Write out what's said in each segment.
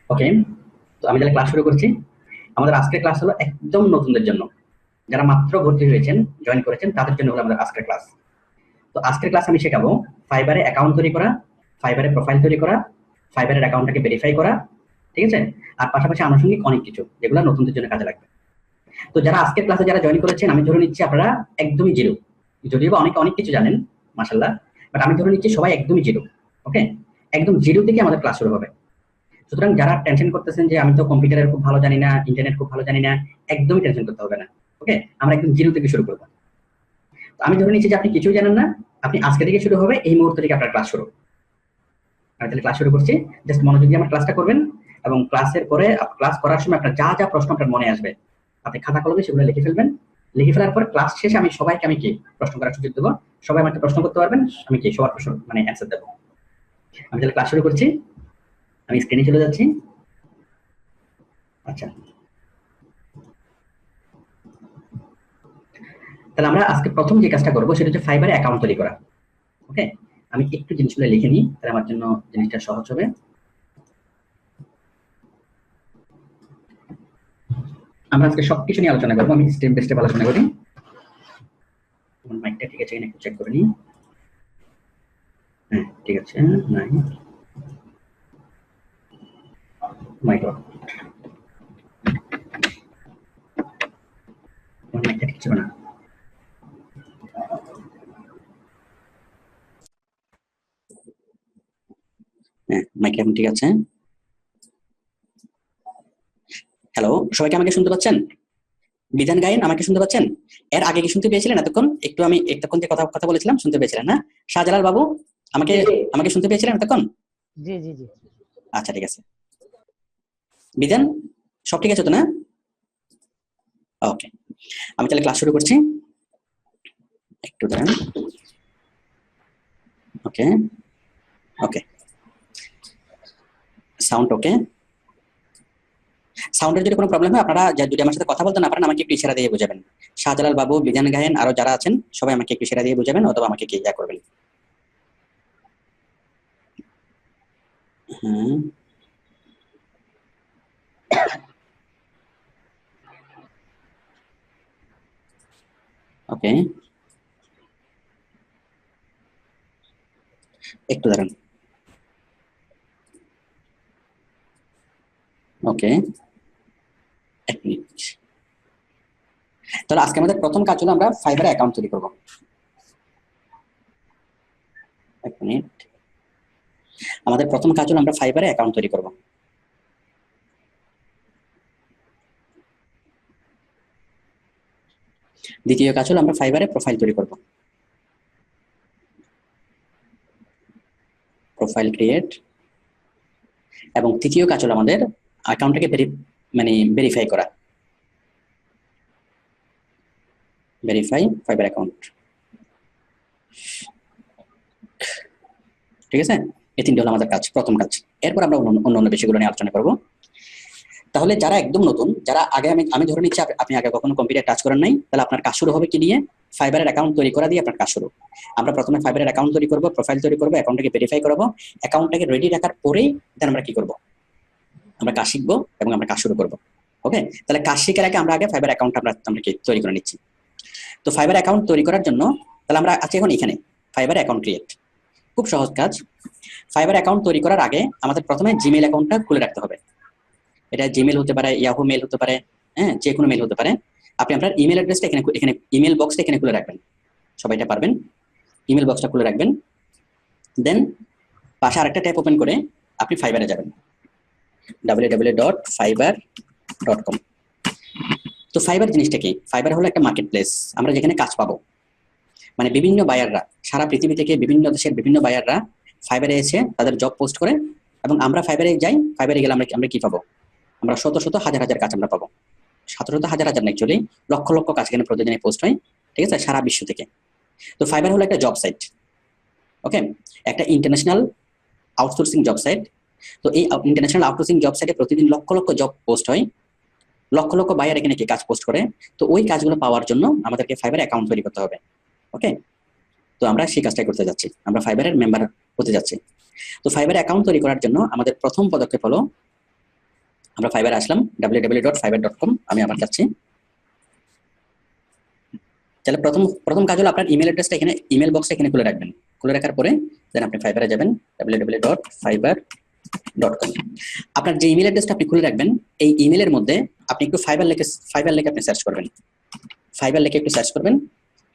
ওকে, তো আমি তাহলে ক্লাস শুরু করছি। আমাদের আজকের ক্লাস হলো একদম নতুনদের জন্য, যারা মাত্র ভর্তি হয়েছেন, জয়েন করেছেন, তাদের জন্য হলো আমাদের আজকের ক্লাস। তো আজকের ক্লাস আমি শেখাবো ফাইবারে অ্যাকাউন্ট তৈরি করা, ফাইবারে প্রোফাইল তৈরি করা, ফাইবারের অ্যাকাউন্টটাকে ভেরিফাই করা, ঠিক আছে? আর পাশাপাশি আনুষঙ্গিক অনেক কিছু যেগুলো নতুনদের জন্য কাজে লাগবে। তো যারা আজকের ক্লাসে যারা জয়েন করেছেন, আমি ধরে নিচ্ছি আপনারা একদমই জিরো, যদিও বা অনেকে অনেক কিছু জানেন মাশাআল্লাহ, বাট আমি ধরে নিচ্ছি সবাই একদমই জিরো। ওকে, একদম জিরো থেকে আমাদের ক্লাস শুরু হবে। সুতরাং যারা টেনশন করতেছেন যে আমি তো কম্পিউটারের খুব ভালো জানি না, ইন্টারনেট খুব ভালো জানি না, একদমই টেনশন করতে হবে না। ওকে, আমরা একদম জিরো থেকে শুরু করবো। তো আমি ধরে নিচ্ছি যে আপনি কিছুই জানেন না, আপনি আজকে থেকে শুরু হবে, এই মুহূর্ত থেকে আপনার ক্লাস শুরু। আমি তাহলে ক্লাস শুরু করছি, জাস্ট মনোযোগ দিয়ে আমার ক্লাসটা করবেন, এবং ক্লাসের পরে ক্লাস করার সময় আপনার যা যা প্রশ্ন আপনার মনে আসবে আপনি খাতা কলমে সেগুলো লিখে ফেলবেন। লিখে ফেলার পর ক্লাস শেষে আমি সবাইকে আমি কি প্রশ্ন করার সুযোগ দেবো, সবাই আমাকে প্রশ্ন করতে পারবেন, আমি কি সবার প্রশ্ন মানে অ্যান্সার দেবো। আমি তাহলে ক্লাস শুরু করছি, আমি স্ক্রিনে চলে যাচ্ছি। আচ্ছা, তাহলে আমরা আজকে প্রথম যে কাজটা করবো সেটা হচ্ছে ফাইবারে অ্যাকাউন্ট তৈরি করা। ওকে, আমি একটু জিনিসগুলো লিখে নিই, তাহলে আমার জন্য জিনিসটা সহজ হবে। আমরা আজকে সবকিছু নিয়ে আলোচনা করবো, আমি স্টেপ বাই স্টেপ আলোচনা করি। মাইকটা ঠিক আছে কিনা একটু চেক করে নিই। হ্যাঁ ঠিক আছে, নাই মাইক মাইকটা ঠিক ছিল না। হ্যাঁ, মাইক এখন ঠিক আছে। হ্যালো, সবাইকে আমাকে শুনতে পাচ্ছেন? বিধান গায়েন আমাকে শুনতে পাচ্ছেন? এর আগে কি শুনতে পেয়েছিলেন? এতক্ষণ আমি এতক্ষণ যে কথা বলেছিলাম শুনতে পেয়েছিলেন না? শাহজালাল বাবু আমাকে আমাকে শুনতে পেয়েছিলেন এতক্ষণ? জি জি জি। আচ্ছা ঠিক আছে। বিধান সব ঠিক আছে তো না? ওকে, আমি তাহলে ক্লাস শুরু করছি, একটু দাঁড়ান। ওকে ওকে, সাউন্ড ওকে। সাউন্ডের যদি কোনো প্রবলেম হয় আপনারা যদি আমার সাথে কথা বলতে না পারেন আমাকে একটু ইশারা দিয়ে বুঝাবেন। শাহজালাল বাবু, বিধান গায়েন, আরো যারা আছেন সবাই আমাকে একটু ইশারা দিয়ে বুঝাবেন, অথবা আমাকে কি ইয়া করবেন। হুম, ওকে, একটু দাঁড়ান। ওকে, এক মিনিট। তাহলে আজকে আমাদের প্রথম কাজ হলো আমরা ফাইবারে অ্যাকাউন্ট তৈরি করব। এক মিনিট, আমাদের প্রথম কাজ হলো আমরা ফাইবারে অ্যাকাউন্ট তৈরি করব। দ্বিতীয় কাজ হলো আমরা ফাইবারে প্রোফাইল তৈরি করব। প্রোফাইল ক্রিয়েট, এবং তৃতীয় কাজ হলো আমাদের অ্যাকাউন্টটাকে ভেরিফাই করা। ভেরিফাই ফাইবার অ্যাকাউন্ট, ঠিক আছে? এই তিনটে হলো আমাদের কাজ, প্রথম কাজ। এরপর আমরা অন্য বিষয়গুলো নিয়ে আলোচনা করব। তাহলে যারা একদম নতুন, যারা আগে আমি ধরে নিচ্ছি আপনি আগে কখনো কম্পিউটার টাচ করেন নাই, তাহলে আপনার কাজ শুরু হবে কি নিয়ে? ফাইবারের অ্যাকাউন্ট তৈরি করা দিয়ে আপনার কাজ শুরু। আমরা প্রথমে ফাইবারের অ্যাকাউন্ট তৈরি করব, প্রোফাইল তৈরি করব, অ্যাকাউন্টটাকে ভেরিফাই করব। অ্যাকাউন্টটাকে রেডি রাখার পরেই দেন আমরা কি করব? আমরা কাজ শিখবো এবং আমরা কাজ শুরু করব। ওকে, তাহলে কাজ শেখার আগে আমরা আগে ফাইবার অ্যাকাউন্ট আমরা কি তৈরি করে নিচ্ছি। তো ফাইবার অ্যাকাউন্ট তৈরি করার জন্য তাহলে আমরা আছি এখন এখানে ফাইবার অ্যাকাউন্ট ক্রিয়েট। খুব সহজ কাজ। ফাইবার অ্যাকাউন্ট তৈরি করার আগে আমাদের প্রথমে জিমেইল অ্যাকাউন্টটা খুলে রাখতে হবে। এটা জিমেইল হতে পারে, ইয়াহু মেইল হতে পারে, হ্যাঁ যে কোনো মেইল হতে পারে। আপনি আপনার ইমেল অ্যাড্রেসটা এখানে ইমেল বক্সটা এখানে খুলে রাখবেন, সবাই এটা পারবেন। ইমেল বক্সটা খুলে রাখবেন, দেন পাশে আরেকটা ট্যাব ওপেন করে আপনি ফাইবারে যাবেন, www.fiverr.com। তো ফাইবার জিনিসটা কি? ফাইবার হলো একটা মার্কেট প্লেস, আমরা যেখানে কাজ পাবো। মানে বিভিন্ন বায়াররা সারা পৃথিবী থেকে বিভিন্ন দেশের বিভিন্ন বায়াররা ফাইবারে এসে তাদের জব পোস্ট করে, এবং আমরা ফাইবারে যাই। ফাইবারে গেলে আমরা কি পাবো? আমরা শত শত হাজার হাজার কাজ আমরা পাবো। শত শত হাজার হাজার না, অ্যাকচুয়ালি লক্ষ লক্ষ কাজ এখানে প্রতিদিনে পোস্ট হয়, ঠিক আছে, সারা বিশ্ব থেকে। তো ফাইবার হলো একটা জব সাইট। ওকে, একটা ইন্টারন্যাশনাল আউটসোর্সিং জব সাইট। তো এই ইন্টারন্যাশনাল আউটসোর্সিং জব সাইটে প্রতিদিন লক্ষ লক্ষ জব পোস্ট হয়, লক্ষ লক্ষ বায়ার এখানে কি কাজ পোস্ট করে। তো ওই কাজগুলো পাওয়ার জন্য আমাদেরকে ফাইবার অ্যাকাউন্ট তৈরি করতে হবে। ওকে, তো আমরা সেই কাজটাই করতে যাচ্ছি, আমরা ফাইবারের মেম্বার হতে যাচ্ছি। তো ফাইবার অ্যাকাউন্ট তৈরি করার জন্য আমাদের প্রথম পদক্ষেপ হলো আমরা ফাইবারে আসলাম, www.fiverr.com। আমি আবার যাচ্ছি। তাহলে প্রথম প্রথম কাজ হলো আপনার ইমেল অ্যাড্রেসটা এখানে, ইমেল বক্সটা এখানে খুলে রাখবেন। খুলে রাখার পরে দেন আপনি ফাইবারে যাবেন, www.fiverr.com। আপনার যে ইমেল অ্যাড্রেসটা আপনি খুলে রাখবেন, এই ইমেলের মধ্যে আপনি একটু ফাইবার লিখে আপনি সার্চ করবেন। ফাইবার লিখে একটু সার্চ করবেন।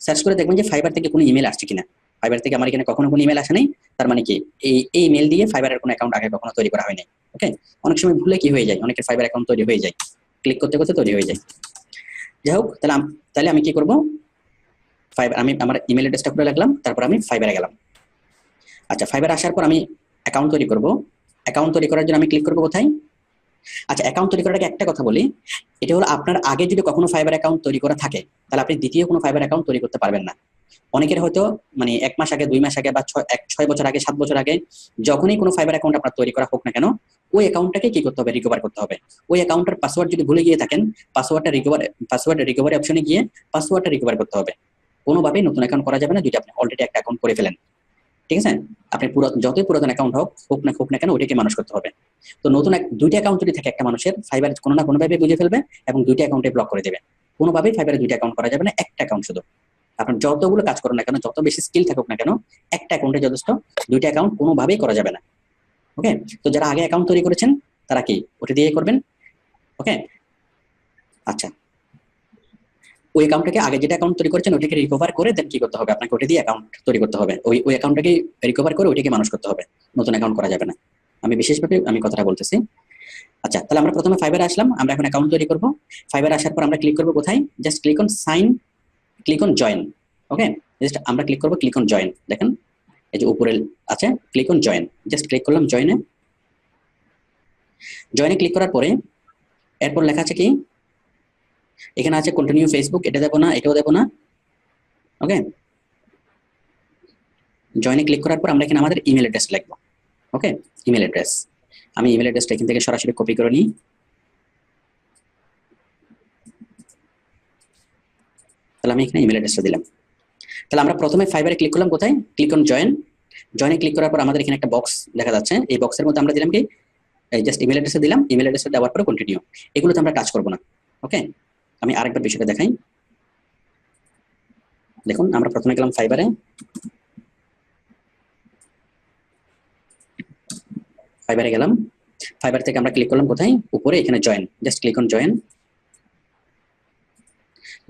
সার্চ করে দেখবেন যে ফাইবার থেকে কোনো ইমেল আসছে কিনা। ফাইবার থেকে আমার এখানে কখনো কোনো ইমেল আসে নাই, তার মানে কি এই ইমেল দিয়ে ফাইবারের কোনো অ্যাকাউন্ট আগে কখনো তৈরি করা হয়নি। ওকে, অনেক সময় ভুলে কি হয়ে যায়, অনেকের ফাইবার অ্যাকাউন্ট তৈরি হয়ে যায়, ক্লিক করতে করতে তৈরি হয়ে যায়। যাই হোক, তাহলে আমি কি করব, আমি আমার ইমেল অ্যাড্রেসটা খুলে রাখলাম, তারপর আমি ফাইবারে গেলাম। আচ্ছা, ফাইবারে আসার পর আমি অ্যাকাউন্ট তৈরি করব। অ্যাকাউন্ট তৈরি করার জন্য আমি ক্লিক করব কোথায়? আচ্ছা, অ্যাকাউন্ট তৈরি করার আগে একটা কথা বলি, এটা হলো আপনার আগে যদি কখনো ফাইবার অ্যাকাউন্ট তৈরি করা থাকে, তাহলে আপনি দ্বিতীয় কোনো ফাইবার অ্যাকাউন্ট তৈরি করতে পারবেন না। অনেকের হয়তো মানে 1 মাস আগে, 2 মাস আগে বা 6 বছর আগে, 7 বছর আগে যখনই কোনো ফাইবার অ্যাকাউন্ট আপনার তৈরি করা হোক না কেন, ওই অ্যাকাউন্টটাকে কি করতে হবে, রিকভার করতে হবে। ওই অ্যাকাউন্টের পাসওয়ার্ড যদি ভুলে গিয়ে থাকেন, পাসওয়ার্ডটা রিকভারি অপশনে গিয়ে পাসওয়ার্ডটা রিকভার করতে হবে। কোনোভাবেই নতুন অ্যাকাউন্ট করা যাবে না যদি আপনি অলরেডি একটা অ্যাকাউন্ট করে ফেলেন। ঠিক আছে, আপনি যতই পুরাতন অ্যাকাউন্ট হোক না কেন, ওইটাকে মানুষ করতে হবে। তো নতুন দুইটা অ্যাকাউন্ট যদি থাকে একটা মানুষের, ফাইবার কোনো না কোনোভাবে বুঝে ফেলবে এবং দুইটা অ্যাকাউন্টে ব্লক করে দেবে। কোনোভাবেই ফাইবারে দুইটা অ্যাকাউন্ট করা যাবে না, একটা অ্যাকাউন্ট শুধু। আপনার যতগুলো কাজ করুন না কেন, যত বেশি স্কিল থাকুক না কেন, একটা অ্যাকাউন্টে যথেষ্ট, দুইটা অ্যাকাউন্ট কোনোভাবেই করা যাবে না। ওকে, তো যারা আগে অ্যাকাউন্ট তৈরি করেছেন তারা কি ওটা দিয়ে করবেন। ওকে, আচ্ছা, ওই অ্যাকাউন্টটাকে আগে যেটা অ্যাকাউন্ট তৈরি করেছেন ওটাকে রিকভার করে দেন কি করতে হবে, আপনাকে ওটা দিয়ে অ্যাকাউন্ট তৈরি করতে হবে। ওই অ্যাকাউন্টটাকে রিকভার করে ওইটাকে মানুষ করতে হবে, নতুন অ্যাকাউন্ট করা যাবে না। আমি বিশেষভাবে কথাটা বলতেছি। আচ্ছা, তাহলে আমরা প্রথমে ফাইবারে আসলাম, আমরা এখন অ্যাকাউন্ট তৈরি করব। ফাইবারে আসার পর আমরা ক্লিক করব কোথায়, just click on sign, click on join. Okay, just আমরা ক্লিক করব ক্লিক অন জয়েন। দেখেন এই যে উপরে আছে click on join, just click করলাম জয়েনে। জয়েনে ক্লিক করার পরে এরপর লেখা আছে কি, এখানে আছে কন্টিনিউ ফেসবুক, এটা দেবো না, এটাও দেবো না। ওকে, জয়েনে ক্লিক করার পর আমরা এখানে আমাদের ইমেল অ্যাড্রেস লিখবো। ওকে, ইমেল অ্যাড্রেস, আমি ইমেল অ্যাড্রেসটা এখান থেকে সরাসরি কপি করে নিই। তাহলে আমি এখানে ইমেল অ্যাড্রেসটা দিলাম। তাহলে আমরা প্রথমে ফাইবারে ক্লিক করলাম কোথায়, ক্লিক অন জয়েন। জয়েনে ক্লিক করার পর আমাদের এখানে একটা বক্স দেখা যাচ্ছে, এই বক্সের মধ্যে আমরা দিলাম কি, জাস্ট ইমেল অ্যাড্রেসে দিলাম। ইমেল অ্যাড্রেসটা দেওয়ার পরে কন্টিনিউ, এগুলোতে আমরা টাচ করবো না। ওকে, আমি আরেকবার বিষয়টা দেখাই। দেখুন, আমরা প্রথমে গেলাম ফাইবারে, ফাইবারে গেলাম, ফাইবার থেকে আমরা ক্লিক করলাম কোথায়, উপরে এখানে join, just click on join.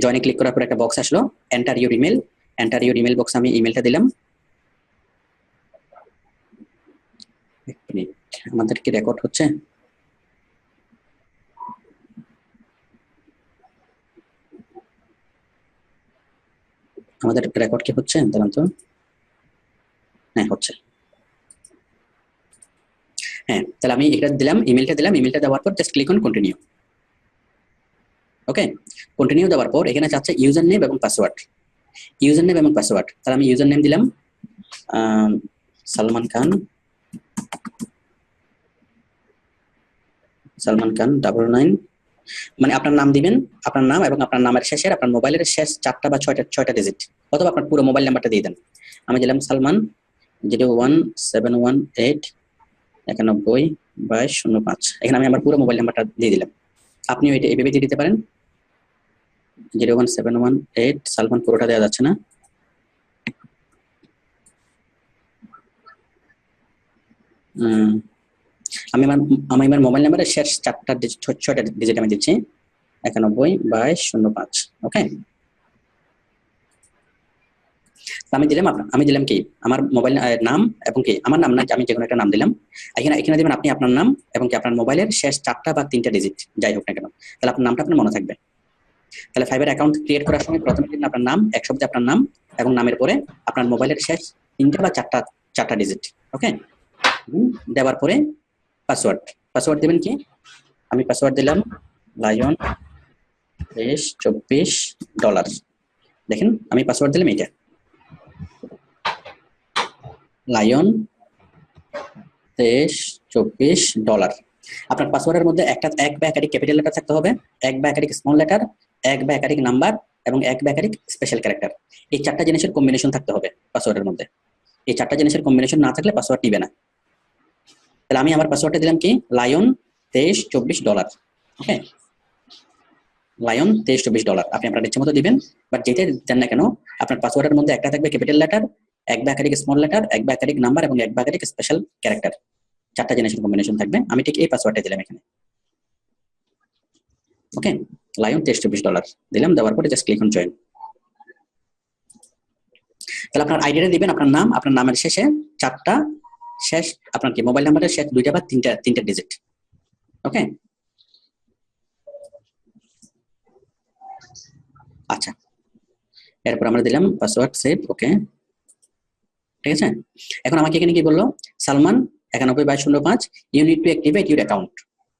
জয়েনে ক্লিক করার পর একটা বক্স আসলো, enter your email. Enter your email বক্সে আমি ইমেলটা দিলাম। এক মিনিট, আমাদের কি রেকর্ড হচ্ছে? আমাদের রেকর্ড কি হচ্ছে দাঁড়ান তো। হ্যাঁ, হচ্ছে। হ্যাঁ, তাহলে আমি এটা দিলাম, ইমেলটা দিলাম। ইমেলটা দেওয়ার পর just click on continue. Okay, continue দেওয়ার পর এখানে চাচ্ছে ইউজার নেম এবং পাসওয়ার্ড। ইউজার নেম এবং পাসওয়ার্ড, তাহলে আমি ইউজার নেম দিলাম সালমান খান, 99। মানে আপনার নাম দিবেন, আপনার নাম এবং আপনার নামের শেষের, আপনার মোবাইলের শেষ 4টা বা 6টা ডিজিট, অথবা আপনার পুরো মোবাইল নাম্বারটা দিয়ে দেন। আমি দিলাম সালমান 01718912205। এখানে আমি আমার পুরো মোবাইল নাম্বারটা দিয়ে দিলাম। আপনিও এটা এভাবে দিয়ে দিতে পারেন। 01718, সালমান পুরোটা দেওয়া যাচ্ছে না। আমি আমার মোবাইল নাম্বারের শেষ 6টা ডিজিট আমি দিচ্ছি, 912205। ওকে, আমি দিলাম কি আমার মোবাইল নাম এবং কি আমার নাম না, আমি যে কোনো একটা নাম দিলাম। এখানে দিবেন আপনি আপনার নাম এবং কি আপনার মোবাইলের শেষ 4টা বা 3টা ডিজিট যাই হোক না কেন, তাহলে আপনার নামটা আপনার মনে থাকবে। তাহলে ফাইবার অ্যাকাউন্ট ক্রিয়েট করার সময় প্রথমে দিন আপনার নাম, এক শব্দে আপনার নাম এবং নামের পরে আপনার মোবাইলের শেষ 3টা বা 4টা ডিজিট। ওকে, দেওয়ার পরে পাসওয়ার্ড দিবেন কি, আমি পাসওয়ার্ড দিলাম লায়ন $24। দেখেন আমি পাসওয়ার্ড দিলাম এটা, লায়ন $24। আপনার পাসওয়ার্ডের মধ্যে এক বা একাধিক ক্যাপিটাল লেটার থাকতে হবে, এক বা একাধিক স্মল লেটার, এক বা একাধিক নাম্বার এবং এক বা একাধিক স্পেশাল ক্যারেক্টার। এই 4টা জিনিসের কম্বিনেশন থাকতে হবে পাসওয়ার্ডের মধ্যে। এই 4টা জিনিসের কম্বিনেশন না থাকলে পাসওয়ার্ড নিবে না। তাহলে আমি আমার পাসওয়ার্ডটা দিলাম কি লায়ন $23-24 ওকে, লায়ন $23-24 আপনি আপনার ইচ্ছে মতো দিবেন, বাট যেটাই দেন না কেন আপনার পাসওয়ার্ডের মধ্যে একটা থাকবে ক্যাপিটাল লেটার, এক বা একাধিক স্মল লেটার, এক বা একাধিক নাম্বার এবং এক বা একাধিক স্পেশাল ক্যারেক্টার, 4টা জেনারেশন কম্বিনেশন থাকবে। আমি ঠিক এই পাসওয়ার্ডটা দিলাম এখানে ওকে, লায়ন $23-24 দিলাম, দেওয়ার পরে জাস্ট ক্লিক অন জয়েন। তাহলে আপনার আইডিটা দিবেন, আপনার নাম, আপনার নামের শেষে 4টা শেষ আপনার কি মোবাইল নাম্বারের শেষ 2টা বা 3টা ডিজিট ওকে। আচ্ছা, এরপর আমরা দিলাম পাসওয়ার্ড সেভ ওকে, ঠিক আছে। এখন আমাকে এখানে কি বললো, Salman 91/05 you need to activate your account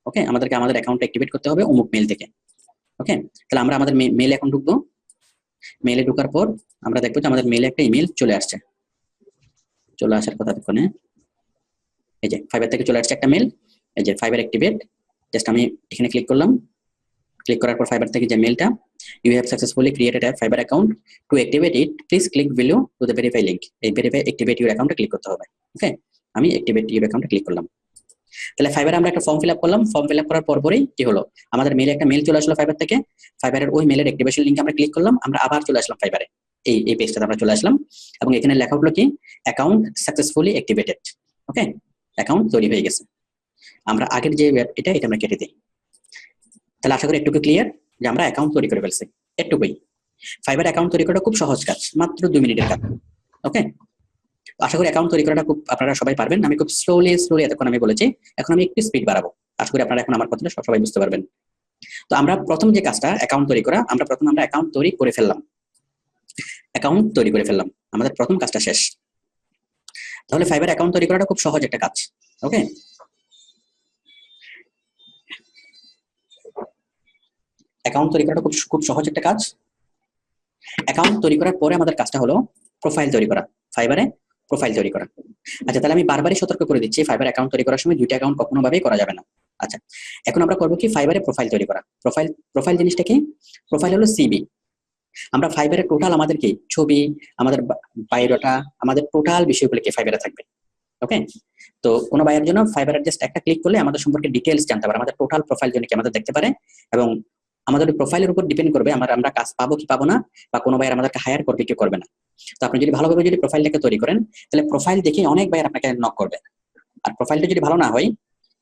okay, আমাদেরকে আমাদের অ্যাকাউন্ট অ্যাক্টিভেট করতে হবে অমুক মেল থেকে ওকে। তাহলে আমরা আমাদের মেলে এখন ঢুকবো, মেলে ঢোকার পর আমরা দেখবো যে আমাদের মেলে একটা ইমেল চলে আসছে, চলে আসার কথা তখনে এই যে ফাইবার থেকে চলে আসছে একটা মেল, এই যে ফাইবার অ্যাক্টিভেট, জাস্ট আমি এখানে ক্লিক করলাম, ক্লিক করার পর ফাইবার থেকে যে মেলটা, you have successfully created a Fiverr account, to activate it please click below to the verify link, এই ভেরিফাই অ্যাক্টিভেট ইউর অ্যাকাউন্টে ক্লিক করতে হবে ওকে। আমি অ্যাক্টিভেট ইউর অ্যাকাউন্টে ক্লিক করলাম। তাহলে ফাইবারে আমরা একটা ফর্ম ফিল আপ করলাম, ফর্ম ফিল আপ করার পরই কি হলো, আমাদের মেলে একটা মেল চলে আসলো ফাইবার থেকে, ফাইবারের ওই মেলের অ্যাক্টিভেশন লিংকে আমরা ক্লিক করলাম, আমরা আবার চলে আসলাম ফাইবারে, এই পেজটাতে আমরা চলে আসলাম এবং এখানে লেখা হলো কি অ্যাকাউন্ট সাকসেসফুলি অ্যাক্টিভেটেড ওকে, অ্যাকাউন্ট তৈরি হয়ে গেছে। আমরা আগের যে এটা আমরা কেটে দিই। তাহলে আশা করি একটু ক্লিয়ার যে আমরা অ্যাকাউন্ট তৈরি করে ফেলছি, একটুকুই। ফাইবার অ্যাকাউন্ট তৈরি করাটা খুব সহজ কাজ, মাত্র 2 মিনিটের কাজ ওকে। আশা করি অ্যাকাউন্ট তৈরি করাটা খুব আপনারা সবাই পারবেন। আমি খুব স্লোলি এতক্ষণ আমি বলেছি, এখন আমি একটু স্পিড বাড়াবো, আশা করি আপনারা এখন আমার কথাটা সবাই বুঝতে পারবেন। তো আমরা প্রথম যে কাজটা অ্যাকাউন্ট তৈরি করা, আমরা অ্যাকাউন্ট তৈরি করে ফেললাম, আমাদের প্রথম কাজটা শেষ। তাহলে ফাইবার অ্যাকাউন্ট তৈরি করাটা খুব সহজ একটা কাজ ওকে। অ্যাকাউন্ট তৈরি করাটা খুব সহজ একটা কাজ। অ্যাকাউন্ট তৈরি করার পরে আমাদের কাজটা হলো প্রোফাইল তৈরি করা, ফাইবারে প্রোফাইল তৈরি করা। আচ্ছা, তাহলে আমি বারবারই সতর্ক করে দিচ্ছি, ফাইবার অ্যাকাউন্ট তৈরি করার সময় 2টা অ্যাকাউন্ট কখনোভাবেই করা যাবে না। আচ্ছা, এখন আমরা করবো কি, ফাইবারে প্রোফাইল তৈরি করা। প্রোফাইল জিনিসটা কি? প্রোফাইল হলো সিবি। আমরা ফাইবারে টোটাল আমাদের কি ছবি, আমাদের বায়োডাটা, আমাদের টোটাল বিষয়গুলো কি ফাইবারে থাকবে ওকে। তো কোনো বাইয়ের জন্য ফাইবারের জাস্ট একটা ক্লিক করলে আমাদের সম্পর্কে ডিটেইলস জানতে পারে, আমাদের টোটাল প্রোফাইল জন্য কি আমাদের দেখতে পারে, এবং আমাদের প্রোফাইলের উপর ডিপেন্ড করবে আমরা কাজ পাবো কি পাবো না, বা কোনো বাইর আমাদেরকে হায়ার করবে কি করবে না। তো আপনি যদি ভালোভাবে প্রোফাইলটাকে তৈরি করেন, তাহলে প্রোফাইল দেখে অনেক বাইর আপনাকে নক করবে। আর প্রোফাইলটা যদি ভালো না হয়,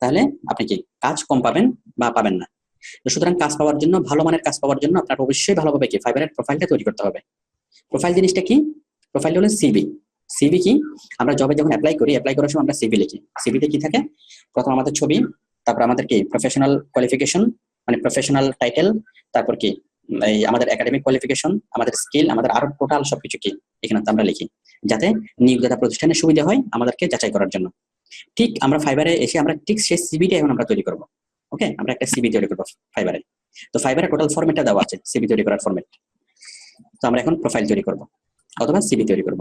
তাহলে আপনি কি কাজ কম পাবেন বা পাবেন না। তো সুতরাং কাজ পাওয়ার জন্য, ভালো মানের কাজ পাওয়ার জন্য আপনার অবশ্যই ভালোভাবে কি ফাইবারের প্রোফাইলটা তৈরি করতে হবে। প্রোফাইল জিনিসটা কি? প্রোফাইল হলো সিভি। সিভি কি? আমরা জবে যখন অ্যাপ্লাই করার সময় আমরা সিভি লিখি। সিভিতে কি থাকে? প্রথম আমাদের ছবি, তারপর আমাদের কি প্রফেশনাল কোয়ালিফিকেশন, মানে প্রফেশনাল টাইটেল, তারপর কি এই আমাদের একাডেমিক কোয়ালিফিকেশন, আমাদের স্কিল, আমাদের আরো টোটাল সবকিছু কি এখানে আমরা লিখি, যাতে নিয়োগদাতা প্রতিষ্ঠানের সুবিধা হয় আমাদেরকে যাচাই করার জন্য। ঠিক আমরা ফাইবারে এসে আমরা ঠিক সেই সিভিটা এখন আমরা তৈরি করব ওকে। আমরা একটা সিভি তৈরি করবো ফাইবারে। তো ফাইবারে টোটাল ফরম্যাটটা দেওয়া আছে, সিভি তৈরি করার ফরম্যাট। তো আমরা এখন প্রোফাইল তৈরি করব অথবা সিভি তৈরি করব।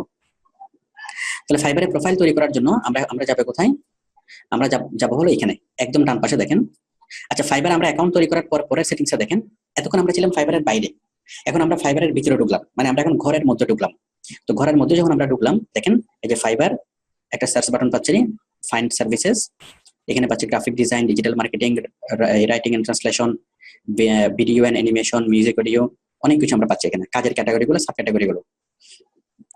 তাহলে ফাইবারে প্রোফাইল তৈরি করার জন্য আমরা যাবে কোথায়? আমরা যাব হলো এখানে একদম ডান পাশে দেখেন। আচ্ছা, ফাইবার আমরা অ্যাকাউন্ট তৈরি করার পরের সেটিংসটা দেখেন। এতক্ষণ আমরা ছিলাম ফাইবারের বাইরে, এখন আমরা ফাইবারের ভিতরে ঢুকলাম, মানে আমরা এখন ঘরের মধ্যে ঢুকলাম। তো ঘরের মধ্যে যখন আমরা ঢুকলাম, দেখেন এই যে ফাইবার একটা সার্চ বাটন পাচ্ছি, ফাইন্ড সার্ভিসেস, এখানে পাচ্ছি graphic design, digital marketing, writing and translation, video and animation, music, audio, অনেক কিছু আমরা পাচ্ছি এখানে। কাজের ক্যাটাগরিগুলো, সাব ক্যাটাগরিগুলো।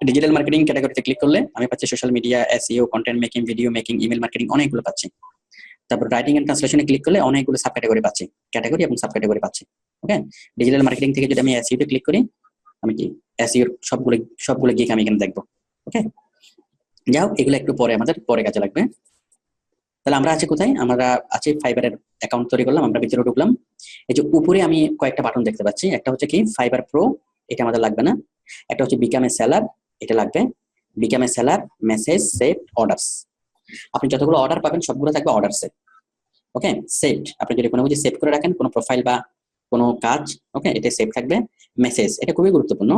ডিজিটাল মার্কেটিং ক্যাটাগরিতে ক্লিক করলে আমি পাচ্ছি social media, SEO, content making, video making, email marketing, অনেকগুলো পাচ্ছি। তারপর রাইটিং এন্ড ট্রান্সলেশনে ক্লিক করলে অনেকগুলো সাব ক্যাটাগরি পাচ্ছি, ক্যাটাগরি এবং সাব ক্যাটাগরি পাচ্ছি ওকে। ডিজিটাল মার্কেটিং থেকে যদি আমি এসইও তে ক্লিক করি, আমি কি এসইও সবগুলো গিয়ে আমি এখানে দেখবো ওকে। যাও, এগুলো একটু পরে আমাদের পরে কাজে লাগবে। তাহলে আমরা আছি কোথায়? আমরা আছি ফাইবারের অ্যাকাউন্ট তৈরি করলাম, আমরা ভিতরে ঢুকলাম। এই যে উপরে আমি কয়েকটা বাটন দেখতে পাচ্ছি, একটা হচ্ছে কি ফাইবার প্রো, এটা আমাদের লাগবে না। একটা হচ্ছে বিকাম এ সেলার, এটা লাগবে। Become a seller, message, save, orders. আপনি যতগুলো অর্ডার পাবেন সবগুলো থাকবে অর্ডার সেভ ওকে। সেভড, আপনি যদি কোনো কিছু সেভ করে রাখেন, কোনো প্রোফাইল বা কোনো কাজ ওকে, এটা সেভ থাকবে। মেসেজ, এটা খুবই গুরুত্বপূর্ণ।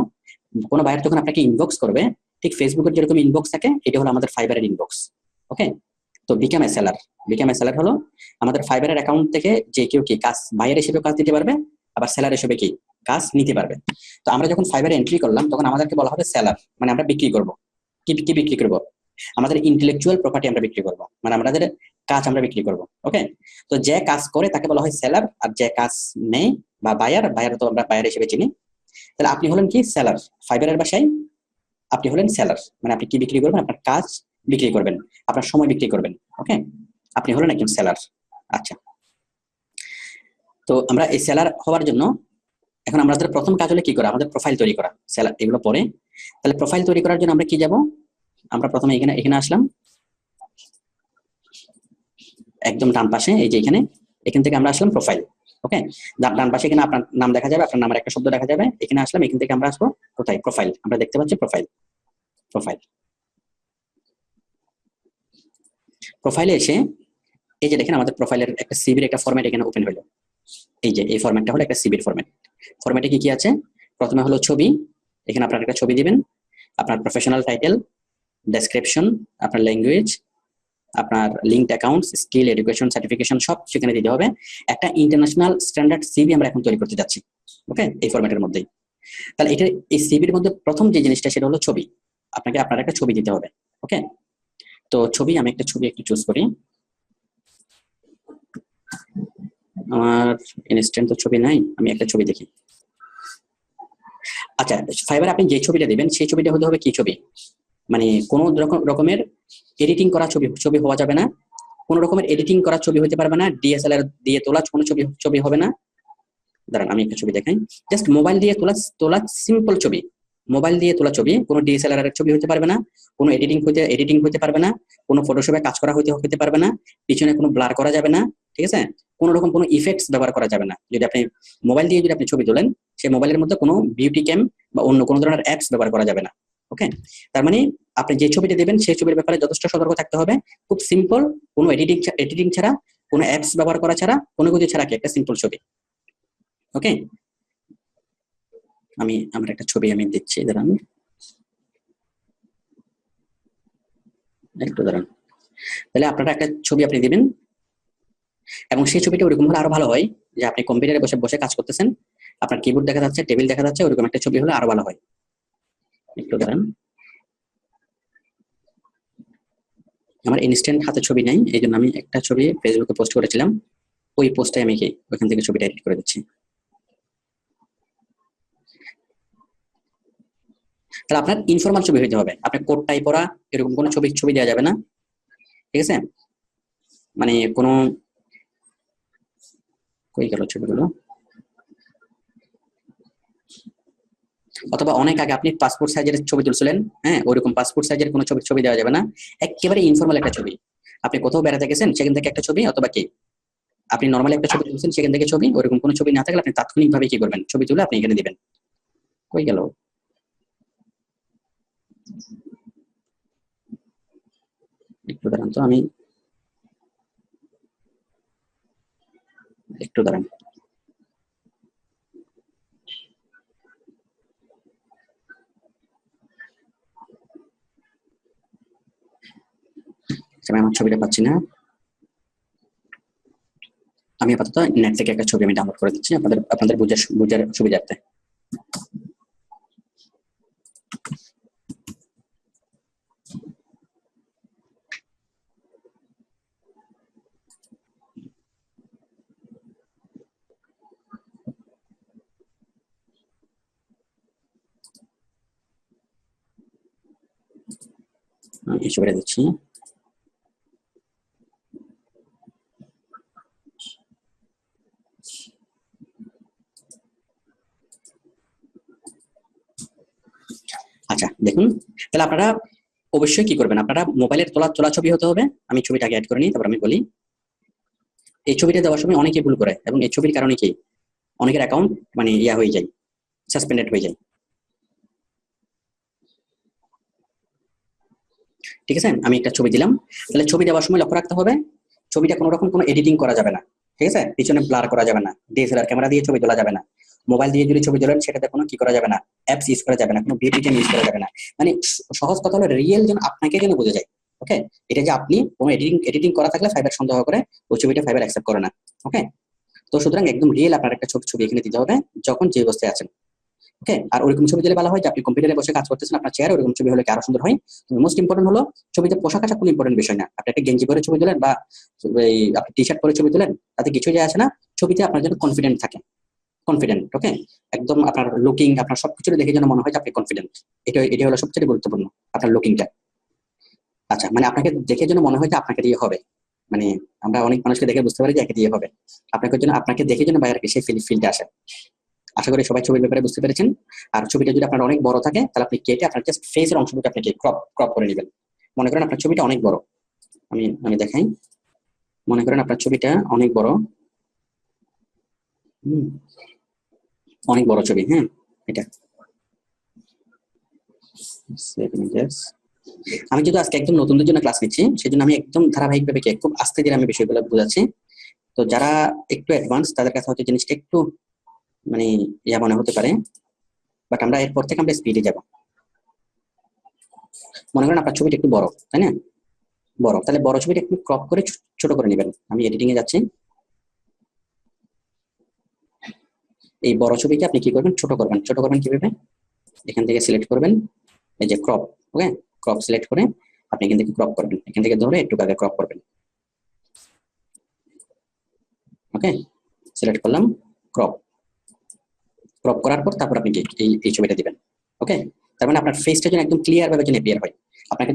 কোনো বায়ার যখন আপনাকে ইনবক্স করবে, ঠিক ফেসবুকের যেরকম ইনবক্স থাকে, এটা হলো আমাদের ফাইবারের ইনবক্স ওকে। তো বিকাম এ সেলার হলো আমাদের ফাইবারের অ্যাকাউন্ট থেকে যে কেউ কি কাজ বায়ার হিসেবে কাজ দিতে পারবে, আবার সেলার হিসেবে কি কাজ নিতে পারবে। তো আমরা যখন ফাইবারে এন্ট্রি করলাম, তখন আমাদেরকে বলা হবে সেলার, মানে আমরা বিক্রি করব। কি বিক্রি করব? আমাদের ইন্টেলেকচুয়াল প্রপার্টি আমরা বিক্রি করব, মানে আমাদের কাজ আমরা বিক্রি করব। ওকে, তো যে কাজ করে তাকে বলা হয় সেলার, আর যে কাজ নেই বা বায়ার, বায়ার তো আমরা বায়ার হিসেবে চিনি। তাহলে আপনি হলেন কি সেলার, ফাইবারের ভাষায় আপনি হলেন সেলার, মানে আপনি কি বিক্রি করবেন? আপনার কাজ বিক্রি করবেন, আপনার সময় বিক্রি করবেন। ওকে, আপনি হলেন একজন সেলার। আচ্ছা, তো আমরা এই সেলার হওয়ার জন্য এখন আমাদের প্রথম কাজ হলো কি করা? আমাদের প্রোফাইল তৈরি করা। সেলার এগুলো পরে, তাহলে প্রোফাইল তৈরি করার জন্য আমরা কি যাব? আমরা প্রথমে এখানে আসলাম, একদম ডান পাশে, এই যে এখান থেকে আমরা আসলাম প্রোফাইল। ওকে, ডান পাশে এখানে আপনার নাম দেখা যাবে, আপনার নামের একটা শব্দ দেখা যাবে। এখানে আসলাম, এখান থেকে আমরা আসবো কোথায়? প্রোফাইল। আমরা দেখতে পাচ্ছি প্রোফাইল। প্রোফাইল প্রোফাইলে এসে এই যে দেখেন আমাদের প্রোফাইলের একটা সিভির একটা ফরম্যাট এখানে ওপেন হলো। এই যে এই ফরম্যাটটা হলো একটা সিভির ফরম্যাট। ফরম্যাটে কি কি আছে? প্রথমে হলো ছবি, এখানে আপনার একটা ছবি দিবেন, আপনার প্রফেশনাল টাইটেল, ডেসক্রিপশন, আপনার ল্যাঙ্গুয়েজ, আপনার linked accounts, skill, education, certification সব সেখানে দিতে হবে। একটা ইন্টারন্যাশনাল স্ট্যান্ডার্ড সিভি আমরা এখন তৈরি করতে যাচ্ছি। ওকে, এই ফরম্যাটের মধ্যেই। তাহলে এটা এই সিভির মধ্যে প্রথম যে জিনিসটা সেটা হলো ছবি। আপনার একটা ছবি দিতে হবে। ওকে, তো ছবি, আমি একটা ছবি একটু চুজ করি। আমার ইনস্ট্যান্ট তো ছবি নাই, আমি একটা ছবি দেখি। আচ্ছা, ফাইবারে আপনি যে ছবিটা দিবেন সেই ছবিটা হতে হবে কি ছবি? মানে কোন রকমের এডিটিং করা ছবি হওয়া যাবে না, কোন রকমের এডিটিং করা ছবি হতে পারবে না, ডিএসএলআর দিয়ে তোলা কোনো ছবি হবে না। দাঁড়ান আমি একটা ছবি দেখাই। জাস্ট মোবাইল দিয়ে তোলা সিম্পল ছবি, মোবাইল দিয়ে তোলা ছবি, কোনো ডিএসএলআর এর ছবি হতে পারবে না, কোনো এডিটিং হতে পারবে না, কোনো ফটোশপে কাজ করা হতে পারবে না, পিছনে কোনো ব্লার করা যাবে না, ঠিক আছে? কোনো রকম কোনো ইফেক্টস ব্যবহার করা যাবে না। যদি আপনি মোবাইল দিয়ে আপনি ছবি তোলেন, সেই মোবাইলের মধ্যে কোনো বিউটি ক্যাম বা অন্য কোনো ধরনের অ্যাপস ব্যবহার করা যাবে না। ওকে, তার মানে আপনি যে ছবিটা দেবেন সেই ছবির ব্যাপারে যথেষ্ট সতর্ক থাকতে হবে। খুব সিম্পল, কোনো এডিটিং ছাড়া, কোনো অ্যাপস ব্যবহার করা ছাড়া, কোনো কিছু ছাড়া কি একটা সিম্পল ছবি। ওকে, আমার একটা ছবি আমি দিচ্ছি, দাঁড়ান একটু দাঁড়ান। তাহলে আপনারা একটা ছবি আপনি দিবেন, এবং সেই ছবিটা ওরকম হলে আরো ভালো হয় যে আপনি কম্পিউটারে বসে বসে কাজ করতেছেন, আপনার কিবোর্ড দেখা যাচ্ছে, টেবিল দেখা যাচ্ছে, ওরকম একটা ছবি হলে আরো ভালো হয়। একটু দাঁড়ান, আমার ইনস্ট্যান্ট হাতে ছবি নাই, এই জন্য আমি একটা ছবি ফেসবুকে পোস্ট করেছিলাম, ওই পোস্টে আমি ওইখান থেকে ছবিটা এডিট করে দিচ্ছি। তাহলে আপনার ইনফরমাল ছবি হইতে হবে, আপনার কোট টাই পরা এরকম কোনো ছবি দেওয়া যাবে না, ঠিক আছে? মানে কোনো কই গেল ছবিগুলো? অথবা অনেক আগে আপনি পাসপোর্ট সাইজের ছবি তুলছিলেন, হ্যাঁ, ওইরকম পাসপোর্ট সাইজের কোনো ছবি দেওয়া যাবে না। একেবারে ইনফরমাল একটা ছবি, আপনি কোথাও বেড়াতে গেছেন সেখান থেকে একটা ছবি, অথবা কি আপনি নর্মালি একটা ছবি তুলছেন সেখান থেকে ছবি, ওইরকম কোনো ছবি না থাকলে আপনি তাৎক্ষণিকভাবে কি করবেন? ছবি তুলে আপনি এখানে দিবেন। কই গেল? একটু দাঁড়ান তো, আমি একটু দাঁড়ান। আমি আমার ছবিটা পাচ্ছি না, আমি আপাতত নেট থেকে একটা ছবি আমি ডাউনলোড করে দিচ্ছি আপনাদের বুঝার সুবিধার্থে। এই ছবিটা দিচ্ছি। আচ্ছা দেখুন, তাহলে আপনারা অবশ্যই কি করবেন? আপনারা মোবাইলের তোলা ছবি হতে হবে। আমি ছবিটা আগে অ্যাড করে নিই, তারপর আমি বলি। এই ছবিটা দেওয়ার সময় অনেকে ভুল করে, এবং এই ছবির কারণে কি অনেকের অ্যাকাউন্ট মানে হয়ে যায়, সাসপেন্ডেড হয়ে যায়। ঠিক আছে, আমি একটা ছবি দিলাম। তাহলে ছবি দেওয়ার সময় লক্ষ্য রাখতে হবে ছবিটা কোনো রকম কোনো এডিটিং করা যাবে না, ঠিক আছে? পিছনে ব্লার করা যাবে না, ডিএসএলআর ক্যামেরা দিয়ে ছবি তোলা যাবে না, মোবাইল দিয়ে যদি ছবি তোলেন সেটাতে কোনো কি করা যাবে না, অ্যাপস ইউজ করা যাবে না, কোনো বিউটি ক্যাম ইউজ করা যাবে না। মানে সহজ কথা হলো রিয়েল যেন আপনাকে যেন বোঝা যায়। ওকে, এটা যে আপনি কোনো এডিটিং করা থাকলে ফাইবার সন্দেহ করে ওই ছবিটা ফাইবার অ্যাকসেপ্ট করে না। ওকে, তো সুতরাং একদম রিয়েল আপনার একটা ছবি এখানে দিতে হবে যখন যে অবস্থায় আছেন। ওকে। আর ওরকম ছবি দিলে ভালো হয় যে আপনি কম্পিউটারে বসে কাজ করতেছেন আপনার চেয়ারে, ওরকম ছবি হলে কি আরো সুন্দর হয়। মোস্ট ইম্পর্টেন্ট হলো ছবিতে পোশাক আশাক কোনো ইম্পর্টেন্ট বিষয় না। আপনি একটা গেঞ্জি পরে ছবি দিলেন বা এই আপনি টি শার্ট পরে ছবি দিলেন, তাতে কিছুই যায় আসে না। ছবিতে আপনার জন্য কনফিডেন্ট থাকে, কনফিডেন্ট। ওকে, একদম আপনার লুকিং, আপনার সবকিছু দেখে যেন মনে হয় যে আপনি কনফিডেন্ট। এটা হলো সবচেয়ে গুরুত্বপূর্ণ, আপনার লুকিংটা। আচ্ছা, মানে আপনাকে দেখে যেন মনে হয় যে আপনাকে দিয়ে হবে। মানে আমরা অনেক মানুষকে দেখে বুঝতে পারি যে একে দিয়ে হবে, আপনাকে দেখে যেন বাইরে সেই ফিলটা আসে। আশা করি সবাই ছবির ব্যাপারে বুঝতে পেরেছেন। আর ছবিটা যদি আপনার অনেক বড় থাকে তাহলে আপনি কেটে আপনার জাস্ট ফেসের অংশটুকু আপনি ক্রপ করে নেবেন। মনে করেন আপনার ছবিটা অনেক বড়, আমি দেখাই। মনে করেন আপনার ছবিটা অনেক বড়, অনেক বড় ছবি। হ্যাঁ, এটা আমি যেহেতু আজকে একদম নতুনদের জন্য ক্লাস নিচ্ছি, সেজন্য আমি একদম ধারাবাহিকভাবে খুব আস্তে ধীরে আমি বিষয়গুলো বোঝাচ্ছি। তো যারা একটু অ্যাডভান্স তাদের কাছে হয়তো জিনিসটা একটু মানে ইয়া মনে হতে পারে, বাট আমরা এরপর থেকে আমরা স্পিডে যাব। মনে করেন আপনার ছবিটা একটু বড়, তাই না? বড়, তাহলে বড় ছবিটা একটু ক্রপ করে ছোট করে নেবেন। আমি এডিটিং এ যাচ্ছি। এই বড় ছবিকে আপনি কি করবেন, ছোট করবেন। ছোট করবেন কিভাবে? এখান থেকে সিলেক্ট করবেন, এই যে ক্রপ। ওকে, ক্রপ সিলেক্ট করে আপনি এখান থেকে ক্রপ করবেন, এখান থেকে ধরে একটু আগে ক্রপ করবেন। ওকে, সিলেক্ট করলাম, ক্রপ। ক্রপ করার পর তারপর আপনি এই ছবিটা দিবেন। ওকে, তার মানে আপনার ফেসটা যেন একদম ক্লিয়ার ভাবে যেন অ্যাপিয়ার হয়, আপনাকে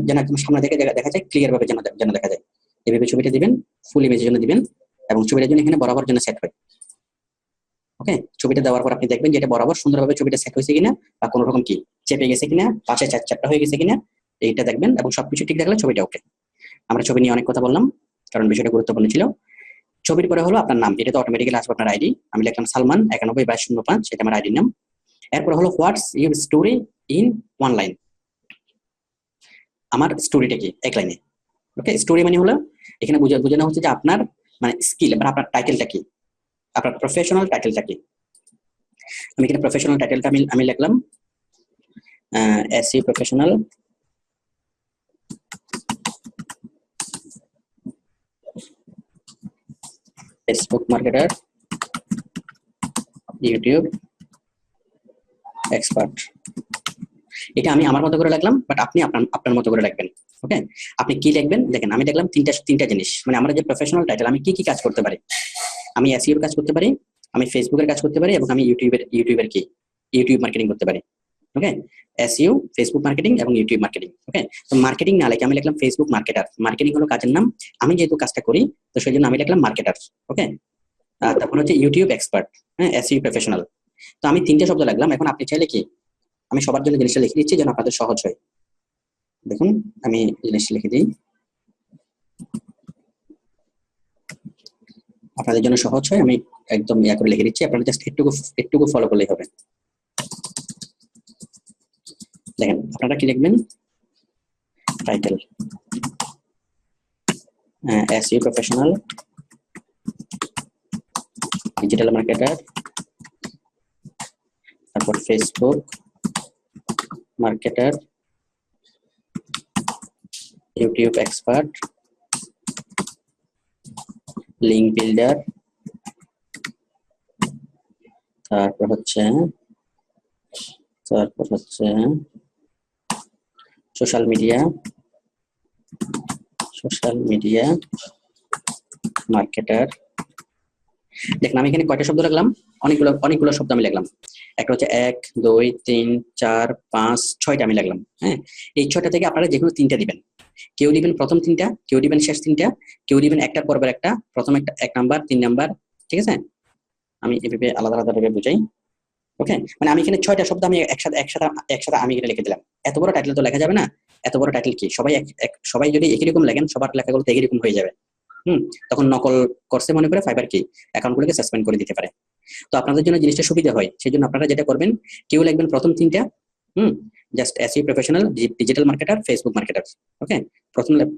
যেন একদম সামনে থেকে দেখা যায়, ক্লিয়ার ভাবে যেন দেখা যায়। এইভাবে ছবিটা দিবেন, ফুল ইমেজের জন্য দিবেন, এবং ছবিটা যেন এখানে বরাবর যেন সেট হয়। ওকে, ছবিটা দেওয়ার পর আপনি দেখবেন যে এটা বরাবর সুন্দরভাবে ছবিটা সেট হয়েছে কিনা, বা কোনো রকম কি চেপে গেছে কিনা, পাশে চ্যাপটা হয়ে গেছে কিনা, এইটা দেখবেন। এবং সবকিছু ঠিক থাকলে ছবিটা ওকে। আমরা ছবি নিয়ে অনেক কথা বললাম, কারণ বিষয়টা গুরুত্বপূর্ণ ছিল। ছবির পরে হলো আপনার নাম, এটা তো অটোমেটিক্যালি আসবে আপনার আইডি। আমি লিখলাম সালমান 912205, সেটা আমার আইডির নাম। এরপর হলো what's your story in one line, আমার স্টোরিটা কি এক লাইনে। ওকে, স্টোরি মানে হলো এখানে বোঝানো হচ্ছে যে আপনার মানে স্কিল বা আপনার টাইটেলটা কি, আপনার প্রফেশনাল টাইটেলটা কি। আমি এখানে প্রফেশনাল টাইটেলটা আমি লিখলাম SEO professional, Facebook marketer, YouTube expert. এটা আমি আমার মতো করে লিখলাম, বাট আপনি আপনার মতো করে লিখবেন। ওকে, আপনি কি লিখবেন দেখেন, আমি দেখলাম তিনটা জিনিস, মানে আমরা যে প্রফেশনাল টাইটেল, আমি কি কি কাজ করতে পারি। আমি এসইওর কাজ করতে পারি, আমি ফেসবুকের কাজ করতে পারি, এবং আমি ইউটিউব মার্কেটিং করতে পারি। ওকে, এসইও, ফেসবুক মার্কেটিং এবং ইউটিউব মার্কেটিং। ওকে, তো মার্কেটিং না লিখে আমি লিখলাম ফেসবুক মার্কেটার। মার্কেটিং হলো কাজের নাম, আমি যেহেতু কাজটা করি তো সেই জন্য আমি লিখলাম মার্কেটার। ওকে, তারপর হচ্ছে ইউটিউব এক্সপার্ট, হ্যাঁ, এসইও প্রফেশনাল। তো আমি তিনটে শব্দ লাগলাম। এখন আপনি চাইলে কি, আমি সবার জন্য জিনিসটা লিখে দিচ্ছি যেন আপনাদের সহজ হয়। দেখুন, আমি জিনিসটা লিখে দিই আপনাদের জন্য সহজ হয়। আমি একদম ইয়া করে লিখে দিচ্ছি, আপনারা জাস্ট একটুকু ফলো করলেই হবে। দেখেন আপনারা কি লিখবেন, title SEO professional, digital marketer, তারপর Facebook marketer, YouTube expert, link builder, তারপর হচ্ছে সোশ্যাল মিডিয়া মার্কেটার। দেখুন আমি এখানে কয়টা শব্দ লিখলাম, অনেকগুলো শব্দ আমি লিখলাম। একটা হচ্ছে 1 2 3 4 5 6টা আমি লিখলাম। হ্যাঁ, এই 6টা থেকে আপনারা যেকোনো 3টা দিবেন। কেউ দিবেন প্রথম 3টা, কেউ দিবেন শেষ 3টা, কেউ দিবেন একটার পরপর একটা, প্রথম একটা 1 নাম্বার 3 নাম্বার। ঠিক আছে, আমি এভাবে আলাদা ভাবে বুঝাই। ওকে, মানে আমি এখানে 6টা শব্দ আমি একসাথে আমি এখানে লিখে দিলাম। এত বড় টাইটেল তো লেখা যাবে না, এত বড় টাইটেল কি সবাই যদি একই রকম লেখেন, সবার লেখাগুলো তো একই রকম হয়ে যাবে। তখন নকল করছে মনে করে ফাইবার কি অ্যাকাউন্টগুলোকে সাসপেন্ড করে দিতে পারে। তো আপনাদের জন্য জিনিসটা সুবিধা হয়, সেই জন্য আপনারা যেটা করবেন, কেউ লিখবেন প্রথম 3টা, just SEO professional, digital marketer, Facebook marketer. Okay,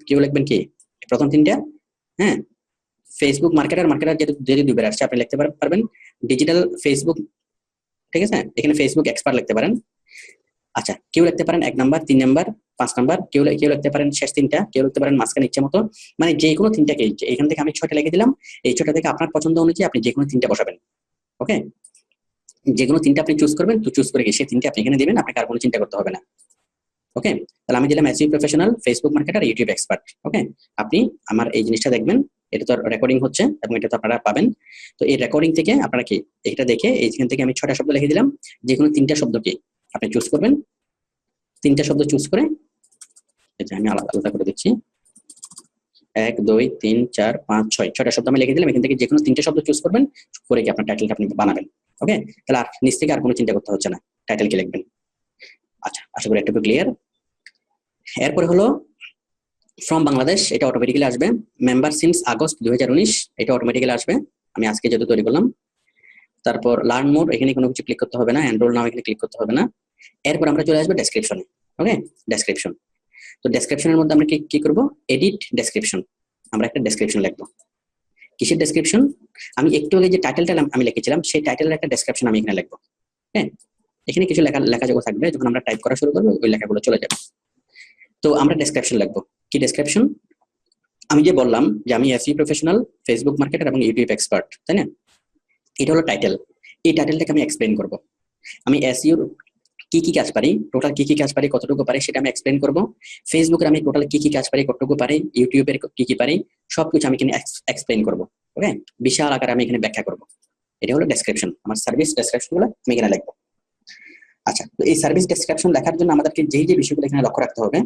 কেউ লিখবেন কি প্রথম 3টা, হ্যাঁ, ফেসবুক মার্কেটার যদি দুইবার আসছে আপনি লিখতে পারবেন ডিজিটাল ফেসবুক। ঠিক আছে, এখানে ফেসবুক এক্সপার্ট লিখতে পারেন। আচ্ছা, কেউ লিখতে পারেন 1 নাম্বার 3 নাম্বার 5 নাম্বার, কেউ লিখতে পারেন শেষ 3টা, কেউ লিখতে পারেন মাঝখানে, ইচ্ছা মতো। মানে যে কোনো 3টাকে, এখান থেকে আমি 6টা লিখে দিলাম। এই 6টা থেকে আপনার পছন্দ অনুযায়ী আপনি যে কোনো 3টা বসাবেন। ওকে, যে কোনো তিনটা আপনি চুজ করবেন, তো চুজ করে সেই তিনটে আপনি এখানে দিবেন, আপনাকে আর কোনো চিন্তা করতে হবে না। ওকে, তাহলে আমি দিলাম SEO professional, Facebook marketer, YouTube expert. Okay, আপনি আমার এই জিনিসটা দেখবেন, এটা তো রেকর্ডিং হচ্ছে এবং এটা তো আপনারা পাবেন। তো এই রেকর্ডিং থেকে আপনারা কি এটা দেখে এইখান থেকে আমি 6টা শব্দ লিখে দিলাম, যে কোনো 3টা শব্দ কি আপনি চুজ করবেন। 3টা শব্দ চুজ করে এটা আমি আলাদা আলাদা করে দিচ্ছি, 1 2 3 4 5 6, 6টা শব্দ আমি লিখে দিলাম। এখান থেকে যে কোনো 3টে শব্দ চুজ করবেন, করে কি আপনার টাইটেলটা আপনি বানাবেন। ওকে, তাহলে আর নিচ থেকে আর কোনো চিন্তা করতে হচ্ছে না, টাইটেল কি লিখবেন। আচ্ছা, আশা করি একটু ক্লিয়ার। এরপরে হলো ফ্রম বাংলাদেশ, এটা অটোমেটিক্যালি আসবে। মেম্বার সিন্স আগস্ট 2019, এটা অটোমেটিক্যালি আসবে, আমি আজকে যেহেতু তৈরি করলাম। তারপর লার্ন মোর, এখানে কোনো কিছু ক্লিক করতে হবে না, এনরোল নাও এখানে ক্লিক করতে হবে না। এরপর আমরা চলে আসবো ডেসক্রিপশনে। ওকে, ডেসক্রিপশন। তো ডেসক্রিপশনের মধ্যে আমরা কি করব, এডিট ডেসক্রিপশন। আমরা একটা ডেসক্রিপশন লিখবো। কিসের ডেসক্রিপশন? আমি একটু আগে যে টাইটেলটা আমি লিখেছিলাম সেই টাইটেলের একটা ডেসক্রিপশন আমি এখানে লিখবো। হ্যাঁ, এখানে কিছু লেখাযোগ্য থাকবে, যখন আমরা টাইপ করা শুরু করবো ওই লেখাগুলো চলে যাবে। তো আমরা ডেসক্রিপশন লিখবো। কি ডেসক্রিপশন? আমি যে বললাম যে আমি এসইও প্রফেশনাল, ফেসবুক মার্কেটার এবং ইউটিউব এক্সপার্ট, তাই না? এটা হলো টাইটেল। এই টাইটেলটাকে আমি এক্সপ্লেইন করব। আমি এসইও কি কি কাজ পারি, টোটাল কি কি কাজ পারি, কতটুকু পারি সেটা আমি এক্সপ্লেইন করব। ফেসবুকের আমি টোটাল কি কি কাজ পারি, কতটুকু পারি, ইউটিউবের কি কি পারি, সবকিছু আমি এখানে এক্সপ্লেইন করব। ওকে, বিশাল আকারে আমি এখানে ব্যাখ্যা করব। এটা হলো ডেসক্রিপশন। আমার সার্ভিস ডেসক্রিপশনগুলো আমি এখানে লিখবো। আচ্ছা, তো এই সার্ভিস ডেসক্রিপশন লেখার জন্য আমাদেরকে যে বিষয়গুলো এখানে লক্ষ্য রাখতে হবে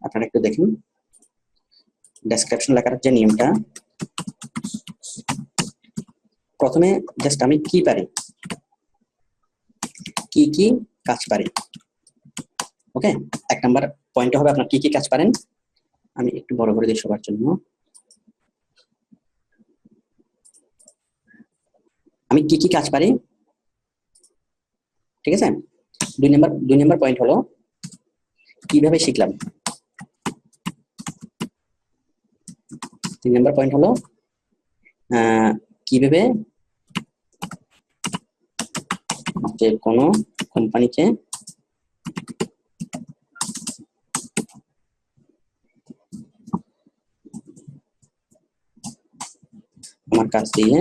আপনারা একটু দেখুন। ডেসক্রিপশন লেখার যে নিয়মটা, প্রথমে জাস্ট আমি কি পারি, কি কি কাজ পারি। ওকে, 1 নাম্বার পয়েন্ট হবে আপনার কি কি কাজ পারেন। আমি একটু বড় করে দিই সবার জন্য। আমি কি কি কাজ পারি, ঠিক আছে। 2 নাম্বার পয়েন্ট হলো কিভাবে শিখলাম। 3 নাম্বার পয়েন্ট হলো কিভাবে যে কোনো কোম্পানিকে আমার কাজ দিয়ে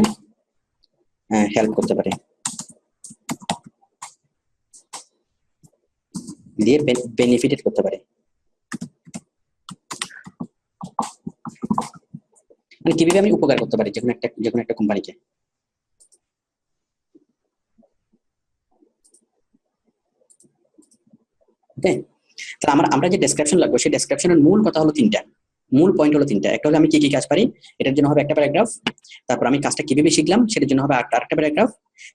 হেল্প করতে পারে, দিয়ে বেনিফিটেড করতে পারে। মানে কিভাবে আমি উপকার করতে পারি যে কোনো একটা কোম্পানিকে। ওকে, তাহলে আমরা যে ডেসক্রিপশন লাগবে সেই ডেসক্রিপশনের মূল কথা হলো 3টা, মূল পয়েন্ট হলো 3টা। একটা হলো আমি কি কি কাজ পারি, এটার জন্য হবে একটা প্যারাগ্রাফ। তারপর আমি কাজটা কিভাবে শিখলাম সেটার জন্য হবে আরেকটা প্যারাগ্রাফ।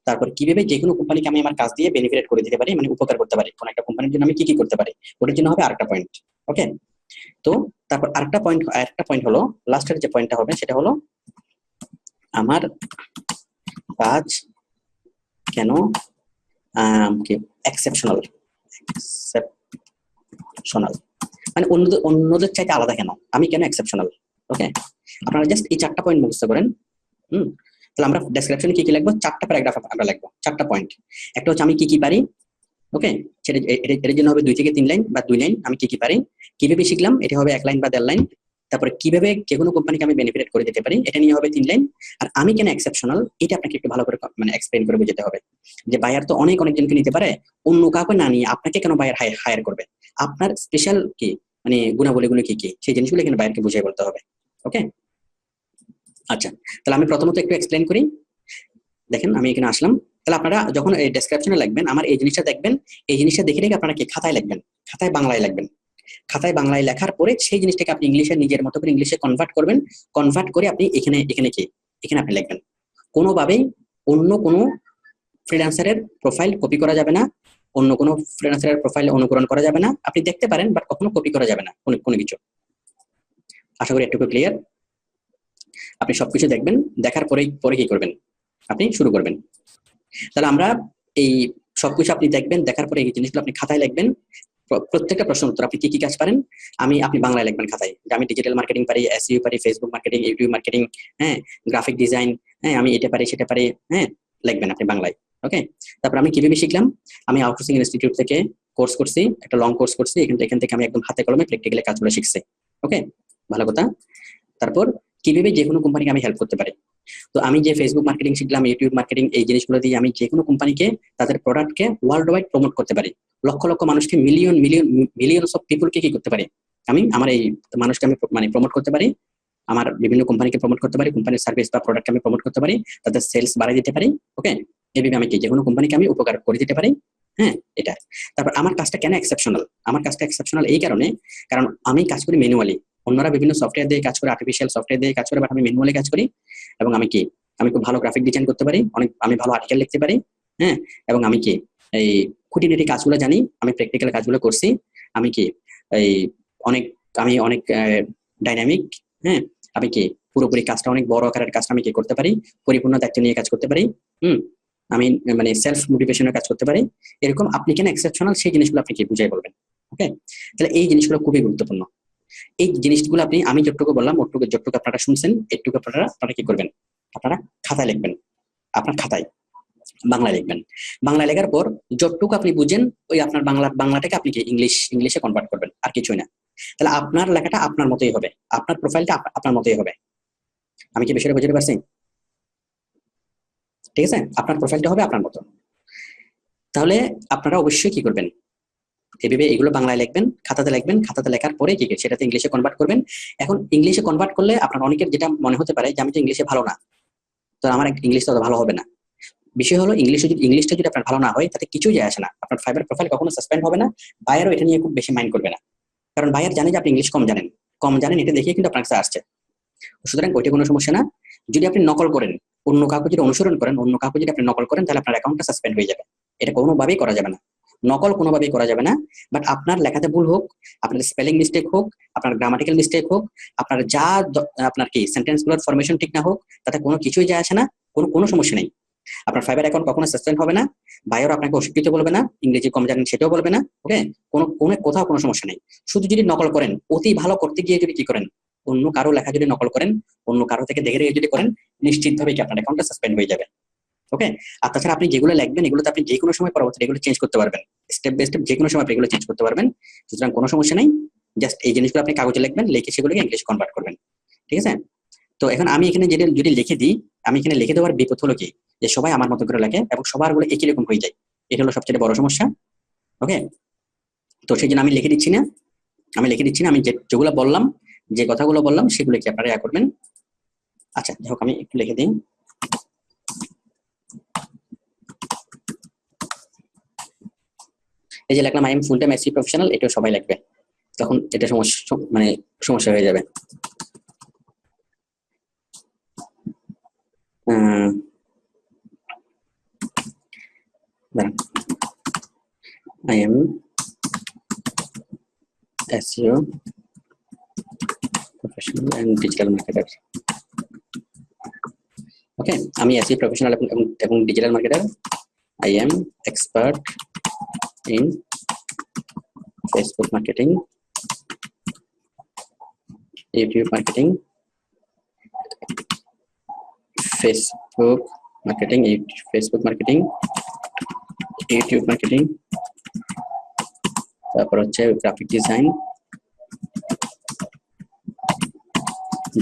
তারপর কিভাবে যে কোনো কোম্পানিকে আমি আমার কাজ দিয়ে বেনিফিট করে দিতে পারি, মানে উপকার করতে পারি, কোন একটা কোম্পানির জন্য আমি কি কি করতে পারি, ওটার জন্য হবে আরেকটা পয়েন্ট। ওকে, তো তারপর আরেকটা পয়েন্ট হলো লাস্টের যে পয়েন্টটা হবে সেটা হলো আমার কাজ কেন কি এক্সেপশনাল, মানে অন্যদের চাইতে আলাদা কেন, আমি কেন এক্সেপশনাল। ওকে, আপনারা জাস্ট এই 4টা পয়েন্ট মুখস্থ করেন। তাহলে আমরা ডেসক্রিপশনে কি কি লিখবো, 4টা প্যারাগ্রাফ আমরা লিখবো, 4টা পয়েন্ট। একটা হচ্ছে আমি কি কি পারি। ওকে, সেটা এর জন্য হবে 2 থেকে 3 লাইন বা 2 লাইন। আমি কি কি পারি, কিভাবে শিখলাম, এটা হবে 1 লাইন বা 1.5 লাইন। তারপরে কিভাবে যে কোনো কোম্পানিকে আমি বেনিফিট করে দিতে পারি, এটা নিয়ে হবে 3 লাইন। আর আমি কেন এক্সেপশনাল, এটা আপনাকে একটু ভালো করে মানে এক্সপ্লেইন করে বুঝাতে হবে। যে বায়ার তো অনেক জনকে নিতে পারে, অন্য কাউকে না নিয়ে আপনাকে কেন বায়ার হায়ার করবে, আপনার স্পেশাল কি মানে গুণাবলীগুলো কি কি, সেই জিনিসগুলো এখানে বায়ারকে বুঝিয়ে বলতে হবে। ওকে, আচ্ছা, তাহলে আমি প্রথমত একটু এক্সপ্লেইন করি। দেখেন আমি এখানে আসলাম। তাহলে আপনারা যখন এই ডেসক্রিপশনে লিখবেন, আমার এই জিনিসটা দেখবেন, এই জিনিসটা দেখে রেখে আপনারা কি খাতায় লিখবেন, খাতায় বাংলায় লিখবেন। খাতায় বাংলায় লেখার পরে সেই জিনিসটাকে আপনি ইংলিশে নিজের মতো করে ইংলিশে কনভার্ট করবেন। কনভার্ট করে আপনি এখানে আপনি লিখবেন। কোনোভাবেই অন্য কোনো ফ্রিল্যান্সারের প্রোফাইল কপি করা যাবে না, অন্য কোনো ফ্রিল্যান্সারের প্রোফাইল অনুকরণ করা যাবে না। আপনি দেখতে পারেন বাট কখনো কপি করা যাবে না কোনো কিছু। আশা করি একটু ক্লিয়ার। আপনি সবকিছু দেখবেন, দেখার পরে কি করবেন, আপনি শুরু করবেন। তাহলে আমরা এই সবকিছু আপনি দেখবেন, দেখার পরে এই জিনিসগুলো আপনি খাতায় লিখবেন। প্রত্যেকটা প্রশ্ন উত্তর আপনি কি কি কাজ পারেন আপনি বাংলায় লিখবেন খাতায়। যে আমি ডিজিটাল মার্কেটিং পারি, এসইও পারি, ফেসবুক মার্কেটিং, ইউটিউব মার্কেটিং, হ্যাঁ, গ্রাফিক ডিজাইন, হ্যাঁ, আমি এটা পারি সেটা পারি, হ্যাঁ, লিখবেন আপনি বাংলায়। ওকে, তারপর আমি কিভাবে শিখলাম, আমি আউটসোর্সিং ইনস্টিটিউট থেকে কোর্স করছি, একটা লং কোর্স করছি, এখান থেকে আমি একদম হাতে কলমে প্র্যাকটিক্যালি কাজগুলো শিখছি। ওকে, ভালো কথা। তারপর কিভাবে যে কোনো কোম্পানিকে আমি হেল্প করতে পারি, তো আমি যে ফেসবুক মার্কেটিং শিখলাম, ইউটিউব মার্কেটিং, এই জিনিসগুলো দিয়ে আমি যে কোনো কোম্পানিকে তাদের প্রোডাক্টকে ওয়ার্ল্ড ওয়াইড প্রমোট করতে পারি। লক্ষ লক্ষ মানুষকে, মিলিয়ন মিলিয়ন মিলিয়নস অফ পিপলকে কি করতে পারি, আমি আমার এই মানুষকে আমি মানে প্রমোট করতে পারি, আমার বিভিন্ন কোম্পানিকে প্রমোট করতে পারি, কোম্পানির সার্ভিস বা প্রোডাক্টকে আমি প্রমোট করতে পারি, তাদের সেলস বাড়াই দিতে পারি। ওকে, এইভাবে আমি কি যে কোনো কোম্পানিকে আমি উপকার করে দিতে পারি। হ্যাঁ, এটা। তারপর আমার কাজটা কেন এক্সেপশনাল? আমার কাজটা এক্সেপশনাল এই কারণে, কারণ আমি কাজ করি ম্যানুয়ালি। অন্যরা বিভিন্ন সফটওয়্যার দিয়ে কাজ করে, আর্টিফিশিয়াল সফটওয়্যার দিয়ে কাজ করে, বাট আমি ম্যানুয়ালি কাজ করি। এবং আমি খুব ভালো গ্রাফিক ডিজাইন করতে পারি, আমি ভালো আর্টিকেল লিখতে পারি। হ্যাঁ, এবং আমি এই খুঁটিনাটি কাজগুলো জানি, আমি প্র্যাকটিক্যাল কাজগুলো করছি। আমি এই অনেক অনেক ডাইনামিক। হ্যাঁ, আমি পুরোপুরি কাজটা, অনেক বড় আকারের কাজটা আমি করতে পারি, পরিপূর্ণ দায়িত্ব নিয়ে কাজ করতে পারি। আমি মানে সেলফ মোটিভেশনের কাজ করতে পারি। এরকম আপনি কেন এক্সেপশনাল, সেই জিনিসগুলো আপনি বুঝাই বলবেন। ওকে, তাহলে এই জিনিসগুলো খুবই গুরুত্বপূর্ণ। এই জিনিসগুলো আমি যতটুকু বললাম, যতটুকু আপনারা শুনছেন, এটুকু আপনারা কি করবেন, আপনারা খাতায় লিখবেন। আপনার খাতায় বাংলায় লিখবেন। বাংলা লেখার পর যতটুকু আপনি বুঝেন, ওই আপনার বাংলাটাকে আপনি ইংলিশে কনভার্ট করবেন, আর কিছুই না। তাহলে আপনার লেখাটা আপনার মতোই হবে, আপনার প্রোফাইলটা আপনার মতোই হবে। আমি কি বিষয়টা বুঝতে পারছি? ঠিক আছে, আপনার প্রোফাইলটা হবে আপনার মতো। তাহলে আপনারা অবশ্যই কি করবেন, এভাবে এগুলো বাংলায় লিখবেন, খাতাতে লিখবেন। খাতাতে লেখার পরে সেটাতে ইংলিশে কনভার্ট করবেন। এখন ইংলিশে কনভার্ট করলে আপনার অনেকের যেটা মনে হতে পারে যে আমি তো ইংলিশে ভালো না, তো আমার ইংলিশটা ভালো হবে না। বিষয় হলো, ইংলিশটা যদি আপনার ভালো না হয়, তাতে কিছুই যায় আসে না। আপনার ফাইবার প্রোফাইল কখনো সাসপেন্ড হবে না। বায়ারও এটা নিয়ে খুব বেশি মাইন্ড করবে না, কারণ বায়ার জানে যে আপনি ইংলিশ কম জানেন, এটা দেখে কিন্তু আপনার কাছে আসছে। সুতরাং ওইটা কোনো সমস্যা না। যদি আপনি নকল করেন, অন্য কাউকে যদি অনুসরণ করেন, অন্য কাউকে যদি আপনি নকল করেন, তাহলে আপনার অ্যাকাউন্টটা সাসপেন্ড হয়ে যাবে। এটা কোনোভাবেই করা যাবে না, নকল কোনোভাবেই করা যাবে না। বাট আপনার লেখাতে ভুল হোক, আপনার স্পেলিং মিস্টেক হোক, আপনার গ্রামাটিক্যাল মিস্টেক হোক, আপনার আপনার সেন্টেন্সগুলোর ফরমেশন ঠিক না হোক, তাতে কোনো কিছুই যায় আসে না, কোনো সমস্যা নেই। আপনার ফাইবার অ্যাকাউন্ট কখনো সাসপেন্ড হবে না। বায়ার আপনাকে অস্বীকৃত বলবে না, ইংরেজি কম জানেন সেটাও বলবে না। ওকে, কোথাও কোনো সমস্যা নেই। শুধু যদি নকল করেন, অতি ভালো করতে গিয়ে যদি কি করেন, অন্য কারো লেখা যদি নকল করেন, অন্য কারো থেকে দেখে যদি করেন, নিশ্চিতভাবে কি আপনার অ্যাকাউন্টটা সাসপেন্ড হয়ে যাবে। ওকে, আর তাছাড়া আপনি যেগুলো লিখবেন, এগুলোতে আপনি যে কোনো সময় পরবর্তী এগুলো চেঞ্জ করতে পারবেন, স্টেপ বাই স্টেপ যে কোনো সময় আপনি এগুলো চেঞ্জ করতে পারবেন। সুতরাং কোনো সমস্যা নেই। জাস্ট এই জিনিসগুলো আপনি কাগজে লিখবেন, লিখে সেগুলোকে ইংলিশে কনভার্ট করবেন। ঠিক আছে? তো এখন আমি এখানে যদি লিখে দিই, আমি এখানে লিখে দেওয়ার বিপদ হলো কি, যে সবাই আমার মতো করে লেখে এবং সবার গুলো একই রকম হয়ে যায়। এটা হলো সবচেয়ে বড় সমস্যা। ওকে, তো সেই জন্য আমি লিখে দিচ্ছি না। আমি যেগুলো বললাম, যে কথাগুলো বললাম, সেগুলো কি আপনারা করবেন। আচ্ছা, যাই হোক, আমি একটু লিখে দিই। এই যে লিখলাম, I am full time SE professional, এটাও সবাই লিখবে, তখন এটা সমস্যা হয়ে যাবে। I am SEO professional and digital marketer. Okay, আমি SEO professional এবং digital marketer. I am expert in Facebook marketing, YouTube marketing, Facebook marketing, YouTube marketing, তারপর হচ্ছে graphic design,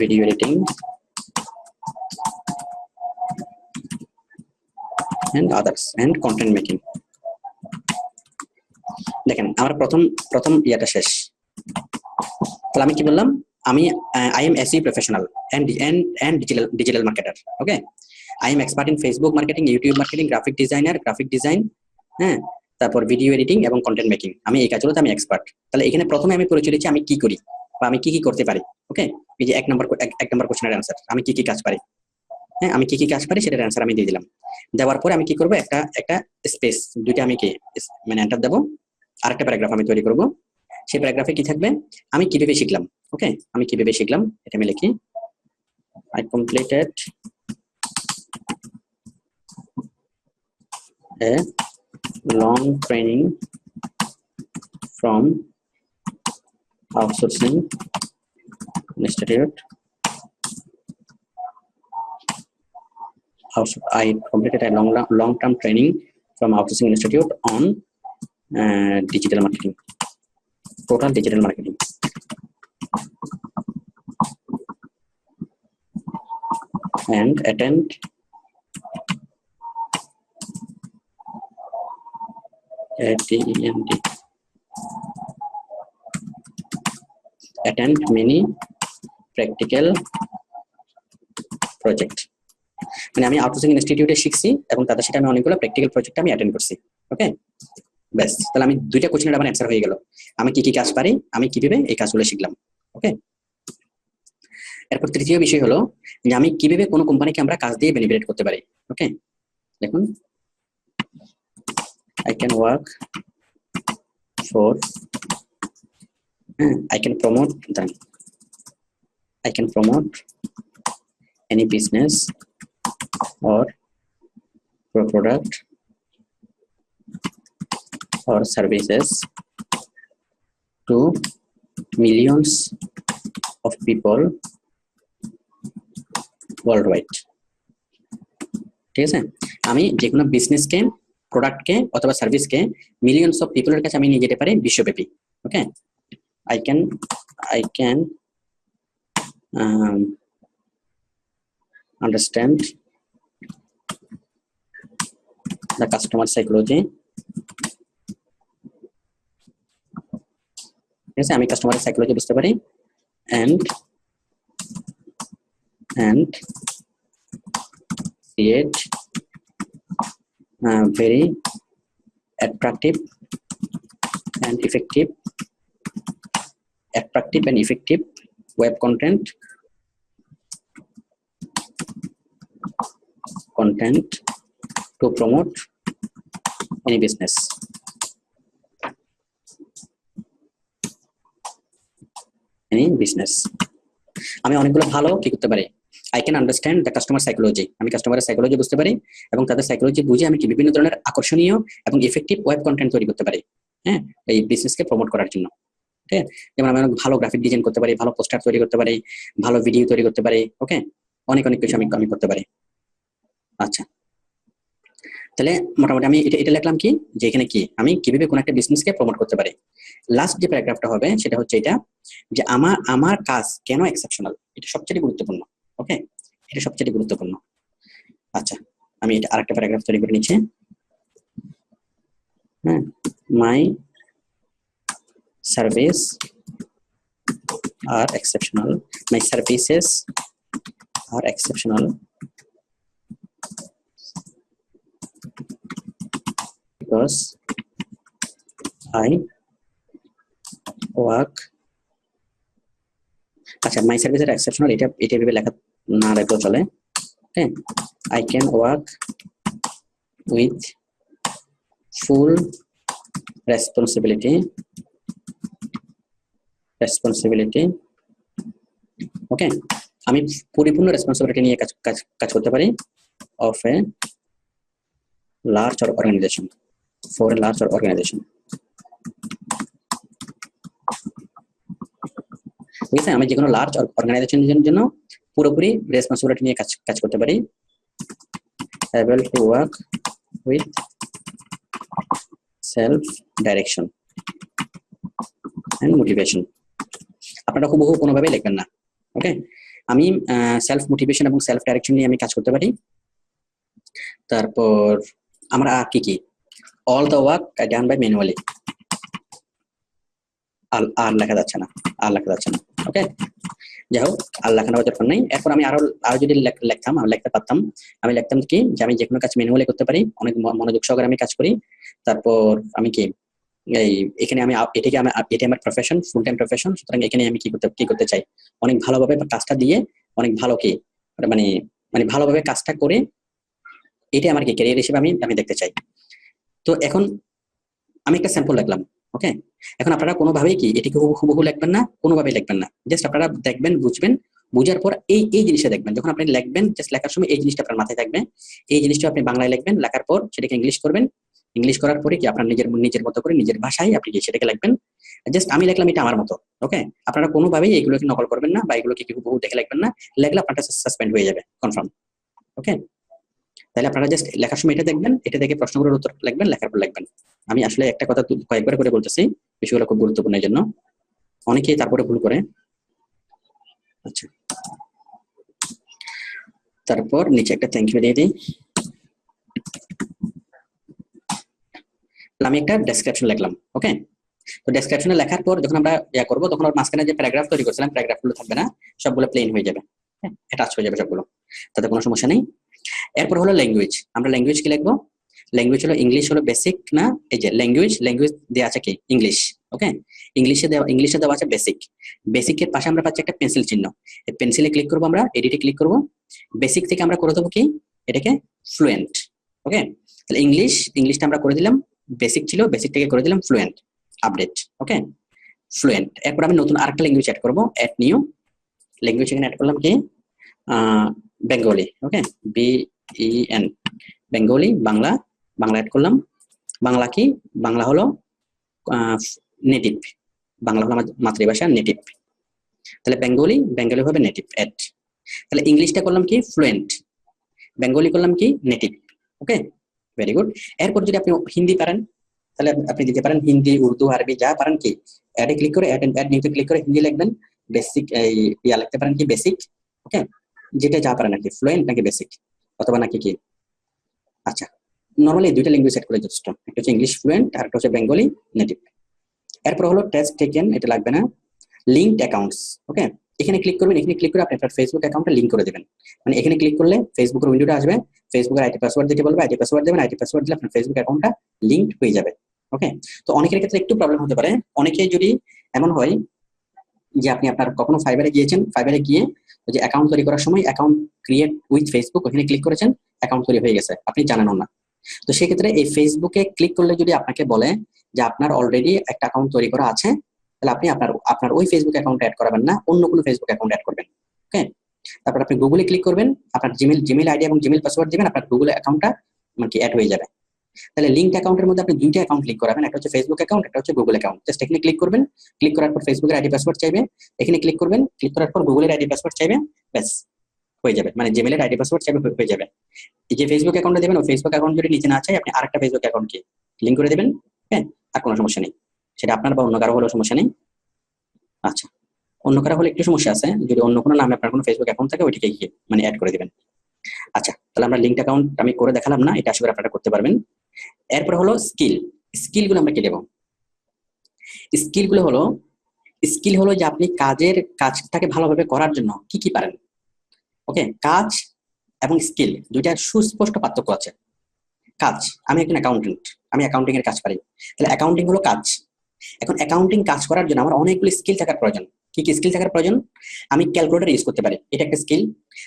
video editing and others and content making. দেখেন, আমার প্রথম ইয়াটা শেষ। তাহলে আমি কি বললাম, আমি I am SEO professional and digital marketer. Okay, I am expert in Facebook marketing, YouTube marketing, graphic design, হ্যাঁ, তারপর ভিডিও এডিটিং এবং কন্টেন্ট মেকিং। আমি এই কাজগুলোতে আমি এক্সপার্ট। তাহলে এখানে প্রথমে আমি পরিচয় দিচ্ছি আমি কি করি বা আমি কি করতে পারি। ওকে, এই যে এক নম্বর কোশ্চেনের অ্যান্সার, আমি কি কাজ পারি। হ্যাঁ, আমি কি কাজ পারি সেটার অ্যান্সার আমি দিয়ে দিলাম। দেওয়ার পরে আমি কি করবো, একটা স্পেস দুইটা আমি মানে এন্টার দেবো, আরেকটা প্যারাগ্রাফ আমি তৈরি করব। সেই প্যারাগ্রাফে কি থাকবে, আমি কিভাবে শিখলাম। ওকে, আমি কিভাবে শিখলাম এটা আমি লিখি। I completed a long training from Outsourcing Institute. I completed a long-term training from Outsourcing Institute on digital marketing, total digital marketing. and attend attend many practical project। মানে আমি আউটসোর্সিং ইনস্টিটিউটে শিখছি এবং তাদের সাথে আমি অনেকগুলো প্র্যাকটিক্যাল প্রজেক্ট আমি অ্যাটেন্ড করছি। ওকে, ব্যাস, তাহলে আমি দুইটা কোশ্চেনের আমার অ্যান্সার হয়ে গেল। আমি কি কি কাজ পারি, আমি কিভাবে এই কাজগুলো শিখলাম। ওকে, এরপর তৃতীয় বিষয় হলো যে আমি কিভাবে কোনো কোম্পানিকে আমরা কাজ দিয়ে বেনিফিট করতে পারি। ওকে, দেখুন, I can work for I can promote them, I can promote any business or product or services to millions of people worldwide। ঠিক আছে, আমি যে কোনো বিজনেসকে, প্রোডাক্টকে অথবা সার্ভিসকে মিলিয়নস অফ পিপলের কাছে আমি নিয়ে যেতে পারি বিশ্বব্যাপী। ওকে, I can understand the customer psychology। ঠিক আছে, আমি কাস্টমারের সাইকোলজি বুঝতে পারি and create very attractive and effective web content to promote any business। আমি অনেকগুলো ভালো কি করতে পারি, I can understand the customer psychology, আমি কাস্টমারের সাইকোলজি বুঝতে পারি এবং তাদের সাইকোলজি বুঝে আমি কি বিভিন্ন ধরনের আকর্ষণীয় এবং ইফেক্টিভ ওয়েব কন্টেন্ট তৈরি করতে পারি, হ্যাঁ, এই বিজনেসকে প্রমোট করার জন্য। ঠিক আছে, যেমন আমি অনেক ভালো গ্রাফিক ডিজাইন করতে পারি, ভালো পোস্টার তৈরি করতে পারি, ভালো ভিডিও তৈরি করতে পারি। ওকে, অনেক কিছু আমি করতে পারি। আচ্ছা, তাহলে মোটামুটি আমি এটা লিখলাম কি, যে এখানে কি আমি কিভাবে কোনো একটা বিজনেসকে প্রমোট করতে পারি। লাস্ট যে প্যারাগ্রাফটা হবে সেটা হচ্ছে এটা, যে আমার কাজ কেন এক্সেপশনাল, এটা সবচেয়ে গুরুত্বপূর্ণ। ওকে, এটা সবচেয়ে গুরুত্বপূর্ণ। আচ্ছা, আমি এটা আরেকটা প্যারাগ্রাফ তৈরি করে নিচ্ছি। হ্যাঁ, my service are exceptional, my services are exceptional because I work, আচ্ছা, মাই সার্ভিস আর এক্সেপশনাল এটা ভেবে লেখা না লেখা চলে। ওকে, I can work with full responsibility। ওকে, আমি পরিপূর্ণ রেসপন্সিবিলিটি নিয়ে কাজ করতে পারি of a large organization, for a large organization। ঠিক আছে, আমি যে কোনো লার্জ অর্গানাইজেশনের জন্য পুরোপুরি রেসপন্সিবিলিটি নিয়ে কাজ করতে পারি। able to work with self direction and motivation। আপনারা হুবহু কোনোভাবে লিখবেন না। ওকে, আমি সেলফ মোটিভেশন এবং সেলফ ডাইরেকশন নিয়ে আমি কাজ করতে পারি। তারপর আমরা কি all the work done by manually, আর লেখা যাচ্ছে না। ওকে, যাই হোক, আর লেখানোর দরকার নেই। এরপর আমি আরো যদি লিখতাম, আমি লিখতে পারতাম, আমি লিখতাম কি, যে আমি যে কোনো কাজ ম্যানুয়ালি করতে পারি, অনেক মনোযোগ সহকারে আমি কাজ করি। তারপর আমি কি এখানে এটা আমার প্রফেশন, ফুল টাইম প্রফেশন, সুতরাং এখানে আমি কি করতে চাই, অনেক ভালোভাবে কাজটা দিয়ে অনেক ভালো কি মানে ভালোভাবে কাজটা করে এটা আমার কি ক্যারিয়ার হিসেবে আমি দেখতে চাই। তো এখন আমি একটা স্যাম্পল লিখলাম। ওকে, এখন আপনারা কোনোভাবেই কি এটিকে হুবহু লিখবেন না, কোনোভাবেই লিখবেন না। জাস্ট আপনারা দেখবেন, বুঝবেন, বুঝার পর এই জিনিসটা দেখবেন। যখন আপনি লিখবেন, জাস্ট লেখার সময় এই জিনিসটা আপনার মাথায় থাকবে। এই জিনিসটা আপনি বাংলায় লিখবেন, লেখার পর সেটাকে ইংলিশ করবেন, ইংলিশ করার পরে কি আপনার নিজের মতো করে নিজের ভাষায় আপনি সেটাকে লিখবেন। জাস্ট আমি লিখলাম এটা আমার মতো। ওকে, আপনারা কোনোভাবেই এইগুলোকে নকল করবেন না বা এগুলোকে হুবহু দেখে লিখবেন না, লিখলে আপনারটা সাসপেন্ড হয়ে যাবে কনফার্ম। ওকে, তাহলে আপনারা জাস্ট লেখার সময় এটা দেখবেন, এটা দেখে প্রশ্নগুলোর উত্তর লিখবেন, লেখার পর লিখবেন। আমি আসলে একটা কথা কয়েকবার করে বলতেছি, বিষয়গুলো খুব গুরুত্বপূর্ণ, এই জন্য অনেকেই তারপরে ভুল করে। আচ্ছা, তারপর নিচে একটা থ্যাংক ইউ দিয়ে দিই। আমি একটা ডেসক্রিপশন লিখলাম। ওকে, তো ডেসক্রিপশনে লেখার পর যখন আমরা ইয়া করবো তখন ওর মাঝখানে যে প্যারাগ্রাফ তৈরি করছিলাম প্যারাগ্রাফগুলো থাকবে না, সবগুলো প্লেন হয়ে যাবে, হ্যাঁ অ্যাটাচ হয়ে যাবে সবগুলো, তাতে কোনো সমস্যা নেই। এরপর হলো ল্যাঙ্গুয়েজ। আমরা ল্যাঙ্গুয়েজ কি লিখবো? ল্যাঙ্গুয়েজ হলো ইংলিশ হলো বেসিক না, এই যে ল্যাঙ্গুয়েজ দেওয়া আছে কি ইংলিশ। ওকে, ইংলিশে দেওয়া আছে বেসিক। বেসিকের পাশে আমরা পাচ্ছি একটা পেন্সিল চিহ্ন, এই পেন্সিলে ক্লিক করবো, আমরা এডিটে ক্লিক করবো, বেসিক থেকে আমরা করে দেবো কি এটাকে ফ্লুয়েন্ট। ওকে, তাহলে ইংলিশটা আমরা করে দিলাম, বেসিক ছিল বেসিক থেকে করে দিলাম ফ্লুয়েন্ট, আপডেট। ওকে, ফ্লুয়েন্ট। এরপর আমি নতুন আরেকটা ল্যাঙ্গুয়েজ অ্যাড করবো, অ্যাড নিউ ল্যাঙ্গুয়েজ, এখানে অ্যাড করলাম কি বেঙ্গলি। ওকে, BEN বেঙ্গলি, বাংলা অ্যাড করলাম। বাংলা কি? বাংলা হলো নেটিভ, বাংলা হলো আমার মাতৃভাষা নেটিভ, তাহলে বেঙ্গলি হবে নেটিভ অ্যাড। তাহলে ইংলিশটা করলাম কি ফ্লুয়েন্ট, বেঙ্গলি করলাম কি নেটিভ। ওকে, ভেরি গুড। এরপর যদি আপনি হিন্দি পারেন তাহলে আপনি দিতে পারেন হিন্দি, উর্দু, আরবি যা পারেন কি অ্যাডে ক্লিক করে অ্যাড নিউতে ক্লিক করে হিন্দি লিখবেন, বেসিক ইয়া লিখতে পারেন কি বেসিক। ওকে, যেটা যা পারেন নাকি ফ্লুয়েন্ট নাকি বেসিক অথবা নাকি কি। আচ্ছা, নরমালি দুইটা ল্যাঙ্গুয়েজ সেট করে যথেষ্ট, একটা হচ্ছে ইংলিশ ফ্লুয়েন্ট আর একটা হচ্ছে বেঙ্গলি নেটিভ। এরপর হলো টেস্ট টেকেন, এটা লাগবে না। Linked accounts. ওকে, এখানে ক্লিক করবেন, এখানে ক্লিক করে আপনি আপনার ফেসবুক অ্যাকাউন্টটা লিঙ্ক করে দেবেন। মানে এখানে ক্লিক করলে ফেসবুকের উইন্ডোটা আসবে, ফেসবুকের আইডি পাসওয়ার্ড দিতে বলবে, আইডি পাসওয়ার্ড দেবেন, আইডি পাসওয়ার্ড দিলে আপনার ফেসবুক অ্যাকাউন্টটা লিঙ্কড হয়ে যাবে। ওকে, তো অনেকের ক্ষেত্রে একটু প্রবলেম হতে পারে, অনেকেই যদি এমন হয় যে আপনি আপনার কখনো ফাইবারে গিয়েছেন, ফাইবারে গিয়ে ওই যে অ্যাকাউন্ট তৈরি করার সময় অ্যাকাউন্ট ক্রিয়েট উইথ ফেসবুক ওখানে ক্লিক করেছেন, অ্যাকাউন্ট তৈরি হয়ে গেছে, আপনি জানেনও না। তো সেক্ষেত্রে এই ফেসবুকে ক্লিক করলে যদি আপনাকে বলে যে আপনার অলরেডি একটা অ্যাকাউন্ট তৈরি করা আছে, তাহলে আপনি আপনার ওই ফেসবুক অ্যাকাউন্ট অ্যাড করাবেন না, অন্য কোনো ফেসবুক অ্যাকাউন্ট অ্যাড করবেন। ওকে, তারপর আপনি গুগলে ক্লিক করবেন, আপনার জিমেল আইডি এবং জিমেল পাসওয়ার্ড দিবেন, আপনার গুগল অ্যাকাউন্টটা মানে কি অ্যাড হয়ে যাবে। তাহলে লিঙ্ক অ্যাকাউন্টের মধ্যে আপনি দুইটা অ্যাকাউন্ট লিঙ্ক করাবেন, একটা হচ্ছে ফেসবুক অ্যাকাউন্ট, একটা হচ্ছে গুগল অ্যাকাউন্ট। জাস্ট এখানে ক্লিক করবেন, ক্লিক করার পর ফেসবুকের আইডি পাসওয়ার্ড চাইবে, এখানে ক্লিক করবেন, ক্লিক করার পর গুগলের আইডি পাসওয়ার্ড চাইবে, ব্যাস হয়ে যাবে, মানে জিমেলের আইডি পাসওয়ার্ড চাইবে, হয়ে যাবে। এই যে ফেসবুক অ্যাকাউন্টে দেবেন, ওই ফেসবুক অ্যাকাউন্ট যদি নিচে না চাই আপনি আরেকটা ফেসবুক অ্যাকাউন্টকে লিঙ্ক করে দেবেন, হ্যাঁ, আর কোনো সমস্যা নেই, সেটা আপনার বা অন্য কারো হলেও সমস্যা নেই। আচ্ছা, অন্য কারো হলে একটু সমস্যা আছে, যদি অন্য কোনো নামে আপনার কোনো ফেসবুক অ্যাকাউন্ট থাকে ওইটাকে গিয়ে মানে অ্যাড করে দিবেন। আচ্ছা, তাহলে আমরা লিঙ্ক অ্যাকাউন্ট আমি করে দেখালাম না, এটা আসলে আপনারা করতে পারবেন। এরপর হলো স্কিলগুলো আমরা কি দেবো? স্কিল হলো যে আপনি কাজটাকে ভালোভাবে করার জন্য কি কি পারেন। ওকে, কাজ এবং স্কিল দুইটার সুস্পষ্ট পার্থক্য আছে। কাজ, আমি একজন অ্যাকাউন্টেন্ট, আমি অ্যাকাউন্টিং এর কাজ পারি, তাহলে অ্যাকাউন্টিং হলো কাজ। এখন অ্যাকাউন্টিং কাজ করার জন্য আমার অনেকগুলো স্কিল থাকার প্রয়োজন। কি কি স্কিল থাকার প্রয়োজন? আমি ক্যালকুলেটর ইউজ করতে পারি, এটা একটা স্কিল।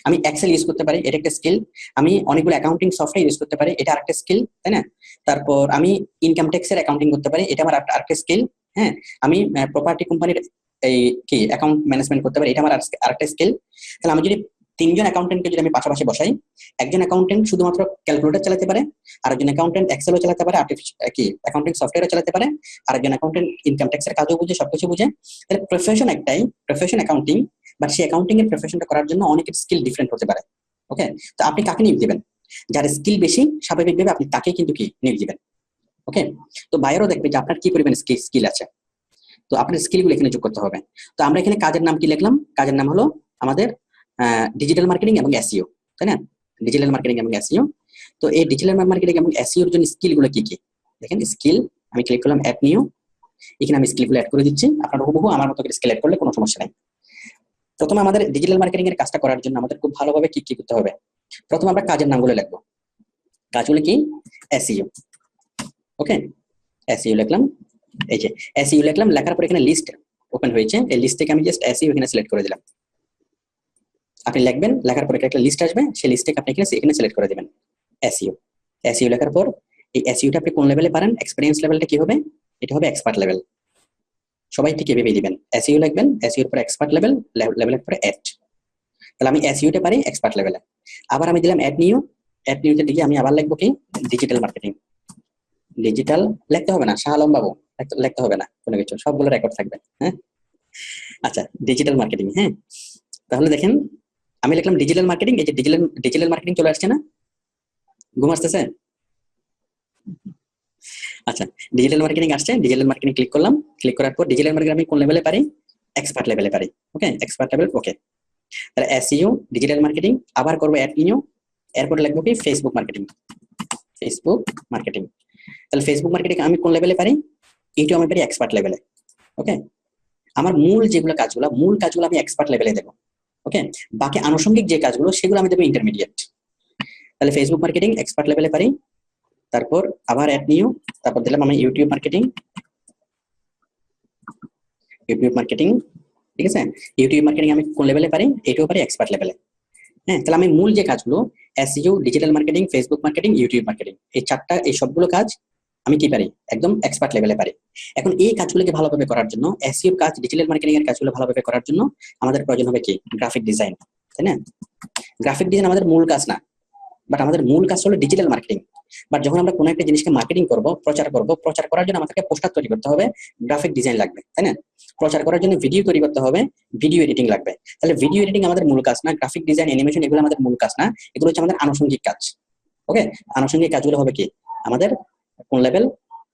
আমি এক্সেল ইউজ করতে পারি, এটা একটা স্কিল। আমি অনেকগুলো অ্যাকাউন্টিং সফটওয়্যার ইউজ করতে পারি, এটা আরেকটা স্কিল, তাই না? তারপর আমি ইনকাম ট্যাক্সের অ্যাকাউন্টিং করতে পারি, এটা আমার আরেকটা স্কিল। হ্যাঁ, আমি প্রপার্টি কোম্পানির এই কি অ্যাকাউন্ট ম্যানেজমেন্ট করতে পারি, এটা আমার আরেকটা স্কিল। তাহলে আমি যদি তিনজন অ্যাকাউন্টেন্টকে যদি আমি পাশাপাশি বসাই, একজন অ্যাকাউন্টেন্ট শুধুমাত্র ক্যালকুলেটর চালাতে পারে, আরেকজন অ্যাকাউন্টেন্ট এক্সেলও চালাতে পারে, কি অ্যাকাউন্টিং সফটওয়্যারও চালাতে পারে, আরেকজন অ্যাকাউন্টেন্ট ইনকাম ট্যাক্সের কাজও বুঝে, সবকিছু বুঝে। তাহলে প্রফেশন একটাই, প্রফেশন অ্যাকাউন্টিং, বাট সেই অ্যাকাউন্টিং এর প্রফেশনটা করার জন্য অনেকের স্কিল ডিফারেন্ট হতে পারে। ওকে, তো আপনি কাকে নিয়োগ দিবেন? যার স্কিল বেশি স্বাভাবিকভাবে আপনি তাকেই কিন্তু কি নিয়োগ দিবেন। ওকে, তো বায়ারও দেখবে যে আপনার কি পরিমাণ স্কিল আছে, তো আপনার স্কিলগুলো এখানে যোগ করতে হবে। তো আমরা এখানে কাজের নাম কি লিখলাম? কাজের নাম হলো আমাদের ডিজিটাল মার্কেটিং এবং এসইও, তাই না? ডিজিটাল মার্কেটিং এবং এসইও। তো এই ডিজিটাল মার্কেটিং এবং এসইওর জন্য স্কিলগুলো কি কি দেখেন। স্কিল, আমি ক্লিক করলাম অ্যাড নিউ, এখানে আমি স্কিলগুলো অ্যাড করে দিচ্ছি। আপনার হুবহু আমার মতো করে স্কিল অ্যাড করলে কোনো সমস্যা নাই। প্রথমে আমাদের ডিজিটাল মার্কেটিং এর কাজটা করার জন্য আমাদের খুব ভালোভাবে কি কি করতে হবে। প্রথমে আমরা কাজের নামগুলো লিখবো। কাজগুলো কি? এসইও। ওকে, এসইও লিখলাম, এই যে এসইও লিখলাম, লেখার পর এখানে লিস্ট ওপেন হয়েছে, এই লিস্ট থেকে আমি জাস্ট এসইও এখানে সিলেক্ট করে দিলাম। আপনি লিখবেন, লেখার পর একটা লিস্ট আসবে, সেই লিস্টটাকে আপনি এখানে সিলেক্ট করে দিবেন এসইও লেখার পর এই এসইওটা আপনি কোন লেভেলে পারেন, এক্সপেরিয়েন্স লেভেলটা কি হবে? এটা হবে এক্সপার্ট লেভেল। সবাই ঠিক এভাবে দিবেন, এসইও লিখবেন, এসইওর পর এক্সপার্ট লেভেলের পরে অ্যাড। তাহলে আমি এসইওটা পারি এক্সপার্ট লেভেলে। আবার আমি দিলাম অ্যাড নিউতে দিকে আমি আবার লিখবো কি ডিজিটাল মার্কেটিং। ডিজিটাল লিখতে হবে না শাহ আলম বাবু, লিখতে হবে না কোনো কিছু, সবগুলো রেকর্ড থাকবে। হ্যাঁ, আচ্ছা, ডিজিটাল মার্কেটিং। হ্যাঁ, তাহলে দেখেন আমি লিখলাম ডিজিটাল মার্কেটিং, এই যে ডিজিটাল মার্কেটিং চলে আসছে না? ঘুম আসতেছে? আচ্ছা, ডিজিটাল মার্কেটিং আসছে, ডিজিটাল মার্কেটিং ক্লিক করলাম, ক্লিক করার পর ডিজিটাল মার্কেটিং আমি কোন লেভেলে পারি? এক্সপার্ট লেভেলে পারি। ওকে, এক্সপার্ট লেভেল। ওকে, তাহলে এসইও ডিজিটাল মার্কেটিং, আবার করবো অ্যাড নিউ, এরপরে লিখবো কি ফেসবুক মার্কেটিং, ফেসবুক মার্কেটিং। তাহলে ফেসবুক মার্কেটিং আমি কোন লেভেলে পারি? এইটা আমি পারি এক্সপার্ট লেভেলে। ওকে, আমার মূল কাজগুলো আমি এক্সপার্ট লেভেলে দেবো। ওকে, বাকি আনুষঙ্গিক যে কাজগুলো সেগুলো আমি দেবো ইন্টারমিডিয়েট। তাহলে ফেসবুক মার্কেটিং এক্সপার্ট লেভেলে পারি, তারপর আবার অ্যাড নিউ, তারপর দিলাম আমি ইউটিউব মার্কেটিং, ঠিক আছে। ইউটিউব মার্কেটিং আমি কোন লেভেলে পারি? এটাও পারি এক্সপার্ট লেভেলে। হ্যাঁ, তাহলে আমি মূল যে কাজগুলো SEO, digital marketing, Facebook marketing, YouTube marketing, এই সবগুলো কাজ আমি কি পারি? একদম এক্সপার্ট লেভেলে পারি। এখন এই কাজগুলোকে ভালোভাবে করার জন্য, এসইওর কাজ, ডিজিটাল মার্কেটিং এর কাজগুলো ভালোভাবে করার জন্য আমাদের প্রয়োজন হবে কি? গ্রাফিক ডিজাইন, তাই না? গ্রাফিক ডিজাইন আমাদের মূল কাজ না, বাট আমাদের মূল কাজ হলো ডিজিটাল মার্কেটিং। বাট যখন আমরা কোনো একটা জিনিসকে মার্কেটিং করব, প্রচার করার জন্য আমাদেরকে পোস্টার তৈরি করতে হবে, গ্রাফিক ডিজাইন লাগবে, তাই না? প্রচার করার জন্য ভিডিও তৈরি করতে হবে, ভিডিও এডিটিং লাগবে। তাহলে ভিডিও এডিটিং আমাদের মূল কাজ না, গ্রাফিক ডিজাইন, অ্যানিমেশন এগুলো আমাদের মূল কাজ না, এগুলো হচ্ছে আমাদের আনুষঙ্গিক কাজ। ওকে, আনুষঙ্গিক কাজগুলো হবে কি আমাদের কোন লেভেল?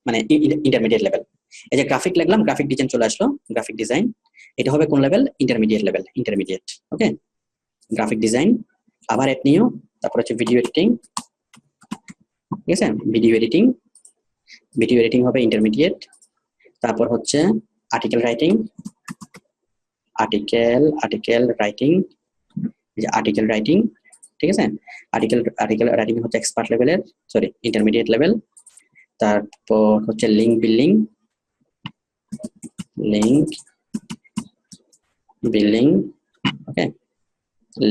মানে ইন্টারমিডিয়েট লেভেল। এই যে গ্রাফিক লিখলাম, গ্রাফিক ডিজাইন চলে আসলো, গ্রাফিক ডিজাইন, এটা হবে কোন level? Intermediate level, intermediate. Okay, graphic design, আবার এড নিও, তারপর হচ্ছে ভিডিও এডিটিং, ঠিক আছে। ভিডিও এডিটিং হবে ইন্টারমিডিয়েট। তারপর হচ্ছে আর্টিকেল রাইটিং, ঠিক আছে। আর্টিকেল রাইটিং হচ্ছে এক্সপার্ট লেভেলের, সরি ইন্টারমিডিয়েট লেভেল। তারপর হচ্ছে লিঙ্ক বিল্ডিং, ওকে,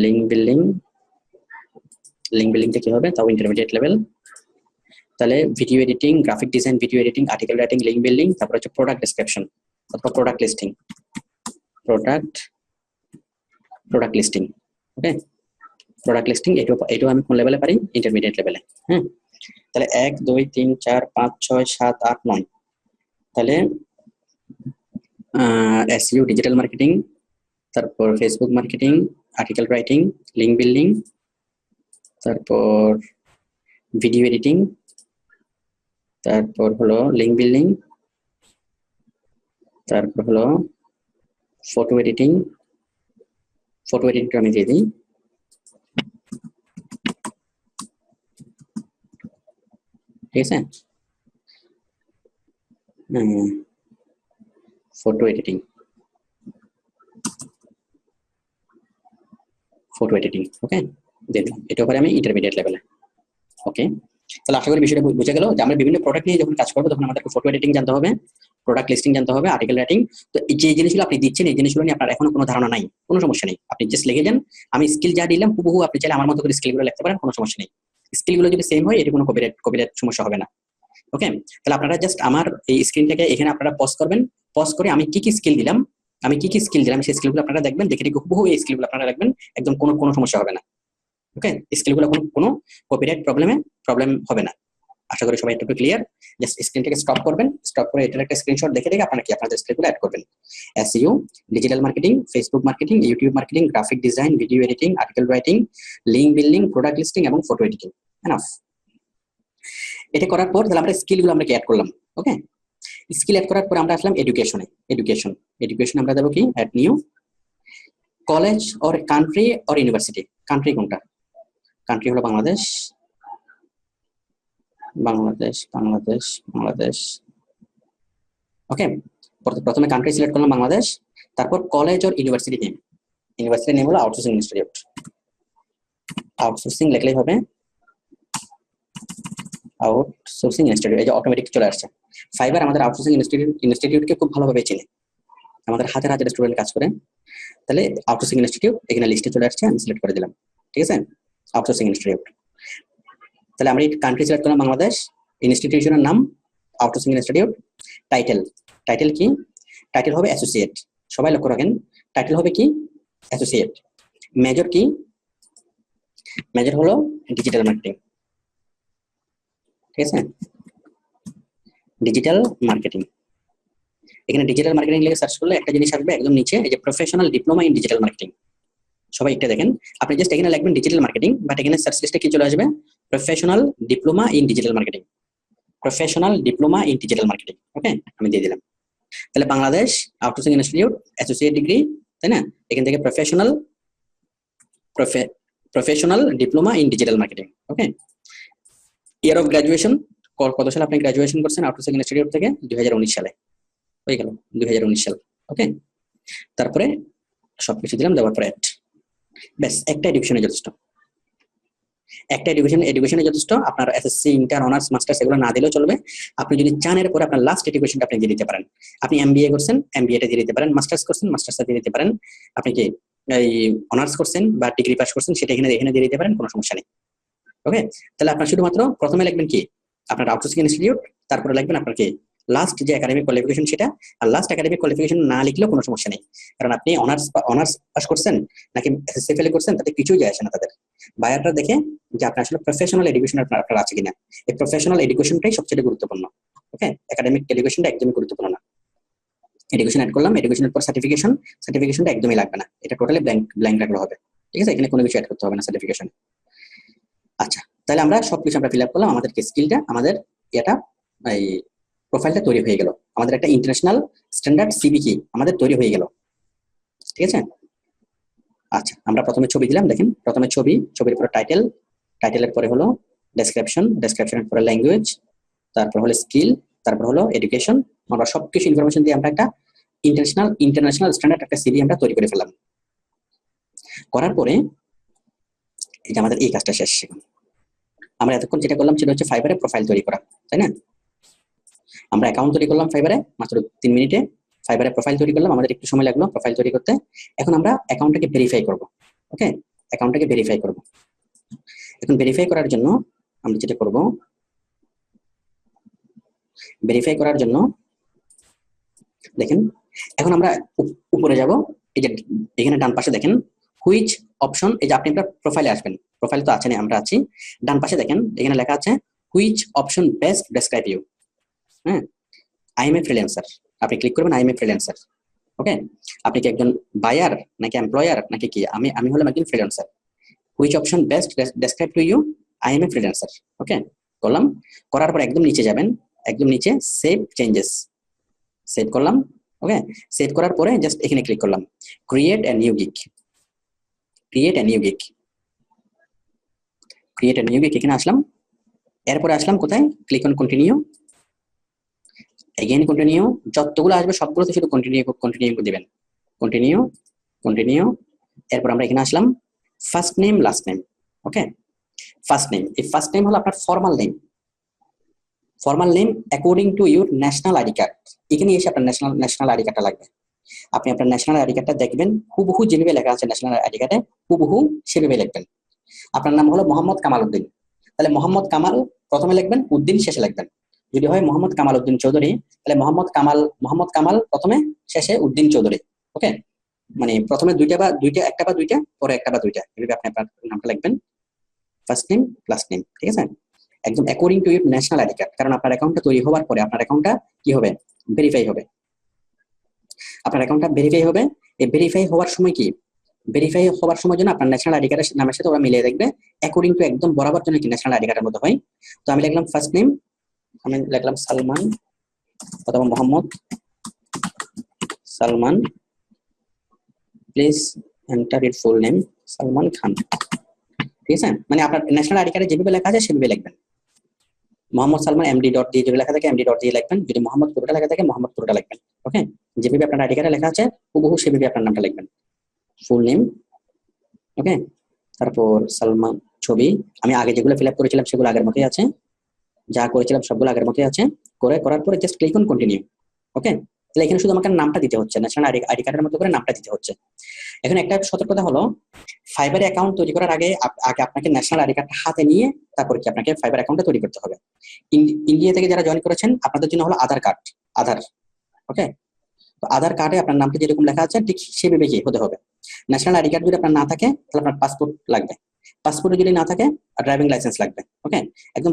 লিঙ্ক বিল্ডিংটা কি হবে? তাও ইন্টারমিডিয়েট লেভেল। তাহলে video editing, graphic design, video editing, article writing, link building, তারপর হচ্ছে প্রোডাক্ট ডেসক্রিপশন অথবা প্রোডাক্ট লিস্টিং, ওকে। প্রোডাক্ট লিস্টিং এটাও আমি কোন লেভেলে পারি? ইন্টারমিডিয়েট লেভেলে। হ্যাঁ, তাহলে 1 2 3 4 5 6 7 8 9, তাহলে এসইও, ডিজিটাল মার্কেটিং, তারপর Facebook marketing, article writing, link building, তারপর ভিডিও এডিটিং, তারপর হলো লিঙ্ক বিল্ডিং, তারপর হলো ফটো এডিটিং আমি দিয়ে দিই, ঠিক আছে। ফটো এডিটিং, ওকে, দিয়ে দিলাম। এটা করে আমি ইন্টারমিডিয়েট লেভেলে। ওকে, তাহলে আশা করি বিষয়টা বুঝে গেল যে আমরা বিভিন্ন প্রোডাক্ট নিয়ে যখন কাজ করবো তখন আমাদেরকে ফটো এডিটিং জানতে হবে, প্রোডাক্ট লিস্টিং জানতে হবে, আর্টিকেল রাইটিং। তো এই যে জিনিসগুলো আপনি দিচ্ছেন, এই জিনিসগুলো নিয়ে আপনার এখনো কোনো ধারণা নাই, কোনো সমস্যা নেই, আপনি জাস্ট লিখে যান। আমি স্কিল যা দিলাম হুবহু আপনি চাইলে আমার মতো করে স্কিলগুলো লিখতে পারেন, কোনো সমস্যা নেই। স্কিলগুলো যদি সেম হয় এটি কোনো কপিরাইট সমস্যা হবে না। ওকে, তাহলে আপনারা জাস্ট আমার এই স্ক্রিনটাকে এখানে আপনারা পজ করবেন, পজ করে আমি কি কি স্কিল দিলাম সেই স্কিলগুলো আপনারা দেখবেন, দেখে হুবহু এই স্কিলগুলো আপনারা রাখবেন, একদম কোনো সমস্যা হবে না। ওকে, স্কিলগুলো কোনো কপিরাইট প্রবলেম হবে না। আশা করি সবাই একটু ক্লিয়ার। জাস্ট স্ক্রিনটাকে স্টপ করবেন, স্টপ করে এটার একটা স্ক্রিনশট দেখে আপনারা কি আপনাদের স্কিলগুলো অ্যাড করবেন। SEO, digital marketing, Facebook marketing, YouTube marketing, graphic design, video editing, article writing, link building, product listing এবং ফটো এডিটিং। এনাফ। এটা করার পর তাহলে আমরা স্কিলগুলো আমরা কি অ্যাড করলাম। ওকে, স্কিল অ্যাড করার পর আমরা আসলাম এডুকেশন আমরা দেবো কি? Add new, college or country or university. Country কোনটা? কান্ট্রি হলো বাংলাদেশ। ওকে, প্রথমে কান্ট্রি সিলেক্ট করলাম বাংলাদেশ, তারপর college or university name. University name হলো আউটসোর্সিং ইনস্টিটিউট। আউটসোর্সিং লিখলেই হবে, আউটসোর্সিং ইনস্টিটিউট। এই যে অটোমেটিক চলে আসছে। ফাইবার আমাদের আউটসোর্সিং ইনস্টিটিউটকে খুব ভালোভাবে চিনে, আমাদের হাজার স্টুডেন্ট কাজ করে। তাহলে আউটসোর্সিং ইনস্টিটিউট এখানে লিস্টে চলে আসছে, আমি সিলেক্ট করে দিলাম, ঠিক আছে। আউটসোর্সিং ইনস্টিটিউট, তাহলে আমরা এই কান্ট্রি সিলেক্ট করলাম বাংলাদেশ, ইনস্টিটিউশনের নাম আউটসোর্সিং ইনস্টিটিউট। টাইটেল কি? টাইটেল হবে অ্যাসোসিয়েট। সবাই লক্ষ্য রাখেন, টাইটেল হবে কি? অ্যাসোসিয়েট। মেজর কি? মেজর হলো ডিজিটাল মার্কেটিং, ঠিক আছে। ডিজিটাল মার্কেটিং, এখানে ডিজিটাল মার্কেটিং লিখে সার্চ করলে একটা জিনিস আসবে একদম নিচে, এই যে professional diploma in digital marketing. সবাই একটা দেখেন, আপনি জাস্ট এখানে লিখবেন ডিজিটাল মার্কেটিং, বাট এখানে সার্চ লিস্টে কি চলে আসবে? Professional diploma in digital marketing. Okay, আমি দিয়ে দিলাম। তাহলে Bangladesh outsourcing institute associate degree, তাই না? এখান থেকে professional professional diploma in digital marketing. Okay, year of graduation, কত সালে আপনি গ্রাজুয়েশন করছেন আউটসোর্সিং ইনস্টিটিউট থেকে? 2019 সালে হয়ে গেল, 2019 সাল। ওকে, তারপরে সবকিছু দিলাম, দেওয়ার পরে ব্যাস, একটা এডুকেশনে যথেষ্ট, একটা এডুকেশনে যথেষ্ট। আপনার এসএসসি, ইন্টার, অনার্স, মাস্টার্স এগুলো না দিলেও চলবে। আপনি যদি চান এরপরে আপনার লাস্ট এডুকেশনটা আপনি দিয়ে দিতে পারেন। আপনি এমবিএ করছেন, এমবিএটা দিয়ে দিতে পারেন। মাস্টার্স করছেন, মাস্টার্সটা দিয়ে দিতে পারেন। আপনি কি এই অনার্স করছেন বা ডিগ্রি পাস করছেন, সেটা এখানে দিয়ে দিতে পারেন, কোনো সমস্যা নেই। ওকে, তাহলে আপনার শুধুমাত্র প্রথমে লিখবেন কি আপনার আউটসোর্সিং ইনস্টিটিউট, তারপরে লিখবেন আপনার কি লাস্ট যে একাডেমিক কোয়ালিফিকেশন সেটা। আর লাস্ট একাডেমিক কোয়ালিফিকেশন না লিখলেও কোনো সমস্যা নেই, কারণ আপনি অনার্স পাস করছেন নাকি এসএসসি ফেল করছেন তাতে কিছুই যায় আসে না তাদের। বায়ারটা দেখে যে আপনার আসলে প্রফেশনাল এডুকেশন আপনার আছে কিনা। এই প্রফেশনাল এডুকেশনটাই সবচেয়ে গুরুত্বপূর্ণ। ওকে, একাডেমিক এডুকেশনটা একদমই গুরুত্বপূর্ণ না। এডুকেশন অ্যাড করলাম, এডুকেশনের পর সার্টিফিকেশনটা একদমই লাগবে না, এটা টোটালি ব্ল্যাঙ্ক রাখলে হবে। ঠিক আছে, এখানে কোনো কিছু অ্যাড করতে হবে না সার্টিফিকেশন। আচ্ছা, তাহলে আমরা সবকিছু ফিল আপ করলাম, আমাদের স্কিলটা, আমাদের এটা এই প্রোফাইলটা তৈরি হয়ে গেল, আমাদের একটা ইন্টারন্যাশনাল স্ট্যান্ডার্ড সিভি কি আমাদের তৈরি হয়ে গেল। ঠিক আছে, আচ্ছা আমরা প্রথমে ছবি দিলাম, দেখেন প্রথমে ছবির পরে টাইটেলের পরে হলো ডেসক্রিপশনের পরে ল্যাঙ্গুয়েজ, তারপর হলো স্কিল, তারপর হলো এডুকেশন। আমরা সবকিছু ইনফরমেশন দিয়ে আমরা একটা ইন্টারন্যাশনাল স্ট্যান্ডার্ড একটা সিভি আমরা তৈরি করে ফেললাম। করার পরে এই যে আমাদের এই কাজটা শেষ। আমরা এতক্ষণ যেটা করলাম সেটা হচ্ছে ফাইবারে প্রোফাইল তৈরি করা, তাই না? আমরা অ্যাকাউন্ট তৈরি করলাম ফাইবারে মাত্র 3 মিনিটে। ফাইবারে প্রোফাইল তৈরি করলাম, আমাদের একটু সময় লাগলো প্রোফাইল তৈরি করতে। এখন আমরা অ্যাকাউন্টটাকে ভেরিফাই করব। ওকে, অ্যাকাউন্টটাকে ভেরিফাই করব। এখন ভেরিফাই করার জন্য আমরা যেটা করব, ভেরিফাই করার জন্য দেখেন এখন আমরা উপরে যাব। এই যে এখানে ডান পাশে দেখেন হুইচ অপশন, এই যে আপনি আপনার প্রোফাইলে আসবেন, প্রোফাইল তো আছে না, আমরা আছি। ডান পাশে দেখেন এখানে লেখা আছে which option best describe you. হ্যাঁ, আই এম এ ফ্রিল্যান্সার, আপনি ক্লিক করবেন I am a freelancer. Okay, আপনি কি একজন বায়ার নাকি এমপ্লয়ার নাকি কি? আমি হলাম একজন freelancer. Which option best describe to you, I am a freelancer. Okay, করলাম। করার পর একদম নিচে যাবেন, একদম নিচে সেভ চেঞ্জেস, সেভ করলাম। ওকে, সেভ করার পরে জাস্ট এখানে ক্লিক করলাম ক্রিয়েট এ নিউ গিগ, এখানে আসলাম। এরপরে আসলাম কোথায়, click on continue, again continue. যতগুলো আসবে সবগুলোতে শুধু কন্টিনিউ দিবেন, কন্টিনিউ। এরপর আমরা এখানে আসলাম ফার্স্ট নেম লাস্ট নেম। ওকে, ফার্স্ট নেম, এই ফার্স্ট নেম হলো আপনার formal name according to your national ID card. এখানে এসে আপনার ন্যাশনাল আইডি কার্ডটা লাগবে। আপনি আপনার ন্যাশনাল আইডি কার্ডটা দেখবেন, হুবহু যেভাবে লেখা আছে ন্যাশনাল আইডি কার্ডে হুবহু সেভাবে লিখবেন। আপনার নাম হলো মোহাম্মদ কামাল উদ্দিন, তাহলে মোহাম্মদ কামাল প্রথমে লিখবেন, উদ্দিন শেষে লিখবেন। যদি হয় মোহাম্মদ কামাল উদ্দিন চৌধুরী, তাহলে মোহাম্মদ কামাল প্রথমে, শেষে উদ্দিন চৌধুরী। ওকে, মানে প্রথমে একটা বা দুইটা, পরে একটা বা দুইটা, এভাবে আপনি আপনার নামটা লিখবেন, ফার্স্ট নেম লাস্ট নেম। ঠিক আছে, একদম according to your national ID card. কারণ আপনার অ্যাকাউন্টটা তৈরি হওয়ার পরে আপনার অ্যাকাউন্টটা কি হবে, ভেরিফাই হবে। আপনার অ্যাকাউন্টটা ভেরিফাই হবে। এই ভেরিফাই হওয়ার সময় জন্য আপনার ন্যাশনাল আইডি কার্ডের নামের সাথে ওরা মিলিয়ে দেখবে অ্যাকর্ডিং টু একদম বরাবর জন্য কি ন্যাশনাল আইডি কার্ডের মধ্যে হয়। তো আমি লিখলাম ফার্স্ট নেম, আমি লিখলাম সালমান অথবা Mohammad Salman, please enter it full name Salman Khan. ঠিক আছে, মানে আপনার ন্যাশনাল আইডি কার্ডে যেভাবে লেখা আছে সেভাবে লিখবেন। মোহাম্মদ সালমান এমডি ডট দিয়ে যেভাবে লেখা থাকে এমডি ডট দিয়ে লিখবেন। যদি মোহাম্মদ পুরোটা লেখা থাকে মোহাম্মদ পুরোটা লিখবেন। ওকে, যেভাবে আপনার আইডি কার্ডে লেখা আছে হুবহু সেভাবে আপনার নামটা লিখবেন, ফুল নেম। ওকে, তারপর সালমান, ছবি আমি আগে যেগুলো ফিল আপ করেছিলাম সেগুলো আগের মতোই আছে, যা করেছিলাম সবগুলো আগের মতোই আছে। করার পরে জাস্ট ক্লিক অন কন্টিনিউ। ওকে, তাহলে এখানে শুধু আমাকে নামটা দিতে হচ্ছে, ন্যাশনাল আইডি কার্ডের মতো করে নামটা দিতে হচ্ছে। এখন একটা সতর্কতা হলো, ফাইবার অ্যাকাউন্ট তৈরি করার আগে আপনাকে ন্যাশনাল আইডি কার্ডটা হাতে নিয়ে তারপর কি আপনাকে ফাইবার অ্যাকাউন্টটা তৈরি করতে হবে। ইন্ডিয়া থেকে যারা জয়েন করেছেন আপনাদের জন্য হলো আধার। ওকে, তো আধার কার্ডে আপনার নামটা যেরকম লেখা আছে ঠিক সেভাবে কি হতে হবে। ন্যাশনাল আইডি কার্ড যদি আপনার না থাকে তাহলে আপনার পাসপোর্ট লাগবে, পাসপোর্টে যদি না থাকে ড্রাইভিং লাইসেন্স লাগবে। ওকে, একদম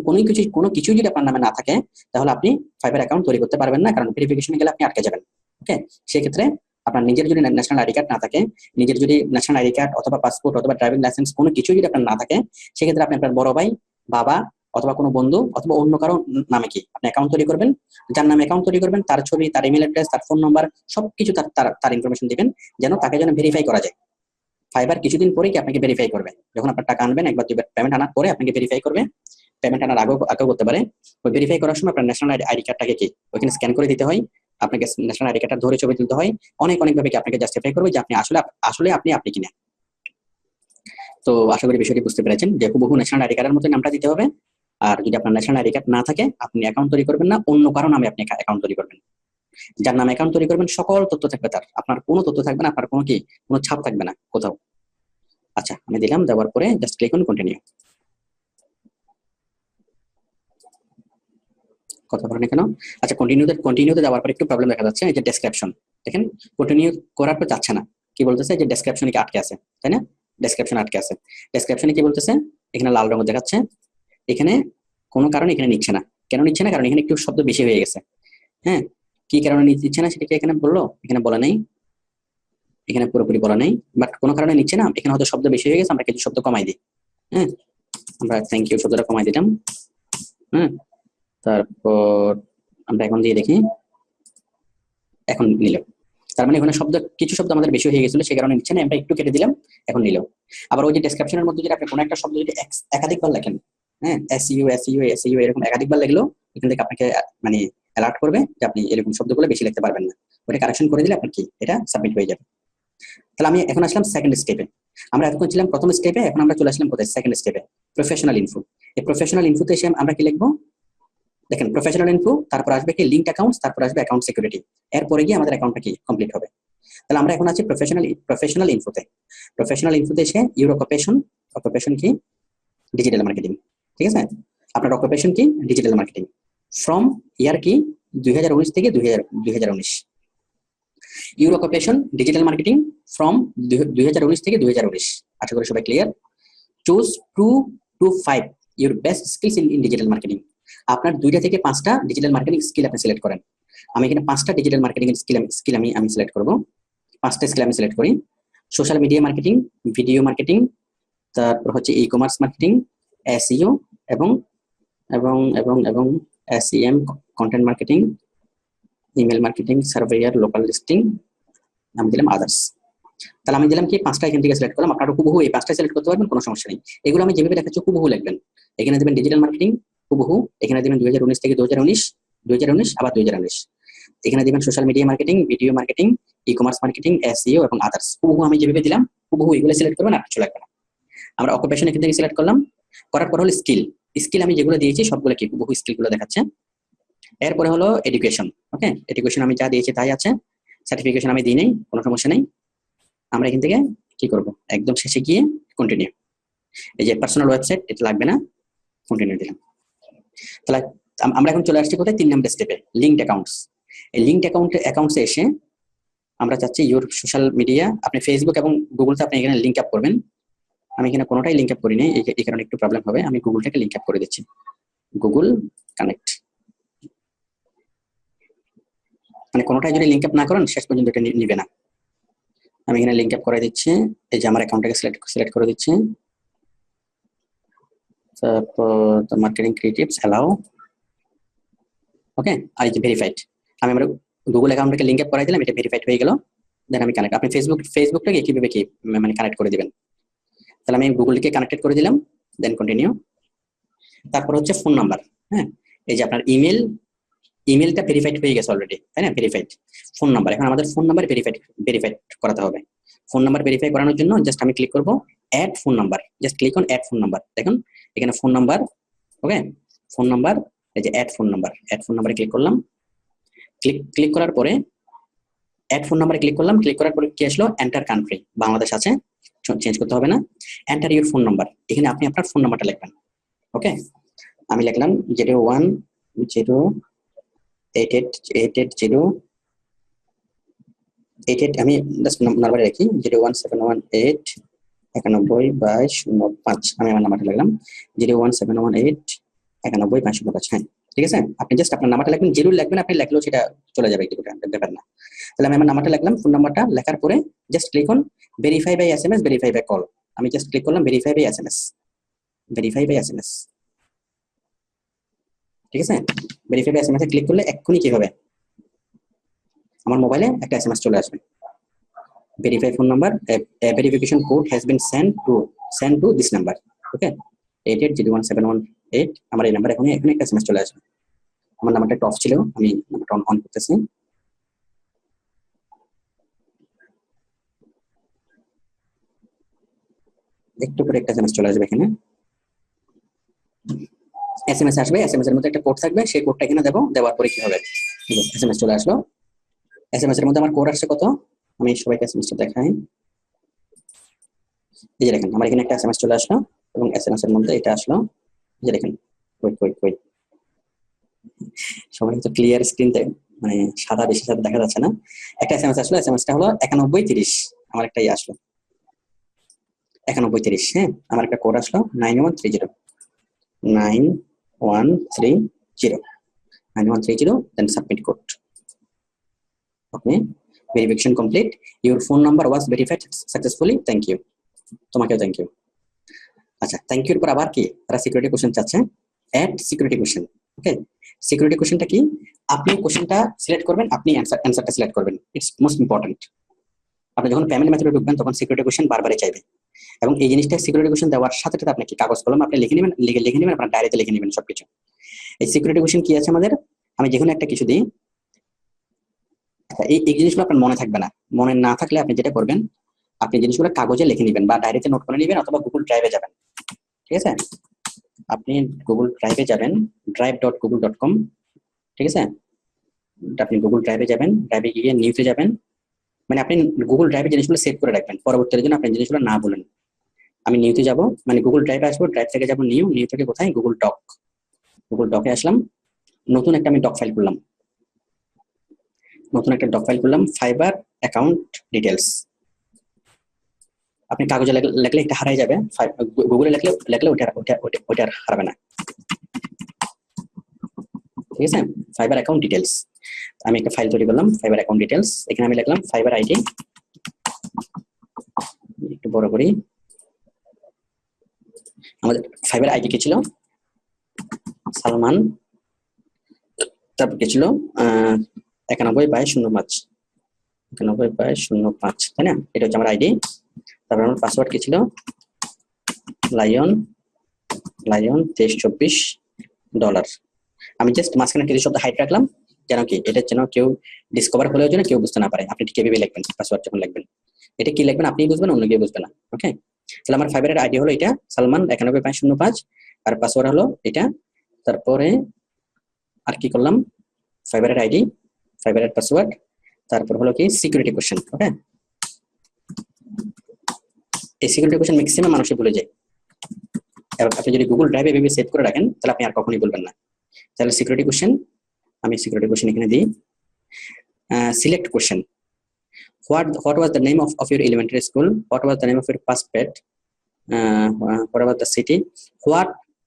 কোনো কিছু যদি আপনার নামে না থাকে তাহলে আপনি ফাইবার অ্যাকাউন্ট তৈরি করতে পারবেন না, কারণ ভেরিফিকেশনে গেলে আপনি আটকে যাবেন। ওকে, সেক্ষেত্রে আপনার নিজের যদি ন্যাশনাল আইডি কার্ড না থাকে, নিজের যদি ন্যাশনাল আইডি কার্ড অথবা পাসপোর্ট অথবা ড্রাইভিং লাইসেন্স কোনো কিছু যদি আপনার না থাকে, সেক্ষেত্রে আপনি আপনার বড় ভাই, বাবা অথবা কোনো বন্ধু অথবা অন্য কারো নামে কি আপনি অ্যাকাউন্ট তৈরি করবেন। যার নামে অ্যাকাউন্ট তৈরি করবেন তার ছবি, তার ইমেল অ্যাড্রেস, তার ফোন নাম্বার সবকিছু তার ইনফরমেশন দিবেন, যেন তাকে যেন ভেরিফাই করা যায়। ফাইবার কিছুদিন পরে কি আপনাকে ভেরিফাই করবে, যখন আপনার টাকা আনবেন একবার দুইবার পেমেন্ট আনার পরে আপনাকে ভেরিফাই করবে। পেমেন্ট আনার আগেও করতে পারে। ওই ভেরিফাই করার সময় আপনার ন্যাশনাল আইডি কার্ডটাকে কি ওইখানে স্ক্যান করে দিতে হয়, আপনাকে ন্যাশনাল আইডি কার্ডটা ধরে ছবি তুলতে হয়, অনেক ভাবে কি আপনাকে জাস্টিফাই করবে যে আপনি আসলে আপনি কিনা। তো আশা করি বিষয়টি বুঝতে পেরেছেন যে হুবহু ন্যাশনাল আইডি কার্ডের মতো নামটা দিতে হবে। আর যদি আপনার ন্যাশনাল আইডি কার্ড না থাকে আপনি অ্যাকাউন্ট তৈরি করবেন না, অন্য কারো নামে আপনি অ্যাকাউন্ট তৈরি করবেন। যার নামে অ্যাকাউন্ট তৈরি করবেন সকল তথ্য থাকবে তার, আপনার কোনো তথ্য থাকবে না, আপনার কোনো ছাপ থাকবে না কোথাও। আচ্ছা আমি দিলাম, দেওয়ার পরে জাস্ট ক্লিক অন কন্টিনিউ। কথা বলেন কেন? আচ্ছা কন্টিনিউতে যাওয়ার পর একটু প্রবলেম দেখা যাচ্ছে, এই যে ডেসক্রিপশন দেখেন কন্টিনিউ করার পর যাচ্ছে না, কি বলতেছে যে ডেসক্রিপশনে কি আটকে আছে, তাই না? ডেসক্রিপশন আটকে আছে। ডেসক্রিপশনে কি বলতেছে, এখানে লাল রঙ দেখাচ্ছে, এখানে কোনো কারণে এখানে নিচ্ছে না। কেন নিচ্ছে না? কারণ এখানে একটু শব্দ বেশি হয়ে গেছে। হ্যাঁ, কি কারণে নিচ্ছে না সেটা কি এখানে বললো? এখানে বলা নেই, এখানে পুরোপুরি বলা নেই, বাট কোনো কারণে নিচ্ছে না। এখানে হয়তো শব্দ বেশি হয়ে গেছে, আমরা কিছু শব্দ কমাই দিই। হ্যাঁ, আমরা থ্যাংক ইউ শব্দটা কমাই দিলাম। হ্যাঁ, তারপর আমরা এখন দিয়ে দেখি, এখন নিল। তার মানে এখানে কিছু শব্দ আমাদের বেশি হয়ে গেছিল, সে কারণে নিচ্ছে না, আমরা একটু কেটে দিলাম, এখন নিল। আবার ওই যে ডেসক্রিপশনের মধ্যে যদি আপনি কোনো একটা শব্দ যদি একাধিকবার লেখেন, হ্যাঁ এসইউ এরকম একাধিকবার লিখলো, এখান থেকে আপনাকে মানে অ্যালার্ট করবে যে আপনি এরকম শব্দগুলো বেশি লিখতে পারবেন না। ওটা কারেকশন করে দিলে আপনার কি এটা সাবমিট হয়ে যাবে। তাহলে আমি এখন আসলাম সেকেন্ড স্টেপে। আমরা এতক্ষণ ছিলাম প্রথম স্টেপে, এখন আমরা চলে আসলাম কোথায়? সেকেন্ড স্টেপে, প্রফেশনাল ইনফো। এই প্রফেশনাল ইনফোতে এসে আমরা কি লিখবো? দেখেন প্রফেশনাল ইনফো, তারপর আসবে কি লিঙ্কড অ্যাকাউন্টস, তারপর আসবে অ্যাকাউন্ট সিকিউরিটি, এরপরে গিয়ে আমাদের অ্যাকাউন্টটা কি কমপ্লিট হবে। তাহলে আমরা এখন আছি প্রফেশনাল ইনফোতে। প্রফেশনাল ইনফোতে এসে ইউর অকুপেশন কি? Digital marketing. ঠিক আছে, আপনার অকুপেশন কি? Digital marketing. ফ্রম ইয়ার কি? 2019 থেকে 2019। Your occupation digital marketing from 2019 থেকে 2019। আশা করি সবাই clear. Choose 2 to 5 your best skills in digital marketing. আপনার 2টা থেকে 5টা ডিজিটাল মার্কেটিং স্কিল আপনি সিলেক্ট করেন। আমি এখানে 5টা ডিজিটাল মার্কেটিং স্কিল আমি সিলেক্ট করব। 5টা স্কিল আমি সিলেক্ট করি। Social media marketing, video marketing, তারপর হচ্ছে ই কমার্স মার্কেটিং, এসইও এবং এবং এবং এবং SEM, content marketing, email marketing, surveyor, local listing, আমি দিলাম আদার্স। তাহলে আমি দিলাম কি 5টা এখান থেকে সিলেক্ট করলাম। আপনারা হুবহু এই 5টা সিলেক্ট করতে পারবেন, কোনো সমস্যা নেই। এগুলো আমি যেভাবে দেখাচ্ছি হুবহু লিখবেন। এখানে দেবেন ডিজিটাল মার্কেটিং হুবহু, এখানে দেবেন 2019 থেকে 2019 আবার 2019। এখানে দিবেন social media marketing, video marketing, e commerce marketing, SEO এবং আদার্স। হুবহু আমি যেভাবে দিলাম হুবহু এগুলো সিলেক্ট করবেন, আর কিছু লাগবে না। আমরা অকুপেশন এখান থেকে সিলেক্ট করলাম, করার পর হলো স্কিল আমি যেগুলো দিয়েছি সবগুলো কি হুবহু স্কিলগুলো দেখাচ্ছে। এরপরে হলো এডুকেশন। ওকে, এডুকেশন আমি যা দিয়েছি তাই আছে। সার্টিফিকেশন আমি দিই নাই, কোনো সমস্যা নেই। আমরা এখান থেকে কি করব? একদম শেষে গিয়ে কন্টিনিউ। এই যে পার্সোনাল ওয়েবসাইট, এটা লাগবে না, কন্টিনিউ দিলাম। তাহলে আমরা এখন চলে আসছি কোথায়? 3 নম্বর স্টেপে, লিঙ্কড অ্যাকাউন্টস। এই লিঙ্কড অ্যাকাউন্টসে এসে আমরা চাচ্ছি ইউর সোশ্যাল মিডিয়া, আপনি ফেসবুক এবং গুগলতে আপনি এখানে লিঙ্ক আপ করবেন। আমি এখানে কোনোটাই লিঙ্ক আপ করিনি, এই কারণে একটু প্রবলেম হবে। আমি গুগলটাকে লিঙ্ক আপ করে দিচ্ছি, গুগল কানেক্ট। মানে কোনোটাই যদি লিঙ্ক আপ না করেন শেষ পর্যন্ত এটা নিবে না। আমি এখানে লিঙ্ক আপ করে দিচ্ছি, এই যে আমার অ্যাকাউন্টটাকে সিলেক্ট করে দিচ্ছি। তারপর মার্কেটিং ক্রিয়েটিভস অ্যালাউ, ওকে। আর এই যে ভেরিফাইড, আমি আমার গুগল অ্যাকাউন্টটাকে লিঙ্ক আপ করাই দিলাম, এটা ভেরিফাইড হয়ে গেল। দেন আমি কানেক্ট। আপনি ফেসবুকটাকে কিভাবে কি মানে কানেক্ট করে দিবেন। তাহলে আমি গুগলকে কানেক্টেড করে দিলাম, দেন কন্টিনিউ। তারপর হচ্ছে ফোন নাম্বার। হ্যাঁ, এই যে আপনার ইমেলটা ভেরিফাইড হয়ে গেছে অলরেডি, তাই না? ভেরিফাইড। ফোন নাম্বার, এখন আমাদের ফোন নাম্বার ভেরিফাইড করাতে হবে। ফোন নাম্বার ভেরিফাই করানোর জন্য জাস্ট আমি ক্লিক করব add phone number, just click on add phone number. দেখুন এখানে phone number, okay, phone number, এই যে অ্যাড ফোন নাম্বারে ক্লিক করলাম। ক্লিক করার পরে অ্যাড ফোন নাম্বারে ক্লিক করলাম। ক্লিক করার পরে কি আসলো? এন্টার কান্ট্রি, বাংলাদেশ আছে, চেঞ্জ করতে হবে না। এন্টার ইউর ফোন নাম্বার, এখানে আপনি আপনার ফোন নাম্বারটা লিখবেন। ওকে, আমি লিখলাম 0108888, আমি জাস্ট নাম্বার রাখি 017189105। আমি আমার নাম্বারটা লিখলাম 017189105। হ্যাঁ, ঠিক আছে। আপনি জাস্ট আপনার নাম্বারটা লিখবেন, জিরো লিখবেন, আপনি লিখলেও সেটা চলে যাবে, ব্যাপার না। তাহলে আমি আমার নাম্বারটা লিখলাম, ফোন নাম্বারটা লেখার পরে just click on verify by SMS, verify by call. আমি জাস্ট ক্লিক করলাম ভেরিফাই বাই এসএমএস, ঠিক আছে। ভেরিফাই বাই এসএমএস এ ক্লিক করলে এক্ষুনি কি হবে? আমার মোবাইলে একটা এসএমএস চলে আসবে। Verify phone number, verification code has been send to this number. Okay, 880171 আমার এই নাম্বার এখানে একটা এসএমএস চলে আসবে। আমার নাম্বারটা একটু অফ ছিল, আমি নাম্বারটা অন করতেছি। একটু করে একটা এসএমএস চলে আসবে এখানে। এসএমএস আসবে, এসএমএস এর মধ্যে একটা কোড থাকবে, সেই কোডটা এখানে দেবো, দেওয়ার পরে কি হবে, এসএমএস চলে আসলো। এসএমএস এর মধ্যে আমার কোড আসছে কত, আমি সবাইকে এসএমএসটা দেখাই। এই যে দেখেন আমার এখানে একটা এসএমএস চলে আসলো এবং এসএমএস এর মধ্যে এটা আসলো। এই যে দেখেন, কই সবাই তো ক্লিয়ার স্ক্রিনতে, মানে সাদা বেশি সাদা দেখা যাচ্ছে না। একটা এসএমএস আসলো, এসএমএসটা হলো 9130, আমার একটাই আসলো 9130। হ্যাঁ, আমার একটা কোড আসলো 9130 then submit code. Okay, verification complete, your phone number was verified successfully, thank you. তোমাকেও থ্যাংক ইউ। আচ্ছা, থ্যাংক ইউর পর আবার কি তারা সিকিউরিটি কোশ্চেন চাচ্ছে, add security question. Okay, security কোশ্চেনটা কি, আপনি কোশ্চেনটা সিলেক্ট করবেন, আপনি অ্যান্সারটা সিলেক্ট করবেন, ইটস মোস্ট ইম্পর্টেন্ট। আপনি যখন ফ্যামিলি মেথডে ঢুকবেন তখন সিকিউরিটি কোশ্চেন বারবারই চাইবে, এবং এই জিনিসটা সিকিউরিটি কোশ্চেন দেওয়ার সাথে সাথে আপনি কি কাগজ কলম আপনি লিখে নেবেন, আপনার ডায়েরিতে লিখে নেবেন সবকিছু। এই সিকিউরিটি কোশ্চেন কি আছে আমাদের, আমি যে কোনো একটা কিছু দিই, এই জিনিসগুলো আপনার মনে থাকবে না, মনে না থাকলে আপনি যেটা করবেন, আপনি জিনিসগুলো কাগজে লিখে নেবেন বা ডায়েরিতে নোট করে নেবেন, অথবা গুগল ড্রাইভে যাবেন। ঠিক আছে, আপনি গুগল ড্রাইভে যাবেন, drive.google.com। ঠিক আছে, আপনি গুগল ড্রাইভে যাবেন, ড্রাইভে গিয়ে নিউতে যাবেন, মানে আপনি গুগল ড্রাইভে জিনিসগুলো সেভ করে রাখবেন, পরবর্তীর জন্য আপনি জিনিসগুলো না বলেন। আমি নিউতে যাব, মানে গুগল ড্রাইভে আসবো, ড্রাইভ থেকে যাবো নিউ থেকে কোথায়, গুগল ডকে আসলাম, নতুন একটা আমি ডক ফাইল করলাম, ফাইবার অ্যাকাউন্ট ডিটেলস। আপনি কাগজে লিখলে এটা হারাই যাবে, গুগলে লিখলে ওটা আর হারাবে না। ঠিক আছে, ফাইবার অ্যাকাউন্ট ডিটেলস, আমি একটা ফাইল তৈরি করলাম, ফাইবার অ্যাকাউন্ট ডিটেলস। এখানে আমি লিখলাম ফাইবার আইডি, একটু বড় করি। আমাদের ফাইবার আইডি কি ছিল, সালমান, তারপর কি ছিল 91/05, 91/05, তাই না, এটা হচ্ছে আমার আইডি। তারপর আমার পাসওয়ার্ড কি ছিল, লায়ন $2324। আমি জাস্ট মাঝখানে কিছু শব্দ হাইড রাখলাম, যেন কি এটা যেন কেউ ডিসকভার হলেও যেন কেউ বুঝতে না পারে। আপনি ঠিক এভাবে লিখবেন পাসওয়ার্ড যখন লিখবেন, এটা কি লিখবেন আপনি বুঝবেন, অন্য কেউ বুঝবে না। ওকে, তাহলে আমার ফাইবারের আইডি হলো এটা, সালমান 91/05, আর পাসওয়ার্ড হলো এটা। তারপরে আর কি করলাম, ফাইবারের আইডি, ফাইবারের পাসওয়ার্ড, তারপর হলো কি সিকিউরিটি কোশ্চেন। ওকে, এই সিকিউরিটি কোশ্চেন ম্যাক্সিমাম মানুষই ভুলে যায়, এবং আপনি যদি গুগল ড্রাইভে এভাবে সেভ করে রাখেন তাহলে আপনি আর কখনোই বলবেন না। তাহলে সিকিউরিটি কোশ্চেন, আমি সিকিউরিটি কোশ্চেন এখানে দিই। Select question, what was the name of your elementary school, what was the name of your first pet, what about the city,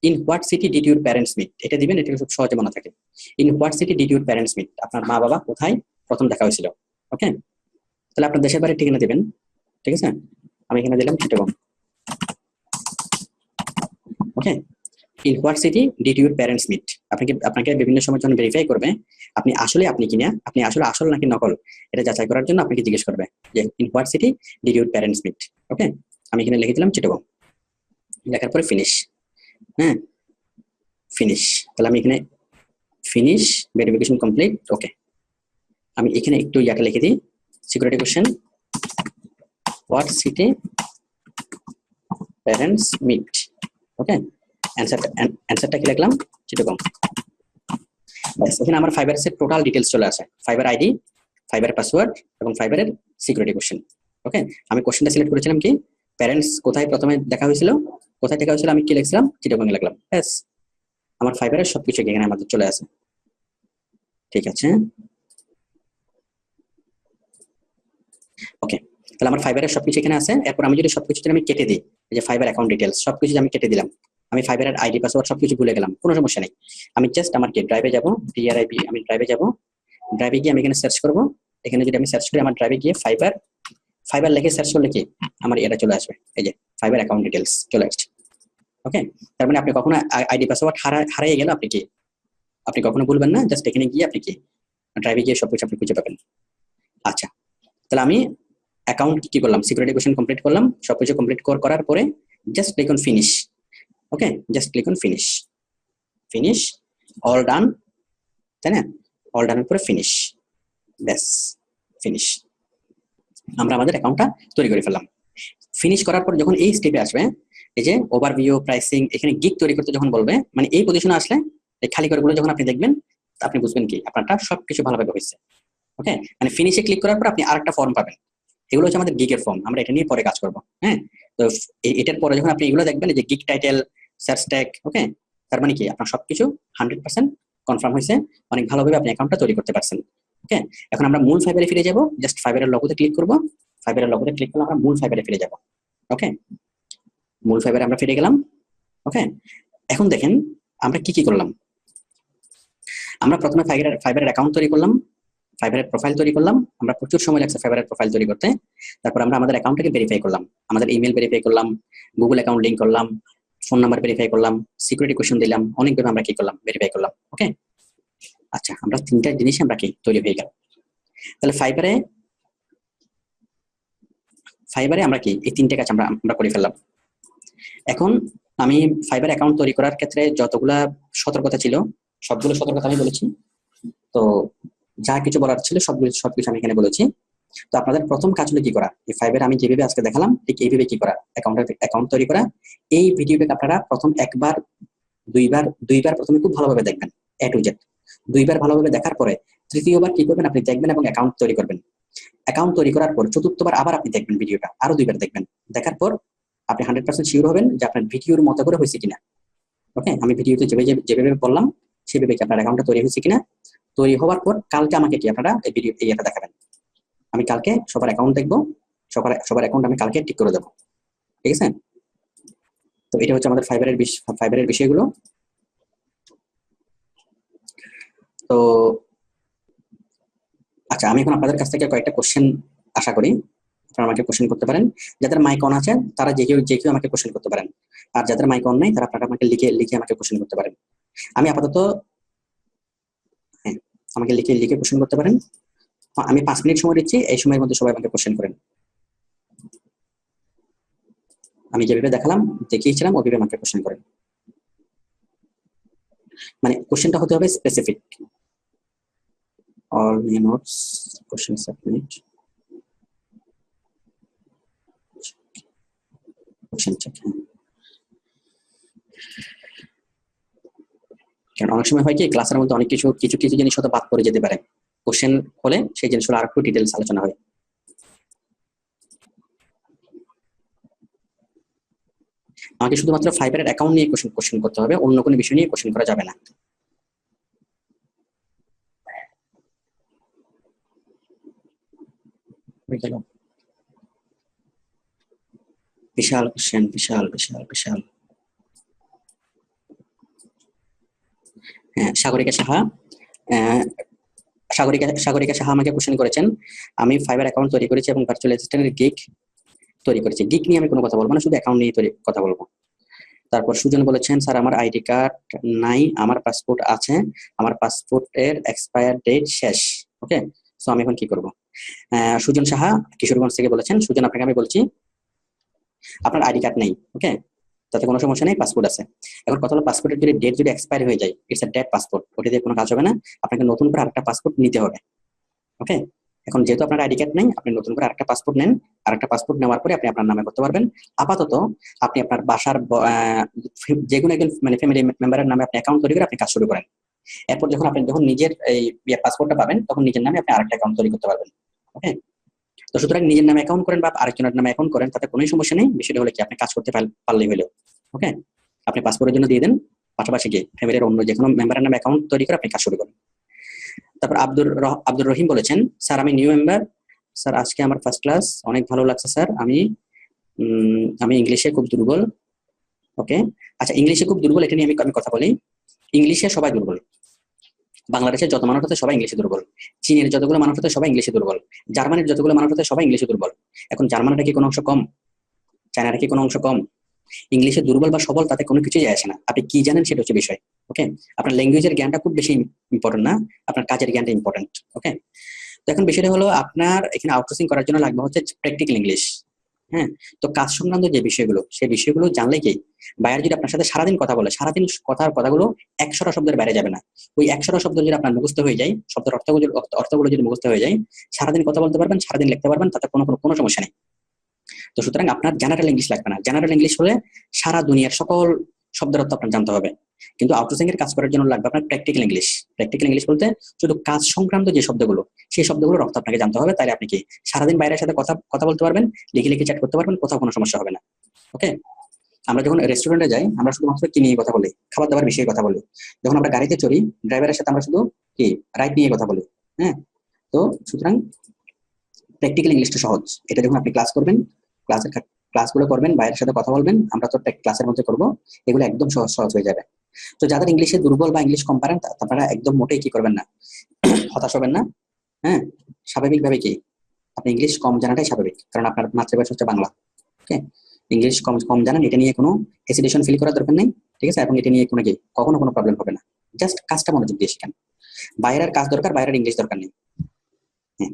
in what city did your parents meet, এটা দিবেন, এটা খুব সহজে মনে থাকে। in what city did your parents meet, আপনার মা বাবা কোথায় প্রথম দেখা হয়েছিল। ওকে, তাহলে আপনার দেশের বাড়ির ঠিকানা দিবেন। ঠিক আছে, আমি এখানে দিলাম চিটাগং। ওকে, in what city did your parents meet, আপনাকে বিভিন্ন সময় যখন ভেরিফাই করবে আপনি কিনা, আপনি আসলে আসল নাকি নকল, এটা যাচাই করার জন্য আপনাকে জিজ্ঞেস করবে যে in what city did your parents meet। ওকে, আমি এখানে লিখে দিলাম চিটাগং, লেখার পরে ফিনিশ। হ্যাঁ, ফিনিশ, তাহলে আমি এখানে ফিনিশ, ভেরিফিকেশন কমপ্লিট। ওকে, আমি এখানে একটু ইয়াটা লিখে দিই, security question, what city parents meet। ওকে, অ্যান্সারটা কি লিখলাম, চিটাগং। এখানে আমার ফাইবারের টোটাল ডিটেলস চলে আসে, ফাইবার আইডি, ফাইবার পাসওয়ার্ড এবং ফাইবারের সিকিউরিটি কোশ্চেন। ওকে, আমি কোশ্চেনটা সিলেক্ট করেছিলাম কি, প্যারেন্টস কোথায় প্রথমে দেখা হয়েছিল, আমি কি লিখছিলাম, চিটাগং লিখলাম। ব্যাস, আমার ফাইবারের সবকিছু এখানে আমাদের চলে আসে। ঠিক আছে, ওকে, তাহলে আমার ফাইবারের সবকিছু এখানে আছে। এরপর আমি যদি সবকিছু আমি কেটে দিই, এই যে ফাইবার অ্যাকাউন্ট ডিটেলস সবকিছু আমি কেটে দিলাম, আমি ফাইবারের আইডি পাসওয়ার্ড সবকিছু ভুলে গেলাম, কোনো সমস্যা নেই। আমি জাস্ট আমার কি ড্রাইভে যাব, DRIV, আমি ড্রাইভে যাব, ড্রাইভে গিয়ে আমি এখানে সার্চ করব। এখানে যদি আমি সার্চ করি, আমার ড্রাইভে গিয়ে ফাইবার লিখে সার্চ করলে কি আমার এটা চলে আসবে, এই যে ফাইবার অ্যাকাউন্ট ডিটেলস চলে আসছে। ওকে, তার মানে আপনি কখনো আইডি পাসওয়ার্ড হারিয়ে গেলে আপনি কখনো ভুলবেন না, জাস্ট এখানে গিয়ে আপনি কি ড্রাইভে গিয়ে সবকিছু আপনি খুঁজে পাবেন। আচ্ছা, তাহলে আমি অ্যাকাউন্ট কি করলাম, সিকিউরিটি কোশ্চেন কমপ্লিট করলাম, সবকিছু কমপ্লিট করার পরে just click on finish. Okay, just click on finish. Finish, all done, তাই না? অল ডানের পরে ফিনিশ, ব্যাস ফিনিশ। আমরা আমাদের অ্যাকাউন্টটা তৈরি করে ফেললাম। ফিনিশ করার পর যখন এই স্টেপে আসবে, এই যে ওভারভিউ, প্রাইসিং, এখানে গিগ তৈরি করতে যখন বলবে, মানে এই পজিশনে আসলে এই খালি ঘরগুলো যখন আপনি দেখবেন, আপনি বুঝবেন কি আপনারটা সবকিছু ভালোভাবে হয়েছে। ওকে, মানে ফিনিশে ক্লিক করার পর আপনি আরেকটা ফর্ম পাবেন। এগুলো হচ্ছে আমাদের গিগের ফর্ম, আমরা এটা নিয়ে পরে কাজ করবো। হ্যাঁ, তো এটার পরে যখন আপনি এগুলো দেখবেন, যে গিগ টাইটেল, সার্চ ট্যাগ, ওকে, তার মানে কি আপনার সবকিছু 100% কনফার্ম হয়েছে, অনেক ভালোভাবে আপনি অ্যাকাউন্টটা তৈরি করতে পারছেন। ওকে, এখন আমরা মূল ফাইবারে ফিরে যাব, জাস্ট ফাইবারের লোগোতে ক্লিক করব। ফাইবারের লোগোতে ক্লিক করলে আমরা মূল ফাইবারে ফিরে যাব। ওকে, মূল ফাইবারে আমরা ফিরে গেলাম। ওকে, এখন দেখেন আমরা কি কি করলাম। আমরা প্রথমে ফাইবারের অ্যাকাউন্ট তৈরি করলাম, ফাইবারের প্রোফাইল তৈরি করলাম। আমরা প্রচুর সময় লাগছে ফাইবারের প্রোফাইল তৈরি করতে। তারপর আমরা আমাদের অ্যাকাউন্টটাকে ভেরিফাই করলাম, আমাদের ইমেল ভেরিফাই করলাম, গুগল অ্যাকাউন্ট লিঙ্ক করলাম, ফোন নাম্বার ভেরিফাই করলাম, সিকিউরিটি কোশ্চেন দিলাম, অনেকভাবে আমরা কি করলাম, ভেরিফাই করলাম। ওকে, আচ্ছা, আমরা তিনটা জিনিস আমরা কি তৈরি হয়ে গেল। তাহলে ফাইবারে আমরা কি এই তিনটে কাজ আমরা করে ফেললাম। এখন আমি ফাইবার অ্যাকাউন্ট তৈরি করার ক্ষেত্রে যতগুলা সতর্কতা ছিল, সবগুলো সতর্কতা আমি বলেছি। তো যা কিছু বলার ছিল সবকিছু আমি এখানে বলেছি। তো আপনাদের প্রথম কাজ হলো কি করা, এই ফাইবারে আমি যেভাবে আজকে দেখালাম ঠিক এইভাবে কি করা, অ্যাকাউন্ট তৈরি করা। এই ভিডিওটা আপনারা প্রথম একবার দুইবার প্রথমে খুব ভালোভাবে দেখবেন, এ টু জেড। দুইবার ভালোভাবে দেখার পরে তৃতীয়বার কি করবেন, আপনি দেখবেন এবং অ্যাকাউন্ট তৈরি করবেন। অ্যাকাউন্ট তৈরি করার পর চতুর্থবার আবার আপনি দেখবেন ভিডিওটা, আরো দুইবার দেখবেন। দেখার পর আপনি 100% শিওর হবেন যে আপনার ভিডিওর মতো করে হয়েছে কিনা। ওকে, আমি ভিডিওতে যেভাবে বললাম সেভাবে কি আপনার অ্যাকাউন্টটা তৈরি হয়েছে কিনা। তৈরি হওয়ার পর কালকে আমাকে কি আপনারা এই ভিডিও এটা দেখাবেন। আমি কালকে সবার অ্যাকাউন্ট দেখবো, সবার অ্যাকাউন্ট আমি কালকে ঠিক করে দেবো। ঠিক আছে, তো এটা হচ্ছে আমাদের ফাইবারের বিষয়গুলো। তো আচ্ছা, আমি এখন আপনাদের কাছ থেকে কয়েকটা কোশ্চেন আশা করি আপনারা আমাকে কোশ্চেন করতে পারেন। যাদের মাইক অন আছে তারা যে কেউ আমাকে কোশ্চেন করতে পারেন, আর যাদের মাইক অন নাই তারা আপনারা আমাকে লিখে আমাকে কোশ্চেন করতে পারেন। আমি আপাতত, হ্যাঁ, আমাকে লিখে কোশ্চেন করতে পারেন। আমি 5 মিনিট সময় দিচ্ছি, এই সময়ের মধ্যে সবাই আমাকে কোশ্চেন করেন। আমি যেভাবে দেখালাম, দেখিয়েছিলাম, ওইভাবে আমাকে কোশ্চেন করেন। মানে কোশ্চেনটা হতে হবে specific. All notes question submit, question check. কারণ অনেক সময় হয় কি ক্লাসের মধ্যে অনেক কিছু জিনিস হয়তো বাদ পড়ে যেতে পারে, কোশ্চেন হলে সেই জিনিসগুলো আর একটু ডিটেলস আলোচনা হয়। আমাকে শুধুমাত্র ফাইবারের অ্যাকাউন্ট নিয়ে কোশ্চেন করতে হবে, অন্য কোনো বিষয় নিয়ে কোশ্চেন করা যাবে না। বিশাল কোশ্চেন, বিশাল। হ্যাঁ, সাগরিকা সাহা আমাকে কোশ্চেন করেছেন, আমি ফাইবার অ্যাকাউন্ট তৈরি করেছি এবং ভার্চুয়াল অ্যাসিস্ট্যান্টের গিগ তৈরি করেছি। গিগ নিয়ে আমি কোনো কথা বলবো না, শুধু অ্যাকাউন্ট নিয়ে কথা বলবো। তারপর সুজন বলেছেন, স্যার আমার আইডি কার্ড নাই, আমার পাসপোর্ট আছে, আমার পাসপোর্টের এক্সপায়ার ডেট শেষ। ওকে, সো আমি এখন কি করব? সুজন সাহা কিশোরগঞ্জ থেকে বলেছেন, সুজন আপনাকে আমি বলছি আপনার আইডি কার্ড নেই, ওকে, তাতে কোনো সমস্যা নেই, পাসপোর্ট আছে। এখন কথা হলো পাসপোর্টের যদি ডেট এক্সপায়ার হয়ে যায়, ইটস আ ডেড পাসপোর্ট, ওটা দিয়ে কোনো কাজ হবে না, আপনাকে নতুন করে আরেকটা পাসপোর্ট নিতে হবে। ওকে, এখন যেহেতু আপনার আইডি কার্ড নেই, আপনি নতুন করে আরেকটা পাসপোর্ট নেন, আরেকটা পাসপোর্ট নেওয়ার পরে আপনি আপনার নামে করতে পারবেন। আপাতত আপনি আপনার বাসার যে কোনো একজন মানে ফ্যামিলি মেম্বারের নামে আপনি অ্যাকাউন্ট তৈরি করে আপনি কাজ শুরু করেন। এরপর যখন নিজের এই পাসপোর্টটা পাবেন, তখন নিজের নামে আপনি আরেকটা অ্যাকাউন্ট তৈরি করতে পারবেন। ওকে, তো সুতরাং নিজের নামে অ্যাকাউন্ট করেন বা আরেকজনের নামে অ্যাকাউন্ট করেন, তাতে কোনো সমস্যা নেই। বিষয়টা হলে কি আপনি কাজ করতে পারলেই হলো। ওকে, আপনি পাসপোর্টের জন্য দিয়ে দেন, পাশাপাশি গিয়ে ফ্যামিলির অন্য যে কোনো মেম্বারের নামে অ্যাকাউন্ট তৈরি করে আপনি কাজ শুরু করেন। তারপর আব্দুর রহিম বলেছেন, স্যার আমি নিউ মেম্বার, স্যার আজকে আমার ফার্স্ট ক্লাস, অনেক ভালো লাগছে স্যার, আমি ইংলিশে খুব দুর্বল। ওকে, আচ্ছা, ইংলিশে খুব দুর্বল এটা নিয়ে আমি কথা বলি। ইংলিশে সবাই দুর্বল, বাংলাদেশের যত মানুষ আছে সবাই ইংলিশে দুর্বল, চীনের যতগুলো মানুষ আছে সবাই ইংলিশে দুর্বল, জার্মানির যতগুলো মানুষ আছে সবাই ইংলিশে দুর্বল। এখন জার্মানিটা কি কোনো অংশ কম? চায়নাটা কি কোনো অংশ কম? ইংলিশে দুর্বল বা সবল তাতে কোনো কিছুই আসে না, আপনি কি জানেন সেটা হচ্ছে বিষয়। ওকে, আপনার ল্যাঙ্গুয়েজের জ্ঞানটা খুব বেশি ইম্পর্টেন্ট না, আপনার কাজের জ্ঞানটা ইম্পর্টেন্ট। ওকে, তো এখন বিষয়টা হলো আপনার এখানে আউটসোর্সিং করার জন্য লাগবে হচ্ছে প্র্যাকটিক্যাল ইংলিশ। হ্যাঁ, তো কাজ সংক্রান্ত যে বিষয়গুলো সেই বিষয়গুলো জানলে কি বায়ার যদি আপনার সাথে সারাদিন কথা বলে, সারাদিন কথাগুলো 100টা শব্দের বাইরে যাবে না। ওই 100টা শব্দ যদি আপনার মুখস্থ হয়ে যায়, শব্দের অর্থগুলো যদি মুখস্থ হয়ে যায়, সারাদিন কথা বলতে পারবেন, সারাদিন লিখতে পারবেন, তাতে কোনো সমস্যা নেই। তো সুতরাং আপনার জেনারেল ইংলিশ লাগবে না। জেনারেল ইংলিশ হলে সারা দুনিয়ার সকল শব্দের অর্থ আপনার জানতে হবে, কিন্তু আউটসোর্সিং এর কাজ করার জন্য লাগবে আপনার প্র্যাকটিক্যাল ইংলিশ। প্র্যাকটিক্যাল ইংলিশ বলতে শুধু কাজ সংক্রান্ত যে শব্দগুলো, সেই শব্দগুলোর অর্থ আপনাকে জানতে হবে। তাহলে আপনি কি সারাদিন বাইরের সাথে কথা বলতে পারবেন, লিখে চ্যাট করতে পারবেন, কোথাও কোনো সমস্যা হবে না। ওকে, আমরা যখন রেস্টুরেন্টে যাই আমরা শুধুমাত্র কি নিয়ে কথা বলি? খাবার দাবার বিষয়ে কথা বলি। যখন আমরা গাড়িতে চড়ি ড্রাইভারের সাথে আমরা শুধু কি রাইড নিয়ে কথা বলি। হ্যাঁ, তো সুতরাং প্র্যাকটিক্যাল ইংলিশটা সহজ। এটা যখন আপনি ক্লাসগুলো করবেন, বাইরের সাথে কথা বলবেন, আমরা তো ক্লাসের মধ্যে করবো, এগুলো একদম সহজ হয়ে যাবে। তো যাদের ইংলিশে দুর্বল বা ইংলিশ কম পারেন আপনারা একদম মোটেই কি করবেন না, হতাশ হবেন না। হ্যাঁ, স্বাভাবিকভাবে কি আপনি ইংলিশ কম জানাটাই স্বাভাবিক, কারণ আপনার মাতৃভাষা হচ্ছে বাংলা। ওকে, ইংলিশ কম কম জানেন, এটা নিয়ে কোনো হেসিটেশন ফিল করার দরকার নেই, ঠিক আছে? এবং এটা নিয়ে কখনো কোনো প্রবলেম হবে না। জাস্ট কাজটা মনোযোগ দিয়ে শিখেন। বাইরের কাজ দরকার, বাইরের ইংলিশ দরকার নেই। হ্যাঁ,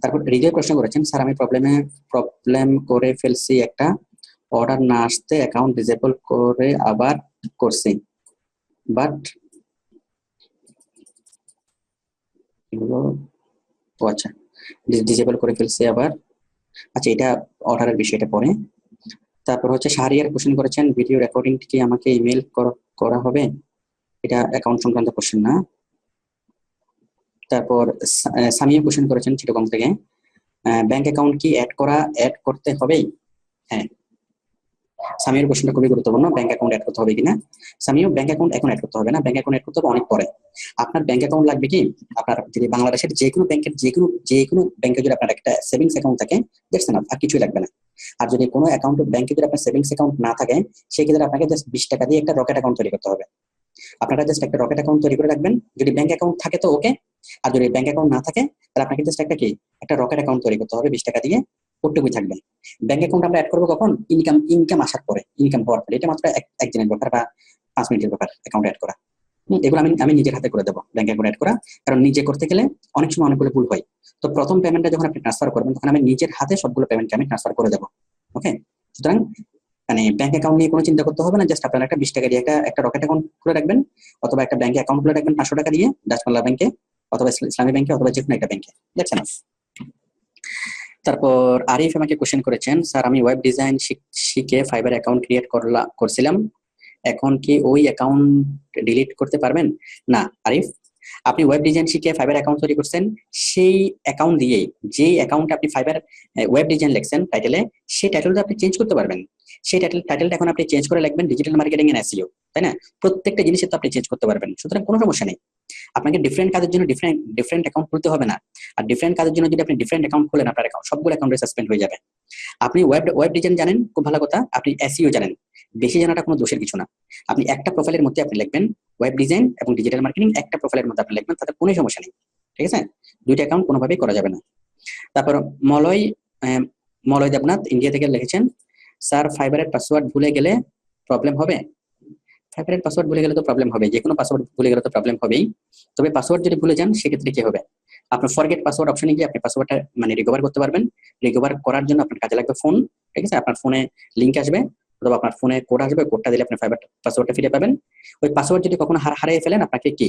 তারপর হৃদয় প্রশ্ন করেছেন, স্যার আমি প্রবলেম করে ফেলছি, একটা অর্ডার না আসতে অ্যাকাউন্ট ডিসেবল করে আবার করছি, বাট এগুলো আচ্ছা ডিসেবল করে ফেলছি আবার। আচ্ছা, এটা অর্ডারের বিষয়টা পরে। তারপর হচ্ছে শাহরিয়ার কোশ্চেন করেছেন, ভিডিও রেকর্ডিং কি আমাকে ইমেল করা হবে? এটা অ্যাকাউন্ট সংক্রান্ত কোশ্চেন না। তারপর সামিয়া কোশ্চেন করেছেন চিটাগং থেকে, ব্যাংক অ্যাকাউন্ট কি অ্যাড করতে হবে? হ্যাঁ, সামিয়ার কোশ্চেনটা খুবই গুরুত্বপূর্ণ, ব্যাংক অ্যাকাউন্ট অ্যাড করতে হবে কিনা। সামিও ব্যাংক অ্যাকাউন্ট এখন অ্যাড করতে হবে না, ব্যাংক অ্যাকাউন্ট অ্যাড করতে হবে অনেক পরে। আপনার ব্যাংক অ্যাকাউন্ট লাগবে কি, আপনার যদি বাংলাদেশের যে কোনো ব্যাংকে যদি আপনার একটা সেভিংস অ্যাকাউন্ট থাকে, দেখছেন না, আর কিছুই লাগবে না। আর যদি কোনো ব্যাংকে যদি আপনার সেভিংস অ্যাকাউন্ট না থাকে, সেক্ষেত্রে আপনাকে জাস্ট 20 টাকা দিয়ে একটা রকেট অ্যাকাউন্ট তৈরি করতে হবে। আপনারা জাস্ট একটা রকেট অ্যাকাউন্ট তৈরি করে রাখবেন। যদি ব্যাংক অ্যাকাউন্ট থাকে তো ওকে, আর যদি ব্যাংক অ্যাকাউন্ট না থাকে তাহলে আপনাকে জাস্ট একটা রকেট অ্যাকাউন্ট তৈরি করতে হবে, 20 টাকা দিয়ে, ওটুকুই থাকবে। ব্যাংক অ্যাকাউন্ট আমরা অ্যাড করবো কখন? ইনকাম আসার পরে, ইনকাম হওয়ার পরে। এটা মাত্র একদিনের ব্যাপার বা 5 মিনিটের ব্যাপার অ্যাকাউন্ট অ্যাড করা। এগুলো আমি নিজের হাতে করে দেবো ব্যাংক অ্যাকাউন্ট অ্যাড করা, কারণ নিজে করতে গেলে অনেক সময় অনেকগুলো ভুল হয়। তো প্রথম পেমেন্টটা যখন আপনি ট্রান্সফার করবেন তখন আমি নিজের হাতে সবগুলো পেমেন্টকে আমি ট্রান্সফার করে দেবো। ওকে, সুতরাং মানে ব্যাংক অ্যাকাউন্ট নিয়ে কোনো চিন্তা করতে হবে না। জাস্ট আপনারা একটা 20 টাকা দিয়ে একটা রকেট অ্যাকাউন্ট খুলে রাখবেন, অথবা একটা ব্যাংকে অ্যাকাউন্ট খুলে রাখবেন 500 টাকা দিয়ে, ডাচ বাংলা ব্যাংকে অথবা ইসলামী ব্যাংকে অথবা যে কোনো একটা ব্যাংকে, দেখছেন। তারপর আরিফ আমাকে কোশ্চেন করেছেন, স্যার আমি ওয়েব ডিজাইন শিখে ফাইবার অ্যাকাউন্ট ক্রিয়েট করছিলাম, এখন কি ওই অ্যাকাউন্ট ডিলিট করতে পারবেন? না আরিফ, আপনি ওয়েব ডিজাইন শিখে ফাইবার অ্যাকাউন্ট তৈরি করছেন, সেই অ্যাকাউন্ট দিয়েই যে অ্যাকাউন্টে আপনি ফাইবার ওয়েব ডিজাইন লিখছেন টাইটেলে, সেই টাইটেলটা আপনি চেঞ্জ করতে পারবেন। সেই টাইটেলটা এখন আপনি চেঞ্জ করে লিখবেন ডিজিটাল মার্কেটিং এন্ড এসইও, তাই না? প্রত্যেকটা জিনিসে তো আপনি চেঞ্জ করতে পারবেন, সুতরাং কোনো সমস্যা নেই। আপনাকে ডিফারেন্ট কাজের জন্য ডিফারেন্ট অ্যাকাউন্ট খুলতে হবে না। আর ডিফারেন্ট কাজের জন্য যদি আপনি ডিফারেন্ট অ্যাকাউন্ট খুলেন, আপনার অ্যাকাউন্ট সবগুলো অ্যাকাউন্টে সাসপেন্ড হয়ে যাবে। আপনি ওয়েব ডিজাইন জানেন, খুব ভালো কথা, আপনি এসইও জানেন, বেশি জানাটা কোনো দোষের কিছু না। আপনি একটা প্রোফাইলের মধ্যে আপনি লিখবেন ওয়েব ডিজাইন এবং ডিজিটাল মার্কেটিং, একটা প্রোফাইলের মধ্যে আপনি লিখবেন, তাতে কোনো সমস্যা নেই, ঠিক আছে? দুইটা অ্যাকাউন্ট কোনোভাবেই করা যাবে না। তারপর মলয় দেবনাথ ইন্ডিয়া থেকে লিখেছেন, স্যার ফাইবারের পাসওয়ার্ড ভুলে গেলে প্রবলেম হবে? ফাইবারের পাসওয়ার্ড ভুলে গেলে তো প্রবলেম হবে, যে কোনো পাসওয়ার্ড ভুলে গেলে তো প্রবলেম হবেই। তবে পাসওয়ার্ড যদি ভুলে যান সেক্ষেত্রে কি হবে, আপনার ফরগেট পাসওয়ার্ড অপশনে গিয়ে আপনি পাসওয়ার্ডটা রিকভার করতে পারবেন। রিকভার করার জন্য আপনার কাজে লাগবে ফোন, ঠিক আছে? আপনার ফোনে লিঙ্ক আসবে অথবা আপনার ফোনে কোড আসবে, কোডটা দিলে আপনি ফাইবার পাসওয়ার্ডটা ফিরে পাবেন। ওই পাসওয়ার্ড যদি কখনো হারিয়ে ফেলেন, আপনাকে কি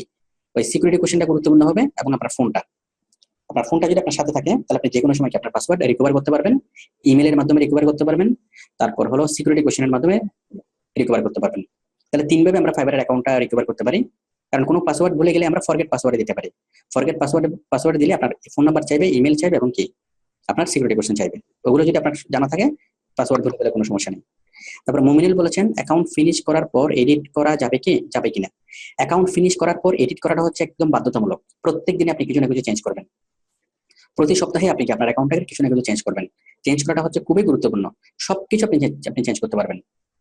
ওই সিকিউরিটি কোশ্চেনটা গুরুত্বপূর্ণ হবে, এবং আপনার ফোনটা যদি আপনার সাথে থাকে তাহলে আপনি যে কোনো সময় আপনার পাসওয়ার্ড রিকভার করতে পারবেন, ইমেলের মাধ্যমে রিকভার করতে পারবেন, তারপর হলো সিকিউরিটি কোশ্চেনের মাধ্যমে রিকভার করতে পারবেন। তাহলে 3 ভাবে আমরা ফাইবারের অ্যাকাউন্টটা রিকভার করতে পারি। কারণ কোনো পাসওয়ার্ড ভুলে গেলে আমরা ফরগেট পাসওয়ার্ড দিতে পারি। ফরগেট পাসওয়ার্ড দিলে আপনার ফোন নাম্বার চাইবে, ইমেল চাইবে এবং কি আপনার সিকিউরিটি কোশ্চেন চাইবে। ওগুলো যদি আপনার জানা থাকে, পাসওয়ার্ড ভুলে গেলে কোনো সমস্যা নেই। তারপর মুমিনুল বলেছেন, অ্যাকাউন্ট ফিনিশ করার পর এডিট করা যাবে কিনা? অ্যাকাউন্ট ফিনিশ করার পর এডিট করাটা হচ্ছে একদম বাধ্যতামূলক। প্রত্যেক দিনে আপনি কিছু না কিছু চেঞ্জ করবেন, প্রতি সপ্তাহে আপনি আপনার অ্যাকাউন্টটাকে কিছু না কিছু চেঞ্জ করবেন। চেঞ্জ করাটা হচ্ছে খুবই গুরুত্বপূর্ণ। সবকিছু আপনি চেঞ্জ করতে পারবেন।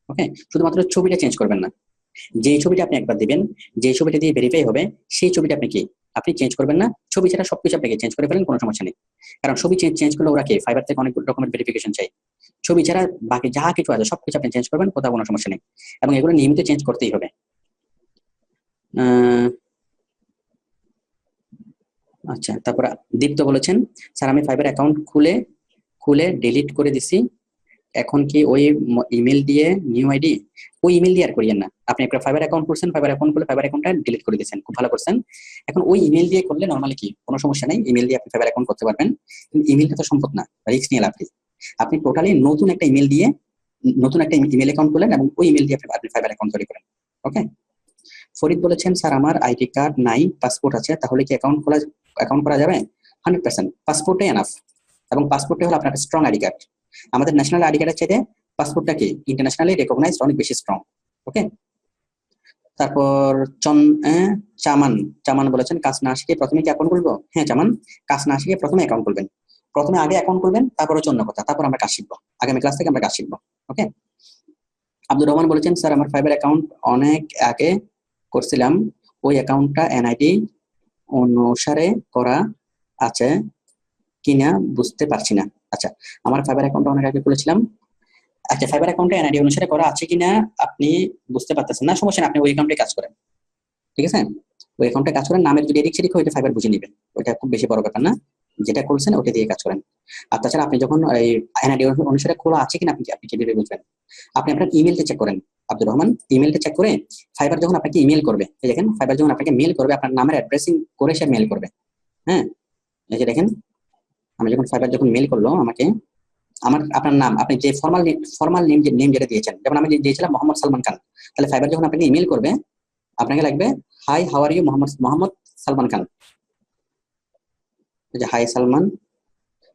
ওকে, শুধুমাত্র ছবিটা চেঞ্জ করবেন না। যে ছবিটা আপনি একবার দিবেন, যে ছবিটা দিয়ে ভেরিফাই হবে, সেই ছবিটা আপনি চেঞ্জ করবেন না। ছবি ছাড়া সবকিছু আপনাকে চেঞ্জ করে ফেলেন, কোনো সমস্যা নেই। কারণ ছবি চেঞ্জ করলে ওরা ফাইবার থেকে অনেক রকমের ভেরিফিকেশন চাই। ছবি ছাড়া বাকি যা কিছু আছে সবকিছু আপনি চেঞ্জ করবেন, কোথাও কোনো সমস্যা নেই, এবং এগুলো নিয়মিত চেঞ্জ করতেই হবে। আচ্ছা, তারপর দীপ্ত বলেছেন স্যার আমি ফাইবার অ্যাকাউন্ট খুলে খুলে ডিলিট করে দিছি, এখন কি ওই ইমেল দিয়ে নিউ আইডি? ওই ইমেল দিয়ে আর করিয়েন না। আপনি একটা ফাইবার অ্যাকাউন্ট করছেন, ফাইবার অ্যাকাউন্ট খুলে ফাইবার অ্যাকাউন্টটা ডিলিট করে দিয়েছেন, খুব ভালো করছেন। এখন ওই ইমেল দিয়ে করলে নর্মালি কি কোনো সমস্যা নেই, ইমেল দিয়ে আপনি ফাইবার অ্যাকাউন্ট করতে পারবেন, কিন্তু ইমেলটা তো সম্ভব না, রিস্ক নিয়ে লাভ নেই। আপনি টোটালি নতুন একটা ইমেল দিয়ে নতুন একটা ইমেল অ্যাকাউন্ট খুলেন এবং ওই ইমেল দিয়ে আপনি ফাইবার অ্যাকাউন্ট তৈরি করেন। ওকে। ফরিদ বলেছেন স্যার আমার আইডি কার্ড নাই, পাসপোর্ট আছে, তাহলে কি অ্যাকাউন্ট করা যাবে? 100% পাসপোর্টে এনাফ, এবং পাসপোর্টে হলো আপনার স্ট্রং আইডি কার্ড। আমাদের ন্যাশনাল আইডি কার্ডের চাইতে পাসপোর্টটা কি ইন্টারন্যাশনালি রেকগনাইজড, অনেক বেশি স্ট্রং। ওকে। তারপর চামান চামান বলেছেন কাজ না শিখে প্রথমে কি অ্যাকাউন্ট খুলবো? হ্যাঁ চামান, কাজ না শিখে প্রথমে অ্যাকাউন্ট খুলবেন, প্রথমে আগে অ্যাকাউন্ট খুলবেন, তারপর হচ্ছে অন্য কথা, তারপর আমরা কাজ শিখবো, আগামী ক্লাস থেকে আমরা কাজ শিখবো। ওকে। আব্দুর রহমান বলেছেন স্যার আমার ফাইবার অ্যাকাউন্ট অনেক আগে করছিলাম, ওই অ্যাকাউন্টটা এনআইডি অনুসারে করা আছে কিনা বুঝতে পারছি না। আচ্ছা, আমার ফাইবার অ্যাকাউন্ট অনেক আগে খুলেছিলাম, আচ্ছা ফাইবার অ্যাকাউন্টে এনআইডি অনুসারে করা আছে কিনা আপনি বুঝতে পারতেছেন না, সমস্যা না, আপনি ওই অ্যাকাউন্টে কাজ করেন, ঠিক আছে? ওই অ্যাকাউন্টে কাজ করেন, নামের যদি এদিক সেদিক হয় ওইটা ফাইবার বুঝে নেবেন, ওইটা খুব বেশি বড় ব্যাপার না, যেটা করছেন ওটা দিয়ে কাজ করেন। আর তাছাড়া আপনি যখন এই এনআইডি অনুসারে খোলা আছে কিনা আপনি আপনি কিভাবে বুঝবেন? আপনি আপনার ইমেলটা চেক করেন আব্দুর রহমান, ইমেলটা চেক করে ফাইবার যখন আপনাকে ইমেল করবে, এই দেখেন ফাইবার যখন আপনাকে মেল করবে আপনার নামের অ্যাড্রেসিং করে সে মেল করবে। হ্যাঁ, এই যে দেখেন আমি যখন ফাইবার যখন মেল করলো আমাকে, আমার আপনার নাম, আপনি যে ফর্মাল নেম যেটা দিয়েছেন, যেমন আমি দিয়েছিলাম মোহাম্মদ সালমান খান, তাহলে ফাইবার যখন আপনাকে ইমেল করবে আপনাকে লাগবে hi how are you Mohammad Salman Khan, যে হাই সালমান,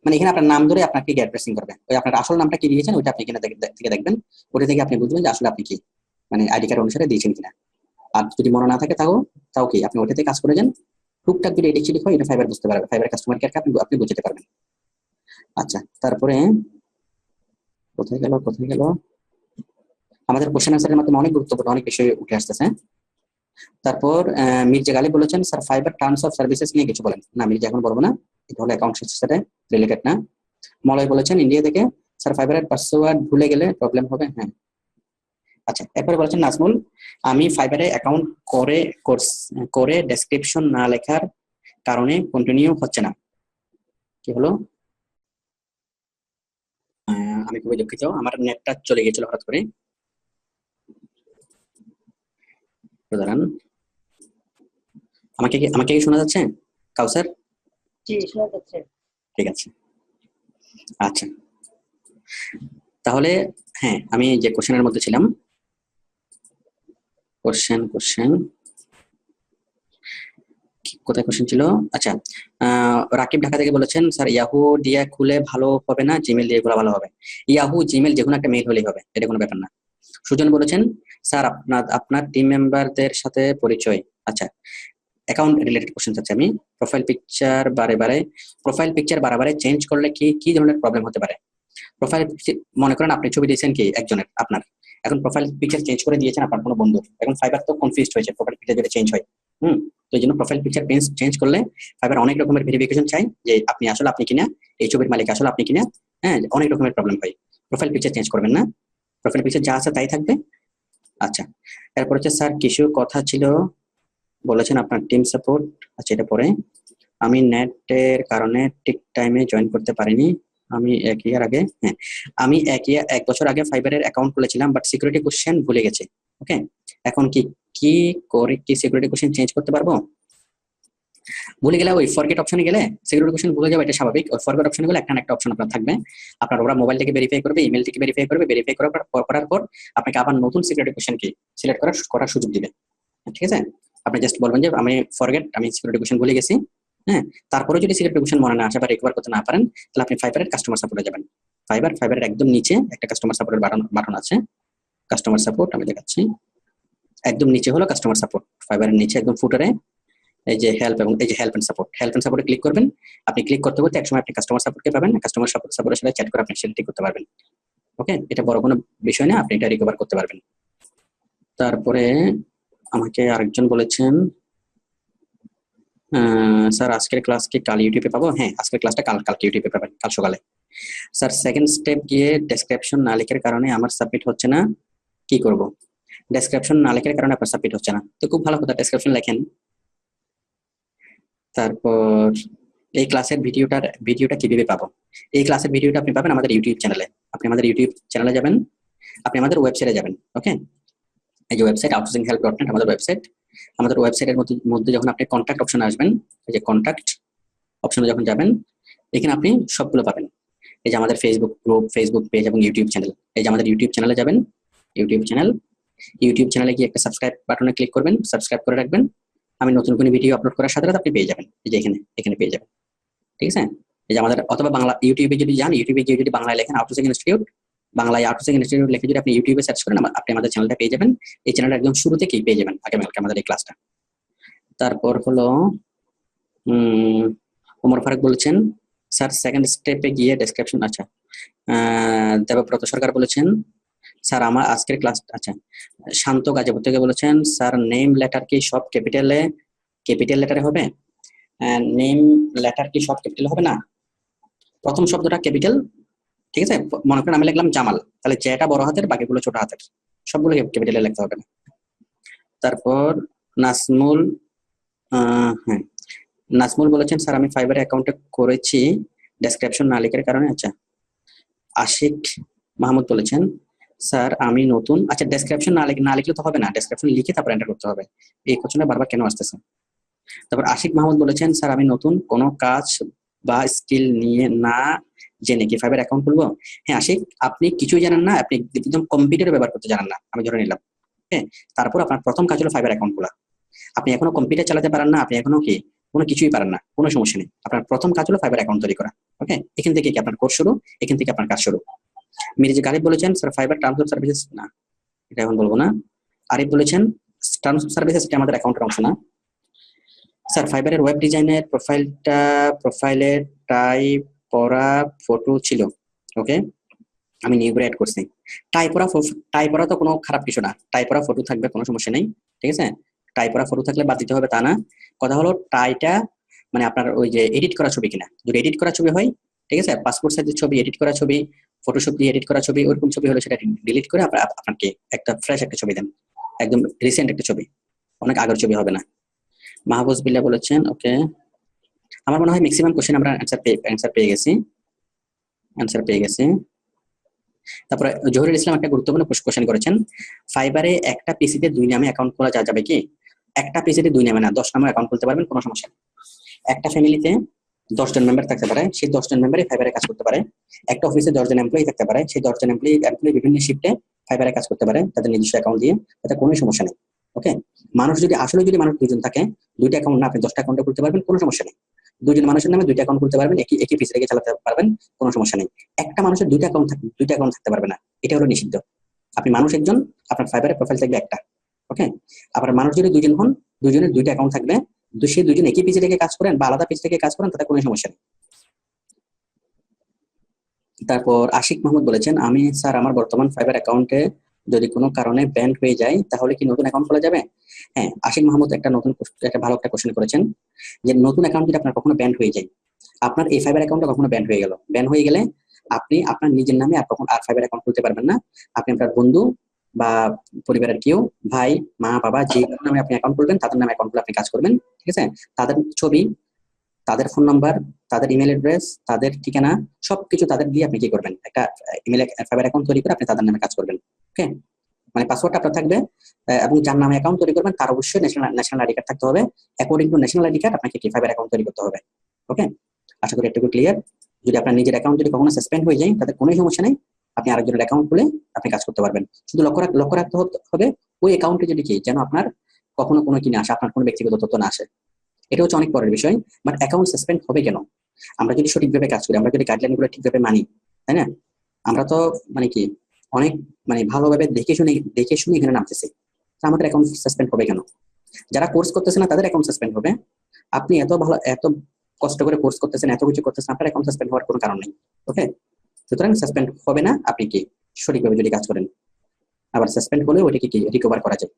মানে এখানে আপনার নাম ধরে আপনাকে অ্যাড্রেসিং করবে, ওই আপনার আসল নামটা কি দিয়েছেন ওইটা আপনি এখানে থেকে দেখবেন, ওটা থেকে আপনি বুঝবেন যে আসলে আপনি কি মানে আইডি কার্ড অনুসারে দিয়েছেন কিনা। আর যদি মনে না থাকে তাও কি আপনি ওটাতে কাজ করে যান, টুকটাক যদি এদিক সেদিক হয় এটা ফাইবার বুঝতে পারবে, ফাইবার কাস্টমার কেয়ারকে আপনি বুঝতে পারবেন। আচ্ছা, তারপরে কোথায় গেল আমাদের কোশ্চেন আনসারের মাধ্যমে অনেক গুরুত্বপূর্ণ অনেক বিষয় উঠে আসতেছে। তারপর মির্জা গালিব বলেছেন sir fibre terms of services নিয়ে কিছু বলেন। না মির্জা এখন বলবো না, এটা হলো অ্যাকাউন্টের সাথে রিলেটেড না। মলয় বলেছেন ইন্ডিয়া থেকে স্যার ফাইবারের পাসওয়ার্ড ভুলে গেলে প্রবলেম হবে। হ্যাঁ, আচ্ছা। এরপরে বলেছেন নাজমুল আমি ফাইবারে অ্যাকাউন্ট করে ডেসক্রিপশন না লেখার কারণে কন্টিনিউ হচ্ছে না, কি হলো? আমি খুবই দুঃখিত, আমার নেটটা চলে গিয়েছিল হঠাৎ করে, দাঁড়ান। আমাকে কি শোনা যাচ্ছে কাউসার? জি শোনা যাচ্ছে। ঠিক আছে, আচ্ছা তাহলে হ্যাঁ আমি যে কোশ্চেনের মধ্যে ছিলাম, কোশ্চেন কোথায় কোশ্চেন ছিল? আচ্ছা, রাকিব ঢাকা থেকে বলেছেন স্যার ইয়াহু দিয়ে খুলে ভালো হবে না জিমেল দিয়ে খোলা ভালো হবে? ইয়াহু জিমেল যে কোনো একটা মেইল হলেই হবে, এটা কোনো ব্যাপার না। সুজন বলেছেন স্যার আপনার টিম মেম্বারদের সাথে পরিচয়। আচ্ছা, অ্যাকাউন্ট রিলেটেড কোশ্চেন আছে। আমি প্রোফাইল পিকচার বারে চেঞ্জ করলে কি ধরনের প্রবলেম হতে পারে? প্রোফাইল মনে করেন আপনি ছবি দিয়েছেন কি একজনের আপনার, এখন প্রোফাইল পিকচার চেঞ্জ করে দিয়েছেন আপনার কোনো বন্ধুর, এখন ফাইবার তো কনফিউজড হয়েছে প্রোফাইল পিকচার যেটা চেঞ্জ হয়। তো এই জন্য প্রোফাইল পিকচার চেঞ্জ করলে ফাইবার অনেক রকমের ভেরিফিকেশন চাই যে আপনি কিনা, এই ছবির মালিক আসলে আপনি কিনা। হ্যাঁ, অনেক রকমের প্রবলেম হয়, প্রোফাইল পিকচার চেঞ্জ করবেন না, প্রোফাইল পিকচার যা আছে তাই থাকবে। আচ্ছা, এরপর হচ্ছে স্যার কিছু কথা ছিল বলেছেন আপনার টিম সাপোর্ট। আচ্ছা, এটা পরে আমি নেটের কারণে ঠিক টাইমে জয়েন করতে পারিনি, আমি আমি 1 বছর আগে ফাইবারের অ্যাকাউন্ট খুলেছিলাম বাট সিকিউরিটি কোশ্চেন ভুলে গেছি। ওকে, এখন কি করে কি সিকিউরিটি কোশ্চেন চেঞ্জ করতে পারবো? ভুলে গেলে ওই ফরগেট অপশনে গেলে সিকিউরিটি কোশ্চেন ভুলে যাবে, এটা স্বাভাবিক। ওই ফরগেট অপশনে গেলে একটা না একটা অপশন আপনার থাকবে, আপনার ওরা মোবাইল থেকে ভেরিফাই করবে, ইমেল থেকে ভেরিফাই করার পর আপনাকে আবার নতুন সিকিউরিটি কোশ্চেন কি সিলেক্ট করার সুযোগ দিবে। ঠিক আছে, আপনি জাস্ট বলবেন যে আমি সিকিউরিটি কোশ্চেন ভুলে গেছি। হ্যাঁ, তারপরে যদি সিকিউরিটি কোশ্চেন মনে না আসে বা রিকভার করতে না পারেন তাহলে আপনি ফাইবারের কাস্টমার সাপোর্টে যাবেন। ফাইবারের একদম নিচে একটা কাস্টমার সাপোর্টের বাটন আছে, কাস্টমার সাপোর্ট আমি দেখাচ্ছি, একদম নিচে হলো কাস্টমার সাপোর্ট, ফাইবারের নিচে একদম ফুটারে এই যে হেল্প এবং এই যে হেল্প এন্ড সাপোর্টে ক্লিক করবেন। আপনি ক্লিক করতে একসময় আপনি কাস্টমার সাপোর্টকে পাবেন, কাস্টমার সাপোর্টের সাথে চ্যাট করে আপনি সেটা করতে পারবেন। ওকে, এটা বড় কোনো বিষয় না, আপনি এটা রিকভার করতে পারবেন। তারপরে আমাকে আরেকজন বলেছেন স্যার আজকের ক্লাস কি কাল ইউটিউবে পাবো? হ্যাঁ, আজকের ক্লাসটা কালকে ইউটিউবে পাবেন, কাল সকালে। স্যার সেকেন্ড স্টেপ গিয়ে ডেসক্রিপশন না লেখার কারণে আমার সাবমিট হচ্ছে না, কি করব? ডেসক্রিপশন না লেখার কারণে আপনার সাবমিট হচ্ছে না, তো খুব ভালো কথা, ডেসক্রিপশন লেখেন। তারপর এই ক্লাসের ভিডিওটা কিভাবে পাবো? এই ক্লাসের ভিডিওটা আপনি পাবেন আমাদের ইউটিউব চ্যানেলে। আপনি আমাদের ইউটিউব চ্যানেলে যাবেন, আপনি আমাদের ওয়েবসাইটে যাবেন। ওকে, এই যে ওয়েবসাইট outsourcinghelp.net আমাদের ওয়েবসাইট। আমাদের ওয়েবসাইটের মধ্যে যখন আপনি কন্ট্যাক্ট অপশনে আসবেন, এই যে কন্ট্যাক্ট অপশনে যখন যাবেন, এখানে আপনি সবগুলো পাবেন। এই যে আমাদের ফেসবুক গ্রুপ, ফেসবুক পেজ এবং ইউটিউব চ্যানেল। এই যে আমাদের ইউটিউব চ্যানেলে যাবেন, ইউটিউব চ্যানেলে গিয়ে একটা সাবস্ক্রাইব বাটনে ক্লিক করবেন, সাবস্ক্রাইব করে রাখবেন। আমি নতুন কোনো ভিডিও আপলোড করার সাথে সাথে আপনি পেয়ে যাবেন। এই যে এখানে পেয়ে যাবেন। ঠিক আছে, এই যে আমাদের, অথবা বাংলা ইউটিউবে যদি যান, ইউটিউবে গিয়ে যদি বাংলায় লেখেন আউটসোর্সিং ইনস্টিটিউট, বাংলায় আউটসোর্সিং ইনস্টিটিউট লিখে যদি আপনি ইউটিউবে সার্চ করেন, আপনি আমাদের চ্যানেলটা পেয়ে যাবেন। এই চ্যানেলটা একদম শুরু থেকেই পেয়ে যাবেন আগামীকালকে আমাদের এই ক্লাসটা। তারপর হলো ওমর ফারুক বলেছেন স্যার সেকেন্ড স্টেপে গিয়ে ডেসক্রিপশন। আচ্ছা, দেবব্রত সরকার বলেছেন স্যার আমার আজকের ক্লাস। আচ্ছা, শান্ত গাজীপুর থেকে বলেছেন স্যার নেম লেটার কি সব ক্যাপিটাল লেটারে হবে? নেম লেটার কি সব ক্যাপিটাল হবে না? প্রথম শব্দটা ক্যাপিটাল, ঠিক আছে? মনে করেন আমি লিখলাম জামাল, তাহলে যেটা বড় হাতের, বাকিগুলো ছোট হাতের, সবগুলো ক্যাপিটালে লিখতে হবে না। তারপর নাজমুল, হ্যাঁ, নাজমুল বলেছেন স্যার আমি ফাইবারে অ্যাকাউন্টে করেছি ডেসক্রিপশন না লিখার কারণে। আচ্ছা, আশিক মাহমুদ বলেছেন স্যার আমি নতুন। আচ্ছা, ডেসক্রিপশন না লিখলে তো হবে না, ডেসক্রিপশন লিখে তারপর এন্টার করতে হবে। এই কোশ্চেনটা বারবার কেন আসতেছে? তারপর আশিক মাহমুদ বলেছেন স্যার আমি নতুন, কোনো কাজ বা স্কিল নিয়ে না জেনে কি ফাইবার অ্যাকাউন্ট খুলবো? হ্যাঁ আশিক, আপনি কিছুই জানেন না, আপনি একদম কম্পিউটার ব্যবহার করতে জানেন না, আমি ধরে নিলাম। হ্যাঁ, তারপর আপনার প্রথম কাজ হলো ফাইবার অ্যাকাউন্ট খোলা। আপনি এখনো কম্পিউটার চালাতে পারেন না, আপনি এখনো কি কোনো কিছুই পারেন না, কোনো সমস্যা নেই। আপনার প্রথম কাজ হলো ফাইবার অ্যাকাউন্ট তৈরি করা। ওকে, এখান থেকে কি আপনার কোর্স শুরু, এখান থেকে আপনার কাজ শুরু। মির্জা গালিব বলেছেন sir fibre terms of services না, এটা এখন বলবো না। আরিফ বলেছেন টার্মস অফ সার্ভিসেস এটা আমাদের অ্যাকাউন্টের অংশ না। স্যার ফাইবারের ওয়েব ডিজাইনের প্রোফাইলের টাইপ করা ফটো ছিল। ওকে, আমি নিউ করে অ্যাড করছি। টাইপ করা তো কোনো খারাপ কিছু না, টাইপ করা ফটো থাকবে, কোনো সমস্যা নেই। ঠিক আছে, টাইপ করা ফটো থাকলে বাদ দিতে হবে তা না। কথা হলো টাইটা মানে আপনার ওই যে এডিট করা ছবি কিনা, যদি এডিট করা ছবি হয়, ঠিক আছে, পাসপোর্ট সাইজের ছবি, এডিট করা ছবি, ফটোশপ দিয়ে এডিট করা ছবি, ওরকম ছবি হলে সেটা ডিলিট করে আপনাকে একটা ফ্রেশ একটা ছবি দেন, একদম রিসেন্ট একটা ছবি, অনেক আগের ছবি হবে না। মাহবুজ বিল্লাহ বলেছেন ওকে, আমার মনে হয় ম্যাক্সিমাম কোশ্চেন আমরা অ্যান্সার পেয়ে গেছি। তারপরে জহিরুল ইসলাম একটা গুরুত্বপূর্ণ কোশ্চেন করেছেন, ফাইবারে একটা পিসিতে 2 নামে অ্যাকাউন্ট খোলা যাবে কি? একটা পিসিতে 2 নামে না, 10 নামে অ্যাকাউন্ট খুলতে পারবেন, কোনো সমস্যা নেই। একটা ফ্যামিলিতে 10 জন মেম্বার থাকতে পারে, সেই 10 জন মেম্বারই ফাইবারে কাজ করতে পারে। একটা অফিসে 10 জন এমপ্লয়ি থাকতে পারে, সেই 10 জন এমপ্লয়ি বিভিন্ন শিফটে ফাইবারে কাজ করতে পারে তাদের নিজস্ব অ্যাকাউন্ট দিয়ে, তাতে কোনো সমস্যা নেই। ওকে, মানুষ যদি মানুষ 2 জন থাকে, 2টা অ্যাকাউন্ট না আপনি 10টা অ্যাকাউন্টে খুলতে পারবেন, কোনো সমস্যা নেই। 2 জন মানুষের নামে 2টা অ্যাকাউন্ট খুলতে পারবেন, একই পিসি থেকে চালাতে পারবেন, কোনো সমস্যা নেই। একটা মানুষের 2টা অ্যাকাউন্ট থাকতে পারবে না, এটা হলো নিষিদ্ধ। আপনি মানুষ একজন, আপনার ফাইবারে প্রোফাইল থাকবে একটা। ওকে, আবার মানুষ যদি 2 জন হন, 2জনের 2টা অ্যাকাউন্ট থাকবে, সেই 2জন একই পিসি থেকে কাজ করেন বা আলাদা পিসি থেকে কাজ করেন, তাতে কোনো সমস্যা নেই। তারপর আশিক মাহমুদ বলেছেন আমি স্যার আমার বর্তমান ফাইবার অ্যাকাউন্টে যদি কোনো কারণে ব্যান্ড হয়ে যায় তাহলে কি নতুন অ্যাকাউন্ট খোলা যাবে? হ্যাঁ, আশিক মাহমুদ একটা ভালো একটা কোশ্চেন করেছেন, যে নতুন অ্যাকাউন্ট যদি আপনার কখনো ব্যান্ড হয়ে যায়, আপনার এই ফাইবার অ্যাকাউন্টটা কখনো ব্যান্ড হয়ে গেলে আপনি আপনার নিজের নামে আর ফাইবার অ্যাকাউন্ট খুলতে পারবেন না। আপনি আপনার বন্ধু বা পরিবারের কেউ, ভাই, মা, বাবা, যে নামে আপনি অ্যাকাউন্ট খুলবেন তাদের নামে অ্যাকাউন্ট খুলে আপনি কাজ করবেন। ঠিক আছে, তাদের ছবি, তাদের ফোন নাম্বার, তাদের ইমেল অ্যাড্রেস, তাদের ঠিকানা, সবকিছু তাদের দিয়ে আপনি কি করবেন, একটা ইমেল ফাইবার অ্যাকাউন্ট তৈরি করে আপনি তাদের নামে কাজ করবেন। ওকে, মানে পাসওয়ার্ডটা আপনার থাকবে, এবং যার নামে অ্যাকাউন্ট তৈরি করবেন তার অবশ্যই ন্যাশনাল আইডি কার্ড থাকতে হবে। According to national ID card আপনাকে কি ফাইবার অ্যাকাউন্ট তৈরি করতে হবে। ওকে, আশা করি একটু ক্লিয়ার। যদি আপনার নিজের অ্যাকাউন্ট যদি কখনো সাসপেন্ড হয়ে যায় তাতে কোনো সমস্যা নেই, আপনি আরেকজনের অ্যাকাউন্ট খুলে আপনি কাজ করতে পারবেন। শুধু লক্ষ্য রাখতে হবে ওই অ্যাকাউন্টে যদি কি যেন আপনার কখনো কোনো কি না আসে, আপনার কোনো ব্যক্তিগত তথ্য না আসে। এটা হচ্ছে অনেক পরের বিষয়, বাট অ্যাকাউন্ট সাসপেন্ড হবে কেন? আমরা যদি সঠিকভাবে কাজ করি, আমরা যদি গাইডলাইন গুলো ঠিকভাবে মানি, তাই না? আমরা তো মানে কি অনেক ভালোভাবে দেখে শুনে এখানে নামতেছি, আমাদের অ্যাকাউন্ট সাসপেন্ড হবে কেন? যারা কোর্স করতেছে না তাদের অ্যাকাউন্ট সাসপেন্ড হবে। আপনি এত কষ্ট করে কোর্স করতেছেন, এত কিছু করতেছেন, আপনার অ্যাকাউন্ট সাসপেন্ড হওয়ার কোনো কারণ নেই। ওকে, সুতরাং সাসপেন্ড হবে না আপনি কি সঠিকভাবে যদি কাজ করেন। আবার সাসপেন্ড হলে ওইটাকে কি রিকভার করা যায়।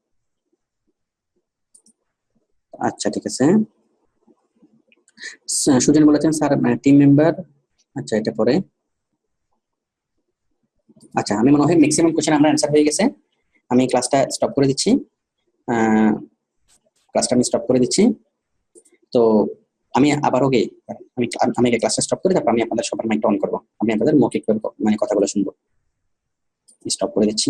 আচ্ছা, ঠিক আছে। সুজন বলেছেন স্যার টিম মেম্বার। আচ্ছা, এটা পরে। আচ্ছা, আমি মনে হয় ম্যাক্সিমাম কোশ্চেন আমরা অ্যান্সার হয়ে গেছে। আমি ক্লাসটা স্টপ করে দিচ্ছি। তো আমি আবারও গিয়ে আমি ক্লাসটা স্টপ করে তারপর আমি আপনাদের সবার মাইকটা অন করবো, আমি আপনাদের মৌখিক মানে কথাগুলো শুনবো। স্টপ করে দিচ্ছি।